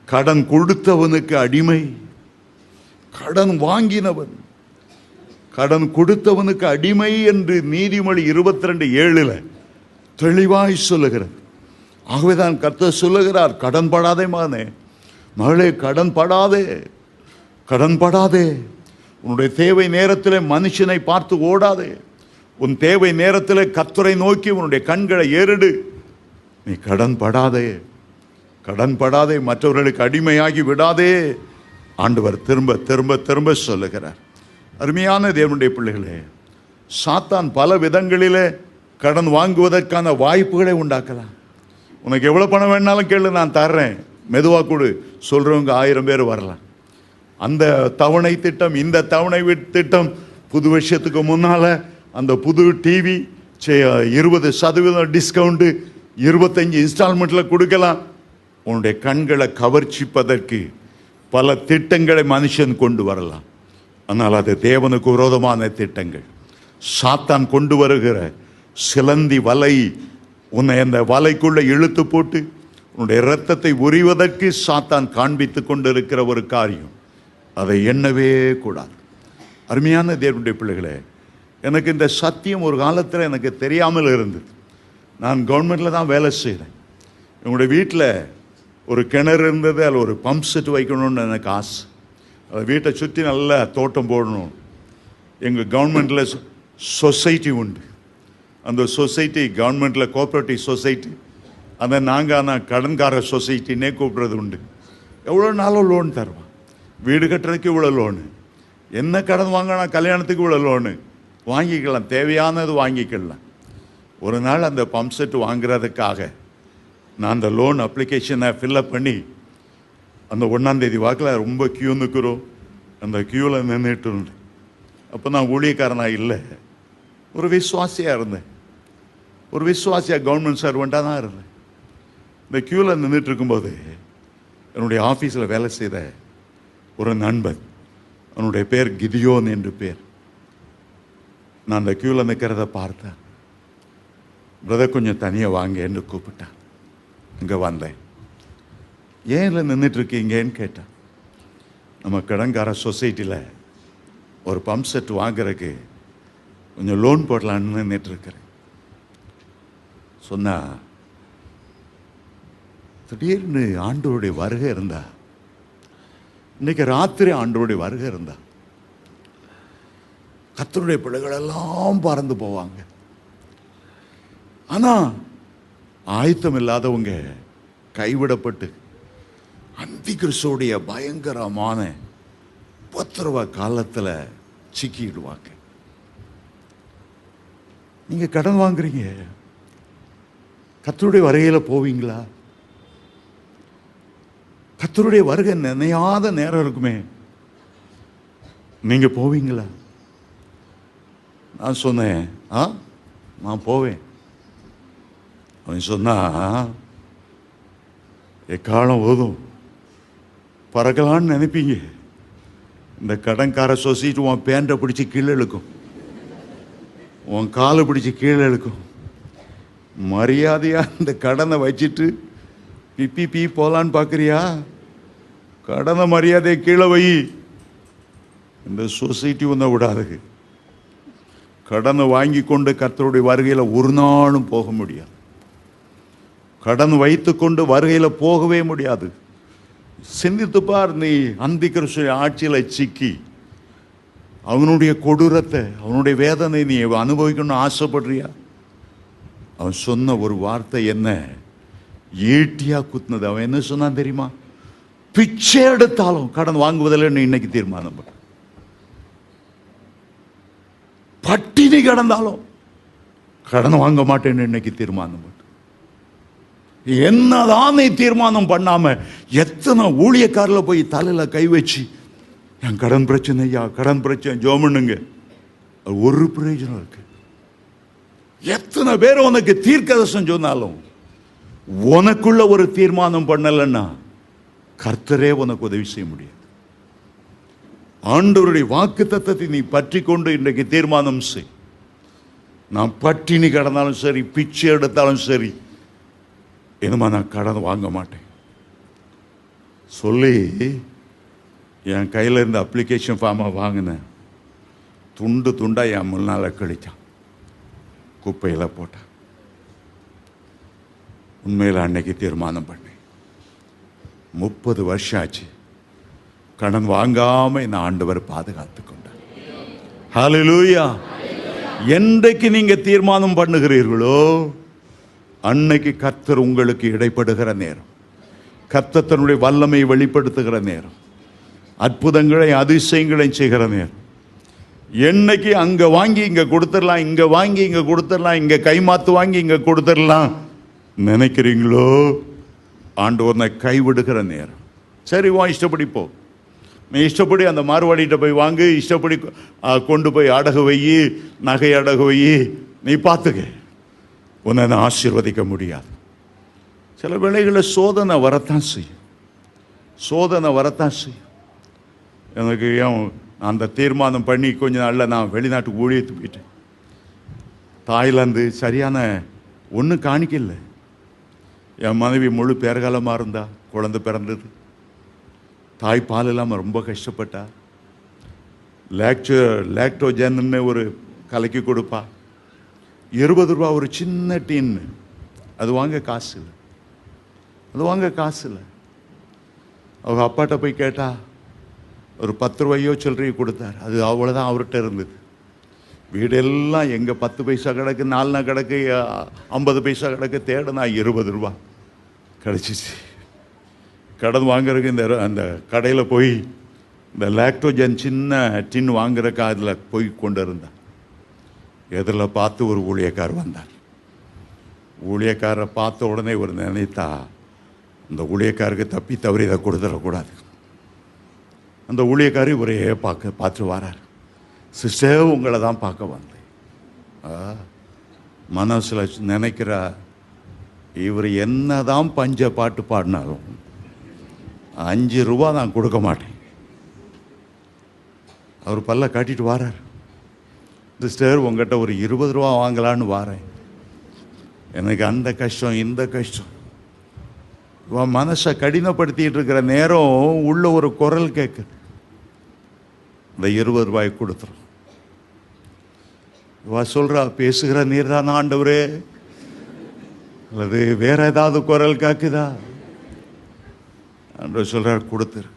S5: கடன் கொடுத்தவனுக்கு அடிமை. கடன் வாங்கினவன் கடன் கொடுத்தவனுக்கு அடிமை என்று நீதிமொழி 22:7 தெளிவாய் சொல்லுகிறது. ஆகவேதான் கர்த்தர் சொல்லுகிறார், கடன் படாதே மகனே, மகளே, கடன் படாதே, கடன் படாதே. உன்னுடைய தேவை நேரத்தில் மனுஷனை பார்த்து ஓடாதே, உன் தேவை நேரத்தில் கர்த்தரை நோக்கி உன்னுடைய கண்களை ஏறிடு. நீ கடன் படாதே, கடன் படாதே, மற்றவர்களுக்கு அடிமையாகி விடாதே. ஆண்டவர் திரும்ப திரும்ப திரும்ப சொல்லுகிறார். அருமையான தேவனுடைய பிள்ளைகளே, சாத்தான் பல விதங்களிலே கடன் வாங்குவதற்கான வாய்ப்புகளை உண்டாக்கலாம். உனக்கு எவ்வளோ பணம் வேணாலும் கேளு, நான் தர்றேன், மெதுவாக கொடு சொல்கிறவங்க 1000 பேர் வரலாம். அந்த தவணை திட்டம், இந்த தவணை திட்டம், புது வருஷத்துக்கு முன்னால் அந்த புது டிவி 20% டிஸ்கவுண்ட்டு, 25 இன்ஸ்டால்மெண்ட்டில் கொடுக்கலாம். உன்னுடைய கண்களை கவர்ச்சிப்பதற்கு பல திட்டங்களை மனுஷன் கொண்டு வரலாம். ஆனால் அது தேவனுக்கு விரோதமான திட்டங்கள். சாத்தான் கொண்டு வருகிற சிலந்தி வலை, உன்னை அந்த வலைக்குள்ளே இழுத்து போட்டு உன்னுடைய இரத்தத்தை உரிவதற்கு சாத்தான் காண்பித்து கொண்டு இருக்கிற ஒரு காரியம். அதை எண்ணவே கூடாது. அருமையான தேவனுடைய பிள்ளைகளே, எனக்கு இந்த சத்தியம் ஒரு காலத்தில் எனக்கு தெரியாமல் இருந்தது. நான் கவர்மெண்ட்டில் தான் வேலை செய்கிறேன். என்னுடைய வீட்டில் ஒரு கிணறு இருந்தது, அதில் ஒரு பம்ப் செட் வைக்கணும்னு எனக்கு ஆசை. அதை வீட்டை சுற்றி நல்லா தோட்டம் போடணும். எங்கள் கவர்மெண்ட்டில் சொசைட்டி உண்டு. அந்த சொசைட்டி கவர்மெண்ட்டில் கோஆப்ரேட்டிவ் சொசைட்டி, அதை நாங்கள் ஆனால் கடன்கார சொசைட்டினே கூப்பிட்றது உண்டு. எவ்வளோ நாளும் லோன் தருவான். வீடு கட்டுறதுக்கு இவ்வளோ லோனு, என்ன கடன் வாங்கினா கல்யாணத்துக்கு இவ்வளோ லோனு வாங்கிக்கலாம், தேவையானது வாங்கிக்கலாம். ஒரு நாள் அந்த பம்ப் செட் வாங்குறதுக்காக நான் அந்த லோன் அப்ளிகேஷனை ஃபில்லப் பண்ணி அந்த 1ஆம் தேதி வாக்கில் ரொம்ப க்யூ நிற்கிறோம். அந்த க்யூவில் நின்றுட்டு இருந்தேன். அப்போ நான் ஊழியக்காரனாக இல்லை, ஒரு விசுவாசியாக இருந்தேன். ஒரு விசுவாசியாக கவர்மெண்ட் சர்வெண்ட்டாக தான் இருந்தேன். இந்த க்யூவில் நின்றுட்டு இருக்கும்போது என்னுடைய ஆஃபீஸில் வேலை செய்த ஒரு நண்பன், அவனுடைய பேர் கிதியோன் என்று பேர். நான் அந்த க்யூவில் நிற்கிறத பார்த்தேன். பிரதர் கொஞ்சம் தனியாக வாங்க என்று கூப்பிட்டான். இங்கே வந்தேன். ஏன் இல்லை நின்றுட்டுருக்கீங்கன்னு கேட்டேன். நம்ம கடன்கார சொசைட்டியில் ஒரு பம்ப் செட் வாங்குறதுக்கு கொஞ்சம் லோன் போடலான்னு நின்றுட்டுருக்கிறேன் சொன்னா, திடீர்னு ஆண்டவருடைய வருகை இருந்தா, இன்னைக்கு ராத்திரி ஆண்டவருடைய வருகை இருந்தா, கர்த்தருடைய பிள்ளைகளெல்லாம் பறந்து போவாங்க. ஆனால் ஆயத்தம் இல்லாதவங்க கைவிடப்பட்டு அந்தி கிறிஸ்துவுடைய பயங்கரமான உபத்திரவ காலத்தில் சிக்கிடுவாங்க. நீங்க கடன் வாங்குறீங்க, கர்த்தருடைய வருகையில் போவீங்களா? கர்த்தருடைய வருகை நினையாத நேரம் இருக்குமே, நீங்க போவீங்களா? நான் சொன்னேன், நான் போவேன். அவன் சொன்னா, எக்காலம் ஓதும் பறக்கலான்னு நினைப்பீங்க. இந்த கடன்கார சொசைட்டி உன் பேண்டை பிடிச்சி கீழே இழுக்கும், உன் காலை பிடிச்சி கீழே இழுக்கும். மரியாதையா இந்த கடனை வச்சுட்டு பிபி போலான்னு பார்க்குறியா? கடனை மரியாதையை கீழே வை. இந்த சொசைட்டி ஒன்றை விடாது. கடனை வாங்கி கொண்டு கர்த்தருடைய வருகையில் ஒரு நாளும் போக முடியாது. கடன் வைத்து கொண்டு வருகையில் போகவே முடியாது. சிந்தித்து பார், நீ அந்தி கிறிஸ்து ஆட்சியில் சிக்கி அவனுடைய கொடூரத்தை, அவனுடைய வேதனை நீ அனுபவிக்கணும்னு ஆசைப்படுறியா? அவன் சொன்ன ஒரு வார்த்தை என்ன ஈட்டியா குத்துனது. அவன் என்ன சொன்னான் தெரியுமா? பிச்சை எடுத்தாலும் கடன் வாங்குவதில் நீ இன்னைக்கு தீர்மானம் பண்ண. பட்டினி கிடந்தாலும் கடன் வாங்க மாட்டேன்னு இன்னைக்கு தீர்மானம் பண்ண. என்னதான் நீ தீர்மானம் பண்ணாம எத்தனை ஊழியக்காரில் போய் தலையில கை வச்சு என் கடன் பிரச்சனை, ஐயா கடன் பிரச்சனை ஜோமனுங்க, ஒரு பிரயோஜனம் இருக்கு? எத்தனை பேர் உனக்கு தீர்க்கதரிசனம் சொன்னாலும் உனக்குள்ள ஒரு தீர்மானம் பண்ணலன்னா கர்த்தரே உனக்கு உதவி செய்ய முடியாது. ஆண்டவருடைய வாக்கு தத்தத்தை நீ பற்றி கொண்டு இன்றைக்கு தீர்மானம் செய். நான் பட்டினி கிடந்தாலும் சரி, பிச்சை எடுத்தாலும் சரி, என்னமா நான் கடன் வாங்க மாட்டேன் சொல்லி என் கையில் இருந்த அப்ளிகேஷன் ஃபார்மை வாங்கினேன். துண்டு துண்டா என் முன்னால் கழிச்சான், குப்பையில் போட்டான். உண்மையில் அன்னைக்கு தீர்மானம் பண்ணேன். 30 வருஷம் ஆச்சு கடன் வாங்காம இந்த ஆண்டவர் பாதுகாத்து கொண்டார். ஹல்லேலூயா. என்றைக்கு நீங்க தீர்மானம் பண்ணுகிறீர்களோ அன்னைக்கு கர்த்தர் உங்களுக்கு இடைப்படுகிற நேரம், கர்த்தர் தன்னுடைய வல்லமையை வெளிப்படுத்துகிற நேரம், அற்புதங்களை அதிசயங்களை செய்கிற நேரம். என்னைக்கு அங்கே வாங்கி இங்கே கொடுத்துடலாம், இங்கே வாங்கி இங்கே கொடுத்துடலாம், இங்கே கைமாத்து வாங்கி இங்கே கொடுத்துடலாம் நினைக்கிறீங்களோ, ஆண்டவனை கைவிடுகிற நேரம். சரி, வா, இஷ்டப்படி போ, நீ இஷ்டப்படி அந்த மார்வாடிகிட்ட போய் வாங்கு, இஷ்டப்படி கொண்டு போய் அடகு வை, நகை அடகு வை, நீ பார்த்துக்க, உன்னை நான் ஆசீர்வதிக்க முடியாது. சில வேளைகளில் சோதனை வரத்தான் செய்யும், சோதனை வரத்தான் செய்யும். எனக்கு ஏன் அந்த தீர்மானம் பண்ணி கொஞ்ச நாளில் நான் வெளிநாட்டுக்கு ஊழியத்து போயிட்டேன். தாய்லாந்து சரியான ஒன்றும் காணிக்கல. என் மனைவி முழு பேர்காலமாக இருந்தா, குழந்தை பிறந்தது, தாய்ப்பால் இல்லாமல் ரொம்ப கஷ்டப்பட்டா. லேக்டோஜன்னு ஒரு கலக்கி கொடுப்பா, 20 ரூபா ஒரு சின்ன டின்னு, அது வாங்க காசு இல்லை, அது வாங்க காசு இல்லை. அவங்க அப்பாட்ட போய் கேட்டா ஒரு 10 ரூபாயோ சில்லறையோ கொடுத்தார். அது அவ்வளோதான் அவர்கிட்ட இருந்தது. வீடெல்லாம் எங்கே 10 பைசா கிடக்கு, 4 கிடக்கு, 50 பைசா கிடக்கு, தேடனா 20 ரூபா கிடச்சிச்சு. கடன் வாங்குறதுக்கு அந்த கடையில் போய் இந்த லேக்டோஜன் சின்ன டின் வாங்குறதுக்கு அதில் போய் கொண்டு இருந்தான். எதில் பார்த்து ஒரு ஊழியக்கார் வந்தார். ஊழியக்காரரை பார்த்த உடனே ஒரு நினைத்தா, அந்த ஊழியக்காருக்கு தப்பி தவறி இதை கொடுத்துடக்கூடாது. அந்த ஊழியக்காரி ஒரே பார்த்து வரார். சிஸ்டர், உங்களை தான் பார்க்க வந்தேன். மனசில் நினைக்கிறா, இவர் என்னதான் பஞ்ச பாட்டு பாடினாலும் 5 ரூபா நான் கொடுக்க மாட்டேன். அவர் பல்ல காட்டிட்டு வாரார். சிஸ்டர், உங்கள்கிட்ட ஒரு 20 ரூபா வாங்கலான்னு வாரேன், எனக்கு அந்த கஷ்டம் இந்த கஷ்டம். இவன் மனசை கடினப்படுத்திட்டு இருக்கிற நேரம் உள்ள ஒரு குரல் கேட்குது, இந்த 20 ரூபாய் கொடுத்துரும். இவா சொல்றா, பேசுகிற நீர் தான் ஆண்டவரே, அல்லது வேற ஏதாவது குரல் கேட்குதா? ஆண்டவர் சொல்றார், கொடுத்துரு.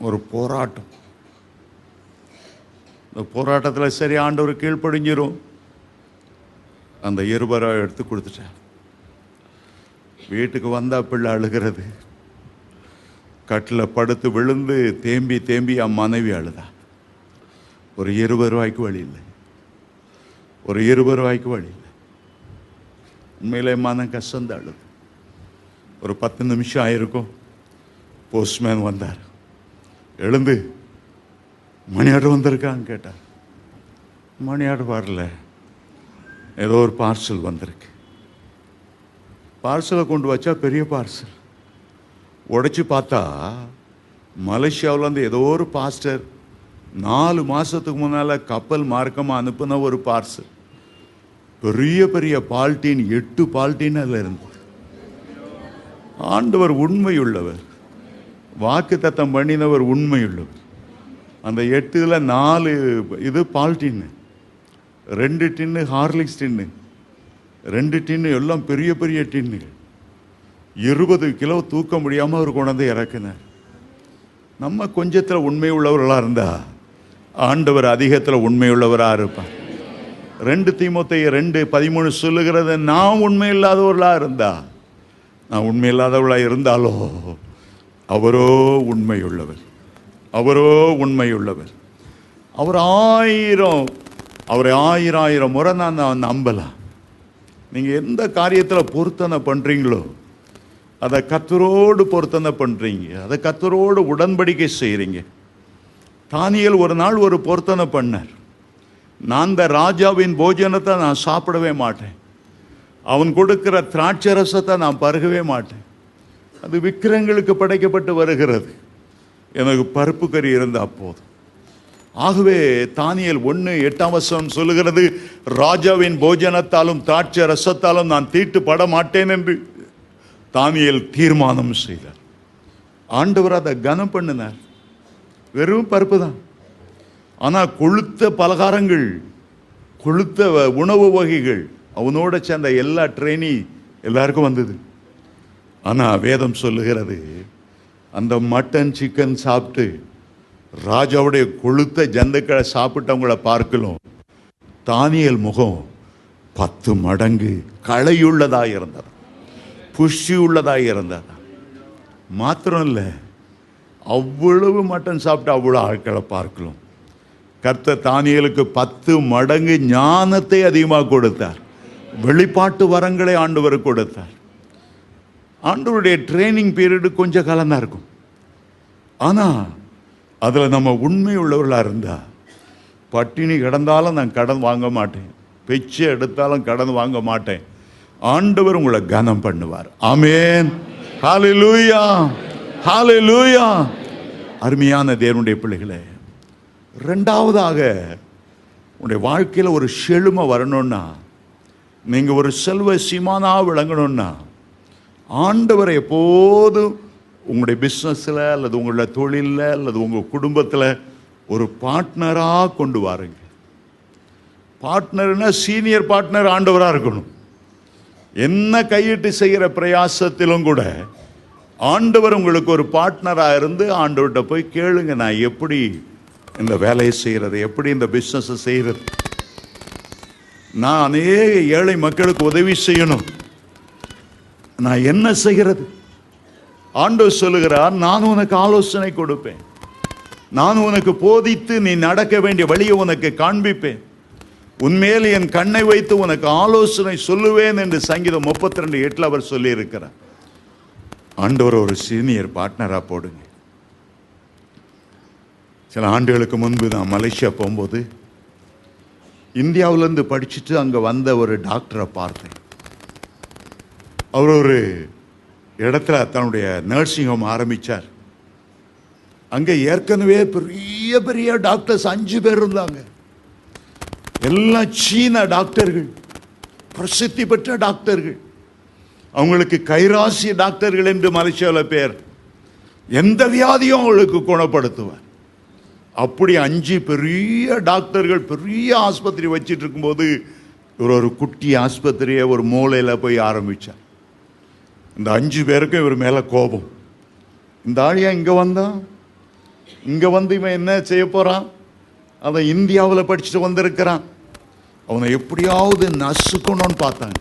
S5: ஒரு போராட்டம். இந்த போராட்டத்தில் சரி ஆண்டவர் கீழ்ப்படிஞ்சிரும். அந்த 20 ரூபாய் எடுத்து கொடுத்துட்டார். வீட்டுக்கு வந்தா பிள்ளை அழுகிறது. கட்டில் படுத்து விழுந்து தேம்பி தேம்பி என் மனைவி அழுதா. ஒரு 20 ரூபாய்க்கு வழி இல்லை, ஒரு 20 ரூபாய்க்கு வழி இல்லை. உண்மையிலே மனம் கஷ்டம் அழுது. ஒரு 10 நிமிஷம் ஆயிருக்கும், போஸ்ட்மேன் வந்தார். எழுந்து, மணி ஆர்டர் வந்திருக்கான்னு கேட்டார். மணி ஆர்டர் வரல, ஏதோ ஒரு பார்சல் வந்திருக்கு. பார்சலை கொண்டு வச்சா பெரிய பார்சல். உடைச்சி பார்த்தா மலேசியாவிலேருந்து ஏதோ ஒரு பாஸ்டர் 4 மாதத்துக்கு முன்னால் கப்பல் மார்க்கமாக அனுப்புன ஒரு பார்சல். பெரிய பெரிய பால்டீன், 8 பால்டீன் அதில் இருந்தது. ஆண்டவர் உண்மையுள்ளவர், வாக்கு தத்தம் பண்ணினவர் உண்மையுள்ளவர். அந்த 8ல் 4 இது பால்டீன்னு, 2 டின்னு ஹார்லிக்ஸ் டின்னு, 2 டின்னு எல்லாம் பெரிய பெரிய டின்னுகள். 20 கிலோ தூக்க முடியாமல் அவர் கொண்டாந்து இறக்குனார். நம்ம கொஞ்சத்தில் உண்மை உள்ளவர்களாக இருந்தா ஆண்டவர் அதிகத்தில் உண்மை உள்ளவராக இருப்பார். 2 தீமோத்தேயு 2:13 சொல்லுகிறது, நான் உண்மை இல்லாதவர்களாக இருந்தா, நான் உண்மை இல்லாதவர்களாக இருந்தாலோ அவரோ உண்மையுள்ளவர், அவரோ உண்மையுள்ளவர். அவரை 1000 முறை நான் நம்பலாம். நீங்கள் எந்த காரியத்தில் பொருத்தனை பண்ணுறீங்களோ அதை கர்த்தரோடு பொருத்தனை பண்ணுறீங்க, அதை கர்த்தரோடு உடன்படிக்கை செய்கிறீங்க. தானியேல் ஒரு நாள் ஒரு பொருத்தனை பண்ணார். நான் இந்த ராஜாவின் போஜனத்தை நான் சாப்பிடவே மாட்டேன், அவன் கொடுக்கிற திராட்சை ரசத்தை நான் பருகவே மாட்டேன், அது விக்கிரங்களுக்கு படைக்கப்பட்டு வருகிறது, எனக்கு பருப்பு கறி இருந்தால் போதும். ஆகவே தானியேல் 1:8 சொல்லுகிறது, ராஜாவின் போஜனத்தாலும் திராட்சை ரசத்தாலும் நான் தீட்டுப்பட மாட்டேன் என்று தானியேல் தீர்மானம் செய்தார். ஆண்டவர் அதை கனம் பண்ணினார். வெறும் பருப்பு தான், ஆனால் கொழுத்த பலகாரங்கள், கொழுத்த உணவு வகைகள், அவனோட சேர்ந்த எல்லா ட்ரெயினி எல்லாருக்கும் வந்தது. ஆனால் வேதம் சொல்லுகிறது, அந்த மட்டன் சிக்கன் சாப்பிட்டு ராஜாவுடைய கொழுத்த ஜந்துக்களை சாப்பிட்டவங்களை பார்க்கலாம், தானியேல் முகம் 10 மடங்கு களையுள்ளதாக இருந்தது, புஷ்டி உள்ளதாக இருந்தது. மாத்திரம் இல்லை, அவ்வளவு மட்டன் சாப்பிட்டு அவ்வளோ ஆட்களை பார்க்கலாம். கர்த்தர் தானியேலுக்கு 10 மடங்கு ஞானத்தை அதிகமாக கொடுத்தார். வெளிப்பாட்டு வரங்களை ஆண்டவர் கொடுத்தார். ஆண்டவருடைய ட்ரைனிங் பீரியடு கொஞ்சம் காலம் தான் இருக்கும். ஆனால் அதில் நம்ம உண்மை உள்ளவர்களாக இருந்தால், பட்டினி கிடந்தாலும் நான் கடன் வாங்க மாட்டேன், பிச்சை எடுத்தாலும் கடன் வாங்க மாட்டேன், ஆண்டவர் உங்களை கனம் பண்ணுவார். ஆமென். ஹல்லேலூயா, ஹல்லேலூயா. அருமையான தேவனுடைய பிள்ளைகளே, ரெண்டாவதாக உங்களுடைய வாழ்க்கையில் ஒரு செழுமை வரணும்னா, நீங்கள் ஒரு செல்வ சீமானா விளங்கணும்னா, ஆண்டவரை எப்போதும் உங்களுடைய பிஸ்னஸில் அல்லது உங்களுடைய தொழிலில் அல்லது உங்கள் குடும்பத்தில் ஒரு பார்ட்னராக கொண்டு வாருங்க. பார்ட்னர்னா சீனியர் பார்ட்னர் ஆண்டவராக இருக்கணும். என்ன கையிட்டு செய்கிற பிரயாசத்திலும் கூட ஆண்டவர் உங்களுக்கு ஒரு பார்ட்னராக இருந்து ஆண்டவர்கிட்ட போய் கேளுங்க, நான் எப்படி இந்த வேலையை செய்கிறது, எப்படி இந்த பிஸ்னஸை செய்கிறது, நான் அநேக ஏழை மக்களுக்கு உதவி செய்யணும், நான் என்ன செய்கிறது. ஆண்டவர் சொல்லுகிறார், நான் உனக்கு ஆலோசனை கொடுப்பேன், நான் உனக்கு போதித்து நீ நடக்க வேண்டிய வழியை உனக்கு காண்பிப்பேன், உன்மேல் என் கண்ணை வைத்து உனக்கு ஆலோசனை சொல்லுவேன் என்று சங்கீதம் 32:8 அவர் சொல்லி இருக்கிறார். ஆண்டவர் ஒரு சீனியர் பார்ட்னராக போடுங்க. சில ஆண்டுகளுக்கு முன்பு நான் மலேசியா போகும்போது இந்தியாவிலேருந்து படிச்சுட்டு அங்கே வந்த ஒரு டாக்டரை பார்த்தேன். அவர் ஒரு இடத்துல தன்னுடைய நர்சிங் ஹோம் ஆரம்பித்தார். அங்கே ஏற்கனவே பெரிய பெரிய டாக்டர்ஸ் 5 பேர் இருந்தாங்க. எல்லாம் சீன டாக்டர்கள், பிரசித்தி பெற்ற டாக்டர்கள். அவங்களுக்கு கைராசி டாக்டர்கள் என்று மலேசியாவில் பேர். எந்த வியாதியும் அவங்களுக்கு குணப்படுத்துவார். அப்படி 5 பெரிய டாக்டர்கள் பெரிய ஆஸ்பத்திரி வச்சிட்டு இருக்கும்போது இவர் ஒரு குட்டி ஆஸ்பத்திரியை ஒரு மூலையில் போய் ஆரம்பித்தார். இந்த 5 பேருக்கும் இவர் மேலே கோபம். இந்த ஆளியா இங்கே வந்தான், இங்கே வந்து இவன் என்ன செய்ய போகிறான், அதை இந்தியாவில் படிச்சுட்டு வந்திருக்கிறான், அவனை எப்படியாவது நசுக்கணும்னு பார்த்தாங்க.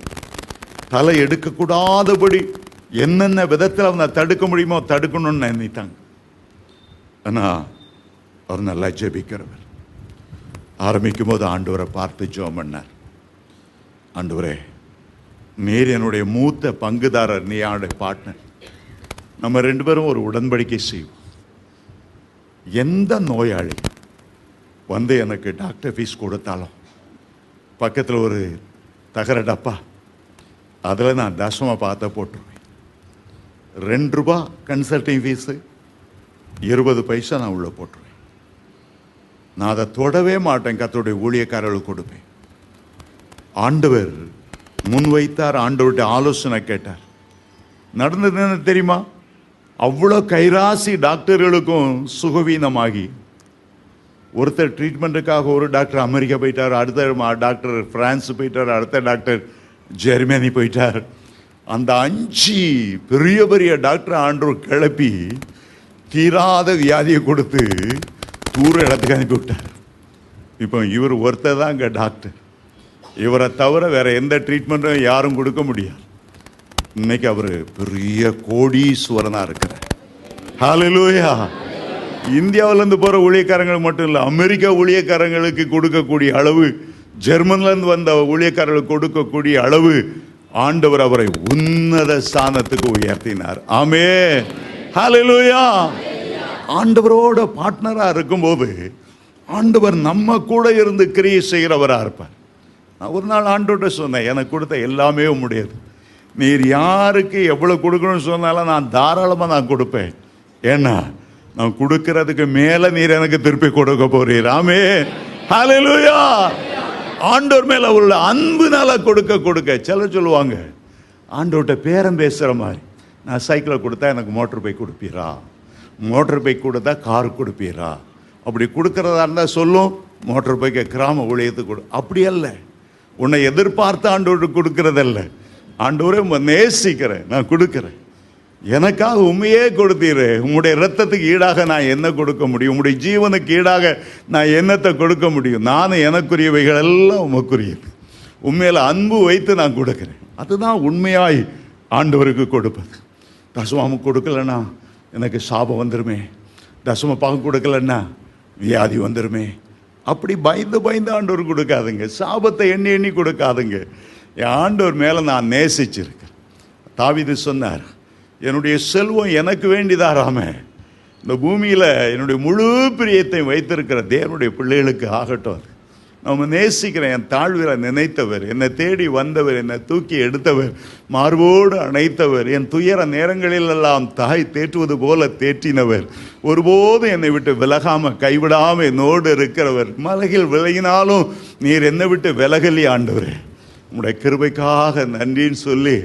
S5: தலை எடுக்கக்கூடாதபடி என்னென்ன விதத்தில் அவனை தடுக்க முடியுமோ தடுக்கணும்னு நினைத்தாங்க. ஆனால் அவர் நல்லா ஜெபிக்கிறவர். ஆரம்பிக்கும் போது ஆண்டவரை பார்த்து ஜெபம் பண்ணார். ஆண்டவரே, நீர் என்னுடைய மூத்த பங்குதாரர், நீ என்னுடைய பார்ட்னர், நம்ம 2 பேரும் ஒரு உடன்படிக்கை செய்வோம். எந்த நோயாளி வந்து எனக்கு டாக்டர் ஃபீஸ் கொடுத்தாலும் பக்கத்தில் ஒரு தகர டப்பா, அதில் நான் தசம பார்த்த போட்டுருவேன். 2 ரூபா கன்சல்டிங் ஃபீஸு, 20 பைசா நான் உள்ளே போட்டுருவேன். நான் அதை தொடவே மாட்டேன், கர்த்தருடைய ஊழியக்காரர்களுக்கு கொடுப்பேன். ஆண்டவர் முன்வைத்தார், ஆண்டவர்கிட்ட ஆலோசனை கேட்டார். நடந்தது என்ன தெரியுமா? அவ்வளோ கைராசி டாக்டர்களுக்கும் சுகவீனமாகி, ஒருத்தர் ட்ரீட்மெண்ட்டுக்காக ஒரு டாக்டர் அமெரிக்கா போயிட்டார், அடுத்த டாக்டர் பிரான்ஸ் போயிட்டார், அடுத்த டாக்டர் ஜெர்மனி போயிட்டார். அந்த 5 பெரிய பெரிய டாக்டர் ஆண்டவர் கிளப்பி தீராத வியாதியை கொடுத்து தூர இடத்துக்கு அனுப்பி விட்டார். இப்போ இவர் ஒருத்தர் தான் இங்கே டாக்டர். இவரை தவிர வேற எந்த ட்ரீட்மெண்ட்டும் யாரும் கொடுக்க முடியாது. இன்னைக்கு அவர் பெரிய கோடீஸ்வரனாக இருக்கிறார். ஹல்லேலூயா. இந்தியாவிலேருந்து போகிற ஊழியக்காரங்களுக்கு மட்டும் இல்லை, அமெரிக்கா ஊழியக்காரங்களுக்கு கொடுக்கக்கூடிய அளவு, ஜெர்மன்லேருந்து வந்த ஊழியக்காரர்களுக்கு கொடுக்கக்கூடிய அளவு ஆண்டவர் அவரை உன்னத ஸ்தானத்துக்கு உயர்த்தினார். ஆமென். ஹல்லேலூயா. ஆண்டவரோட பார்ட்னராக இருக்கும்போது ஆண்டவர் நம்ம கூட இருந்து கிரியை செய்கிறவராக இருப்பார். நான் ஒரு நாள் ஆண்டவர்கிட்ட சொன்னேன், எனக்கு கொடுத்த எல்லாமே உம்முடையது, நீர் யாருக்கு எவ்வளோ கொடுக்கணும்னு சொன்னாலும் நான் தாராளமாக நான் கொடுப்பேன். ஏன்னா நான் கொடுக்கறதுக்கு மேலே நீர் எனக்கு திருப்பி கொடுக்க போறீர். ஆமென். ஹல்லேலூயா. ஆண்டவர் மேலே உள்ள அன்புனால கொடுக்க கொடுக்க. சிலர் சொல்லுவாங்க, ஆண்டவர்கிட்ட பேரம் பேசுகிற மாதிரி, நான் சைக்கிளை கொடுத்தா எனக்கு மோட்டர் பைக் கொடுப்பீரா, மோட்டர் பைக் கொடுத்தா கார் கொடுப்பீரா, அப்படி கொடுக்கறதா இருந்தால் சொல்லும், மோட்டர் பைக்கை கிராம ஊழியத்துக்கு கொடு. அப்படி அல்ல, உன்னை எதிர்பார்த்து ஆண்டவருக்கு கொடுக்கறதல்ல. ஆண்டவரே நேசிக்கிறேன், நான் கொடுக்குறேன், எனக்காக உண்மையே கொடுத்தீரு, உம்முடைய இரத்தத்துக்கு ஈடாக நான் என்ன கொடுக்க முடியும், உம்முடைய ஜீவனுக்கு ஈடாக நான் என்னத்தை கொடுக்க முடியும், நானும் எனக்குரியவைகள் எல்லாம் உமக்குரியது, உண்மையில் அன்பு வைத்து நான் கொடுக்குறேன். அதுதான் உண்மையாய் ஆண்டவருக்கு கொடுப்பது. தசமாவும் கொடுக்கலன்னா எனக்கு சாபம் வந்துருமே, தசம பாகம் கொடுக்கலன்னா வியாதி வந்துருமே, அப்படி பயந்து பயந்து ஆண்டவர் கொடுக்காதுங்க. சாபத்தை எண்ணி எண்ணி கொடுக்காதுங்க. என் ஆண்டவர் மேலே நான் நேசிச்சிருக்கேன். தாவீது சொன்னார், என்னுடைய செல்வம் எனக்கு வேண்டிதாராம, இந்த பூமியில் என்னுடைய முழு பிரியத்தை வைத்திருக்கிற தேவனுடைய பிள்ளைகளுக்கு ஆகட்டும். அது நம்ம நேசிக்கிறேன். என் தாழ்வில் நினைத்தவர், என்னை தேடி வந்தவர், என்னை தூக்கி எடுத்தவர், மார்போடு அணைத்தவர், என் துயர நேரங்களிலெல்லாம் தாய் தேற்றுவது போல தேற்றினவர், ஒருபோதும் என்னை விட்டு விலகாம கைவிடாமல் என்னோடு இருக்கிறவர், மலையில் விலகினாலும் நீர் என்னை விட்டு விலகலி ஆண்டவரே, உங்களுடைய கிருபைக்காக நன்றின்னு சொல்லி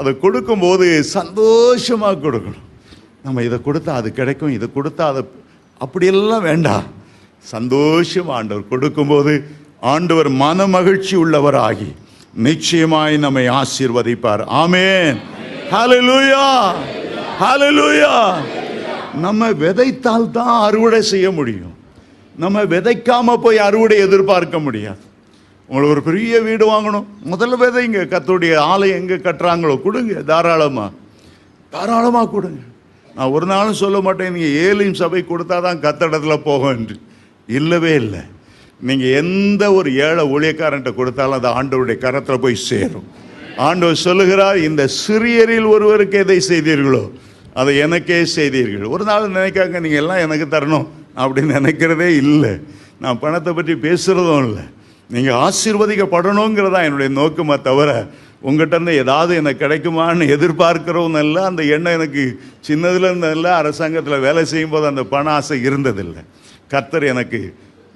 S5: அதை கொடுக்கும்போது சந்தோஷமாக கொடுக்கணும். நம்ம இதை கொடுத்தா அது கிடைக்கும், இதை கொடுத்தா அதை, அப்படியெல்லாம் வேண்டாம். சந்தோஷம் ஆண்டவர் கொடுக்கும்போது ஆண்டவர் மன மகிழ்ச்சி உள்ளவராகி நிச்சயமாய் நம்மை ஆசீர்வதிப்பார். ஆமென். ஹல்லேலூயா, ஹல்லேலூயா. நம்ம விதைத்தால் தான் அறுவடை செய்ய முடியும். நம்ம விதைக்காம போய் அறுவடை எதிர்பார்க்க முடியாது. உங்களுக்கு ஒரு பெரிய வீடு வாங்கணும், முதல்ல விதைங்க. கர்த்தருடைய ஆலயம் எங்கே கட்டுறாங்களோ கொடுங்க, தாராளமாக கொடுங்க. நான் ஒரு நாளும் சொல்ல மாட்டேன் நீங்கள் ஏலிம் சபை கொடுத்தா தான் கத்தடத்தில் போகும் என்று. இல்லவே இல்லை. நீங்கள் எந்த ஒரு ஏழை ஊழியக்காரன்ட்ட கொடுத்தாலும் அது ஆண்டவருடைய கரத்தில் போய் சேரும். ஆண்டவர் சொல்லுகிறார், இந்த சிறியரில் ஒருவருக்கு எதை செய்தீர்களோ அதை எனக்கே செய்தீர்கள். ஒரு நாள் நினைக்காங்க நீங்கள் எல்லாம் எனக்கு தரணும் அப்படின்னு நினைக்கிறதே இல்லை. நான் பணத்தை பற்றி பேசுகிறதும் இல்லை. நீங்கள் ஆசீர்வதிக்கப்படணுங்கிறதா என்னுடைய நோக்கமாக தவிர உங்கள்கிட்ட ஏதாவது எனக்கு கிடைக்குமான்னு எதிர்பார்க்கிறவும் இல்லை. அந்த எண்ணம் எனக்கு சின்னதுல இருந்ததில்லை. அரசாங்கத்தில் வேலை செய்யும்போது அந்த பண ஆசை இருந்ததில்லை. கர்த்தர் எனக்கு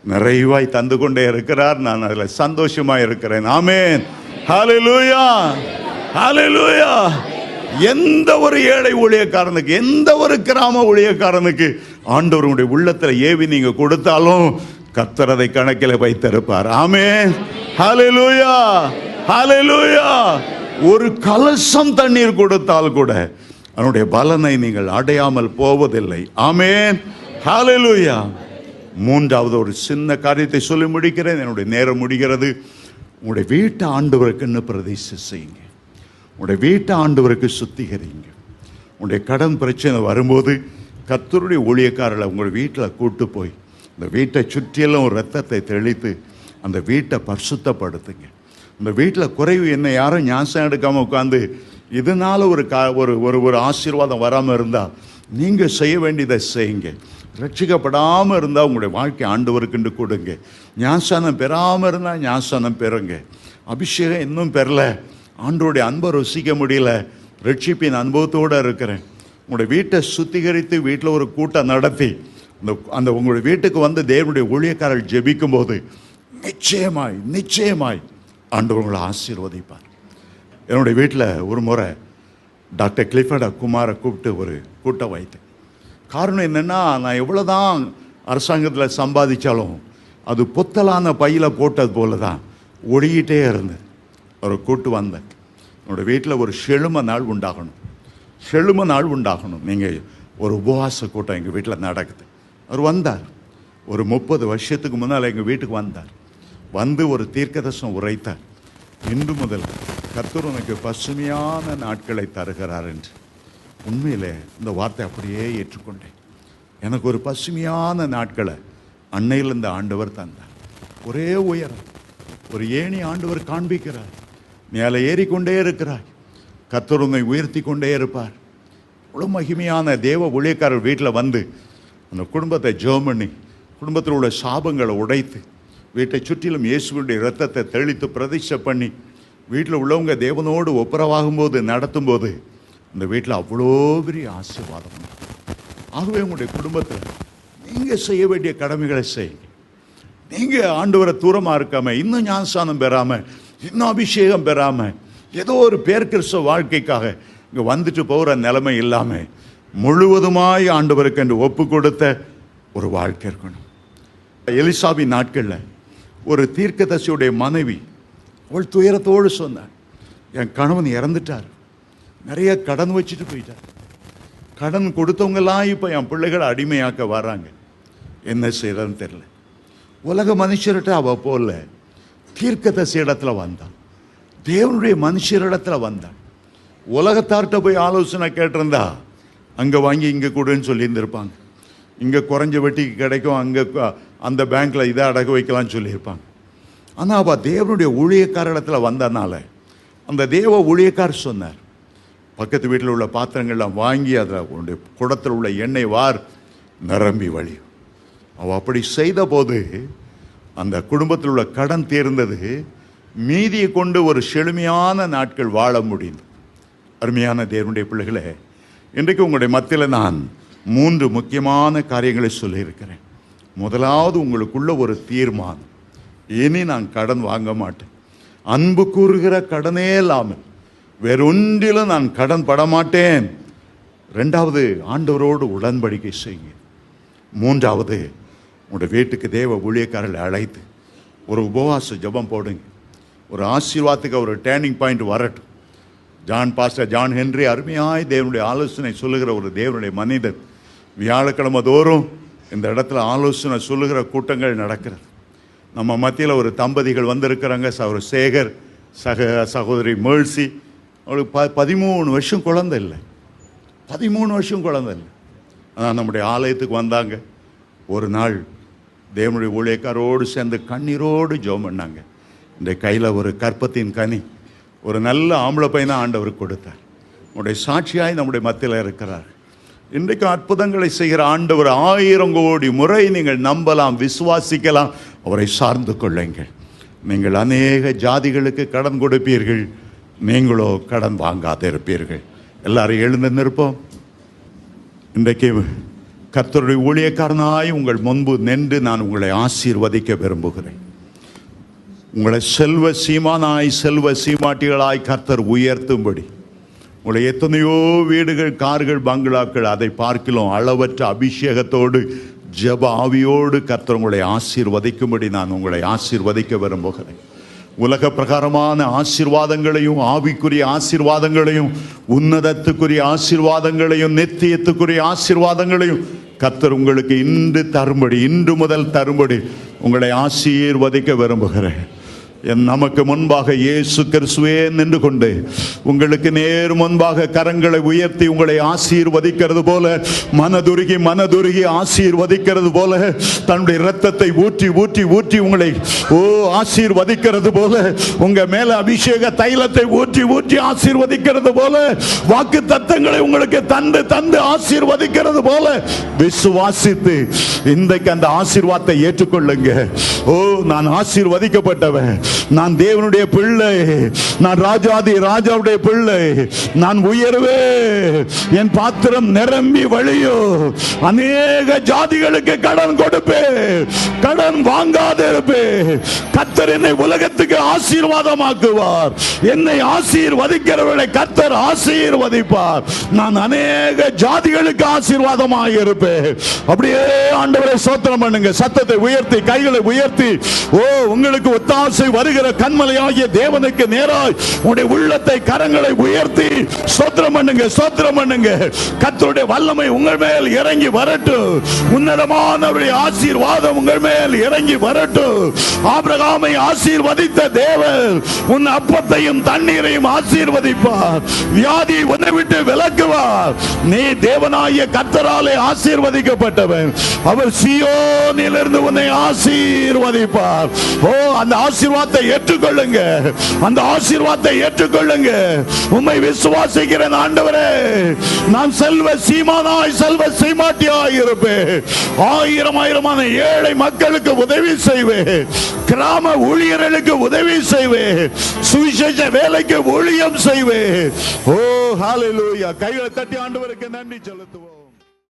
S5: நிறைவாய் தந்து கொண்டே இருக்கிறார். நான் அதில் சந்தோஷமாக இருக்கிறேன். ஆமென். ஹல்லேலூயா, ஹல்லேலூயா. எந்த ஒரு ஏழை ஊழியக்காரனுக்கு, எந்த ஒரு கிராம ஊழியக்காரனுக்கு ஆண்டவருடைய உள்ளத்தில் ஏவி நீங்கள் கொடுத்தாலும் கர்த்தர் அதை கணக்கில் வைத்திருப்பார். ஆமென். ஹல்லேலூயா, ஹல்லேலூயா. ஒரு கலசம் தண்ணீர் கொடுத்தால் கூட அதனுடைய பலனை நீங்கள் அடையாமல் போவதில்லை. ஆமென். ஹல்லேலூயா. மூன்றாவது ஒரு சின்ன காரியத்தை சொல்லி முடிக்கிறேன், என்னுடைய நேரம் முடிகிறது. உங்களுடைய வீட்டை ஆண்டவருக்குன்னு பிரதிஷ்டை செய்யுங்க. உங்களுடைய வீட்டை ஆண்டவருக்கு சுத்திகரிங்க. உங்களுடைய கடன் பிரச்சனை வரும்போது கர்த்தருடைய ஊழியக்காரர்களை உங்கள் வீட்டில் கூட்டு போய் இந்த வீட்டை சுற்றியெல்லாம் ஒரு ரத்தத்தை தெளித்து அந்த வீட்டை பரிசுத்தப்படுத்துங்க. இந்த வீட்டில் குறைவு என்ன யாரும் ஞாபகம் எடுக்காமல் உட்காந்து இதனால் ஒரு ஆசீர்வாதம் வராமல் இருந்தால் நீங்கள் செய்ய வேண்டியதை செய்யுங்க. ரட்சிக்கப்படாமல் இருந்தால் உங்களுடைய வாழ்க்கை ஆண்டவருக்குண்டு கொடுங்க. ஞானஸ்நானம் பெறாமல் இருந்தால் ஞானஸ்நானம் பெறுங்க. அபிஷேகம் இன்னும் பெறல, ஆண்டவருடைய அன்பை ருசிக்க முடியல, ரட்சிப்பின் அனுபவத்தோடு இருக்கிறேன். உங்களுடைய வீட்டை சுத்திகரித்து வீட்டில் ஒரு கூட்டம் நடத்தி அந்த உங்களுடைய வீட்டுக்கு வந்து தேவனுடைய ஊழியக்காரர்கள் ஜெபிக்கும் போது நிச்சயமாய் ஆண்டவர் உங்களை ஆசீர்வதிப்பார். என்னுடைய வீட்டில் ஒரு முறை டாக்டர் கிளிஃபர்ட் குமாரை கூப்பிட்டு ஒரு கூட்டம் வைத்தேன். காரணம் என்னென்னா, நான் எவ்வளோதான் அரசாங்கத்தில் சம்பாதிச்சாலும் அது பொத்தலான பையில் போட்டது போல தான் ஒடிக்கிட்டே இருந்தது. ஒரு கூட்டு வந்தேன். என்னோடய வீட்டில் ஒரு செழும நாள் உண்டாகணும். நீங்கள் ஒரு உபவாச கூட்டம் எங்கள் வீட்டில் நடக்குது. அவர் வந்தார். ஒரு 30 வருஷத்துக்கு முன்னால் எங்கள் வீட்டுக்கு வந்தார். வந்து ஒரு தீர்க்கதரிசனம் உரைத்தார். இன்று முதல் கர்த்தர் உனக்கு பசுமையான நாட்களை தருகிறார் என்று. உண்மையிலே இந்த வார்த்தை அப்படியே ஏற்றுக்கொண்டேன். எனக்கு ஒரு பசுமையான நாட்களை அன்னையில் இந்த ஆண்டவர் தந்தார். ஒரே உயரம், ஒரு ஏணி ஆண்டவர் காண்பிக்கிறார். மேலே ஏறிக்கொண்டே இருக்கிறார். கர்த்தர் உன்னை உயர்த்தி கொண்டே இருப்பார். அவ்வளோ மகிமையான தேவ ஊழியக்காரர் வீட்டில் வந்து அந்த குடும்பத்தை ஜெபம் பண்ணி குடும்பத்தில் உள்ள சாபங்களை உடைத்து வீட்டை சுற்றிலும் இயேசுவினுடைய இரத்தத்தை தெளித்து பிரதிஷ்டை பண்ணி வீட்டில் உள்ளவங்க தேவனோடு ஒப்புரவாகும்போது நடத்தும்போது இந்த வீட்டில் அவ்வளோ பெரிய ஆசீர்வாதம். ஆகவே உங்களுடைய குடும்பத்தில் நீங்கள் செய்ய வேண்டிய கடமைகளை செய்யுங்க. நீங்கள் ஆண்டவரை தூரமாக இருக்காமல், இன்னும் ஞானஸ்நானம் பெறாமல், இன்னும் அபிஷேகம் பெறாமல், ஏதோ ஒரு பேர் கிறிஸ்தவ வாழ்க்கைக்காக இங்கே வந்துட்டு போகிற நிலைமை இல்லாமல் முழுவதுமாய் ஆண்டவருக்கு என்று ஒப்பு கொடுத்த ஒரு வாழ்க்கை இருக்கணும். எலிசாபின் நாட்களில் ஒரு தீர்க்கதரிசியுடைய மனைவி அவள் துயரத்தோடு சொன்னார், என் கணவன் இறந்துட்டார், நிறைய கடன் வச்சுட்டு போயிட்டார், கடன் கொடுத்தவங்கெல்லாம் இப்போ என் பிள்ளைகளை அடிமையாக்க வராங்க, என்ன செய்யறதுன்னு தெரியல. உலக மனுஷர்கிட்ட அவள் போல தீர்க்கதரிசி இடத்துல வந்தான், தேவனுடைய மனுஷரிடத்துல வந்தான். உலகத்தார்கிட்ட போய் ஆலோசனை கேட்டிருந்தா அங்கே வாங்கி இங்கே கொடுன்னு சொல்லியிருந்திருப்பாங்க. இங்கே குறைஞ்ச வட்டிக்கு கிடைக்கும், அங்கே அந்த பேங்க்ல இதை அடகு வைக்கலாம்னு சொல்லியிருப்பாங்க. ஆனால் அப்போ தேவனுடைய ஊழியக்காரத்தில் வந்ததுனால அந்த தேவ ஊழியக்காரர் சொன்னார், பக்கத்து வீட்டில் உள்ள பாத்திரங்கள்லாம் வாங்கி அதில் உன்னுடைய குடத்தில் உள்ள எண்ணெய் வார், நிரம்பி வழியும். அவள் அப்படி செய்த போது அந்த குடும்பத்தில் உள்ள கடன் தீர்ந்தது. மீதியை கொண்டு ஒரு செழுமையான நாட்கள் வாழ முடியும். அருமையான தேவனுடைய பிள்ளைகளே, இன்றைக்கு உங்களுடைய மத்தியில் நான் 3 முக்கியமான காரியங்களை சொல்லியிருக்கிறேன். முதலாவது, உங்களுக்குள்ள ஒரு தீர்மானம், இனி நான் கடன் வாங்க மாட்டேன். அன்பு கூறுகிற கடனே இல்லாமல் வேறொன்றிலும் நான் கடன் படமாட்டேன். 2வது, ஆண்டவரோடு உடன்படிக்கை செய்யுங்க. 3வது, உங்களுடைய வீட்டுக்கு தேவ ஊழியக்காரர்களை அழைத்து ஒரு உபவாச ஜெபம் போடுங்க. ஒரு ஆசீர்வாதத்துக்கு ஒரு டேர்னிங் பாயிண்ட் வரட்டும். பாஸ்டர் ஜான் ஹென்றி அருமையாய் தேவனுடைய ஆலோசனை சொல்லுகிற ஒரு தேவனுடைய மனிதர். வியாழக்கிழமை தோறும் இந்த இடத்துல ஆலோசனை சொல்லுகிற கூட்டங்கள் நடக்கிறது. நம்ம மத்தியில் ஒரு தம்பதிகள் வந்திருக்கிறாங்க. ஒரு சேகர், சகோதரி மேர்சி. அவளுக்கு 13 வருஷம் குழந்தை இல்லை. 13 வருஷம் குழந்தை இல்லை. ஆனால் நம்முடைய ஆலயத்துக்கு வந்தாங்க. ஒரு நாள் தேவனுடைய ஊழியக்காரோடு சேர்ந்து கண்ணீரோடு ஜெபம் பண்ணாங்க. இந்த கையில் ஒரு கற்பத்தின் கனி, ஒரு நல்ல ஆம்பளை பையனை ஆண்டவர் கொடுத்தார். நம்முடைய சாட்சியாய் நம்முடைய மத்தியில் இருக்கிறார். இன்றைக்கு அற்புதங்களை செய்கிற ஆண்டவர் 1000 கோடி முறை நீங்கள் நம்பலாம், விசுவாசிக்கலாம். அவரை சார்ந்து கொள்ளுங்கள். நீங்கள் அநேக ஜாதிகளுக்கு கடன் கொடுப்பீர்கள், நீங்களோ கடன் வாங்காத இருப்பீர்கள். எல்லாரும் எழுந்து நிற்போம். இன்றைக்கு கர்த்தருடைய ஊழியக்காரனாய் உங்கள் முன்பு நின்று நான் உங்களை ஆசீர்வதிக்க விரும்புகிறேன். உங்களை செல்வ சீமானாய், செல்வ சீமாட்டிகளாய் கர்த்தர் உயர்த்தும்படி, உங்களை எத்தனையோ வீடுகள், கார்கள், பங்களாக்கள், அதை பார்க்கலாம் அளவற்ற அபிஷேகத்தோடு, ஜெப ஆவியோடு கர்த்தர் உங்களை ஆசீர்வதிக்கும்படி நான் உங்களை ஆசீர்வதிக்க விரும்புகிறேன். உலக பிரகாரமான ஆசீர்வாதங்களையும், ஆவிக்குரிய ஆசீர்வாதங்களையும், உன்னதத்துக்குரிய ஆசீர்வாதங்களையும், நித்தியத்துக்குரிய ஆசீர்வாதங்களையும் கர்த்தர் உங்களுக்கு இன்று முதல் தரும்படி உங்களை ஆசீர்வதிக்க விரும்புகிறேன். நமக்கு முன்பாக இயேசு கிறிஸ்துவே நின்று கொண்டு உங்களுக்கு நேர் முன்பாக கரங்களை உயர்த்தி உங்களை ஆசீர்வதிக்கிறது போல, மனதுருகி ஆசீர்வதிக்கிறது போல, தன்னுடைய இரத்தத்தை ஊற்றி ஊற்றி ஊற்றி உங்களை ஆசீர்வதிக்கிறது போல, உங்க மேல அபிஷேக தைலத்தை ஊற்றி ஊற்றி ஆசீர்வதிக்கிறது போல, வாக்கு தத்தங்களை உங்களுக்கு தந்து தந்து ஆசீர்வதிக்கிறது போல விசுவாசித்து இன்றைக்கு அந்த ஆசீர்வாதத்தை ஏற்றுக்கொள்ளுங்க. நான் ஆசீர்வதிக்கப்பட்டவன், நான் தேவனுடைய பிள்ளை, நான் ராஜாவுடைய பிள்ளை, நான் உயர்வே, என் பாத்திரம் நிரம்பி வழியோ, அநேக ஜாதிகளுக்கு கடன் கொடுப்பே, கடன் வாங்காத இருப்பே. கர்த்தர் என்னை உலகத்துக்கு ஆசீர்வாதமாக்குவார். என்னை ஆசீர்வதிக்கிறவர்களை கர்த்தர் ஆசீர்வதிப்பார். நான் அநேக ஜாதிகளுக்கு ஆசீர்வாதமாக இருப்பேன். அப்படியே ஆண்டவரை ஸ்தோத்திரம் பண்ணுங்க. சத்தத்தை உயர்த்தி, கைகளை உயர்த்தி, உங்களுக்கு ஒத்தாசை வருகிற கண்மலையாகிய தேவனுக்கு நேராய் உங்களுடைய உள்ளத்தை, கரங்களை உயர்த்தி ஸ்தோத்திரம் பண்ணுங்க, ஸ்தோத்திரம் பண்ணுங்க. கர்த்தருடைய வல்லமை உங்கள் மேல் இறங்கி வரட்டும். உன்னதமானவருடைய ஆசீர்வாதம் உங்கள் மேல் இறங்கி வரட்டும். ஆபிரகாமை ஆசீர்வதித்த தேவன் உன் அப்பத்தையும் தண்ணீரையும் ஆசீர்வதிப்பார். வியாதி உன்னை விட்டு விலக்குவார். நீ தேவனாகிய கர்த்தராலே ஆசீர்வதிக்கப்பட்டவன். அவர் சீயோனிலிருந்து உன்னை ஆசீர்வதிப்பார். அந்த ஆசீர்வாதத்தை ஏற்றுக்கொள்ளுங்க, அந்த ஆசீர்வாதத்தை ஏற்றுக்கொள்ளுங்க. உம்மை விசுவாசிக்கிறேன் ஆண்டவரே. நான் செல்வ சீமானாய், செல்வ சீமாட்டியாய் இருப்பேன். 1000 ஏழை மக்களுக்கு உதவி செய்வேன். கிராம ஊழியர்களுக்கு உதவி செய்வேன். சுவிசேஷ வேலைக்கு ஊழியம் செய்வேன். ஹalleluya. கைகளை தட்டி ஆண்டவருக்கு நன்றி செலுத்துவோம்.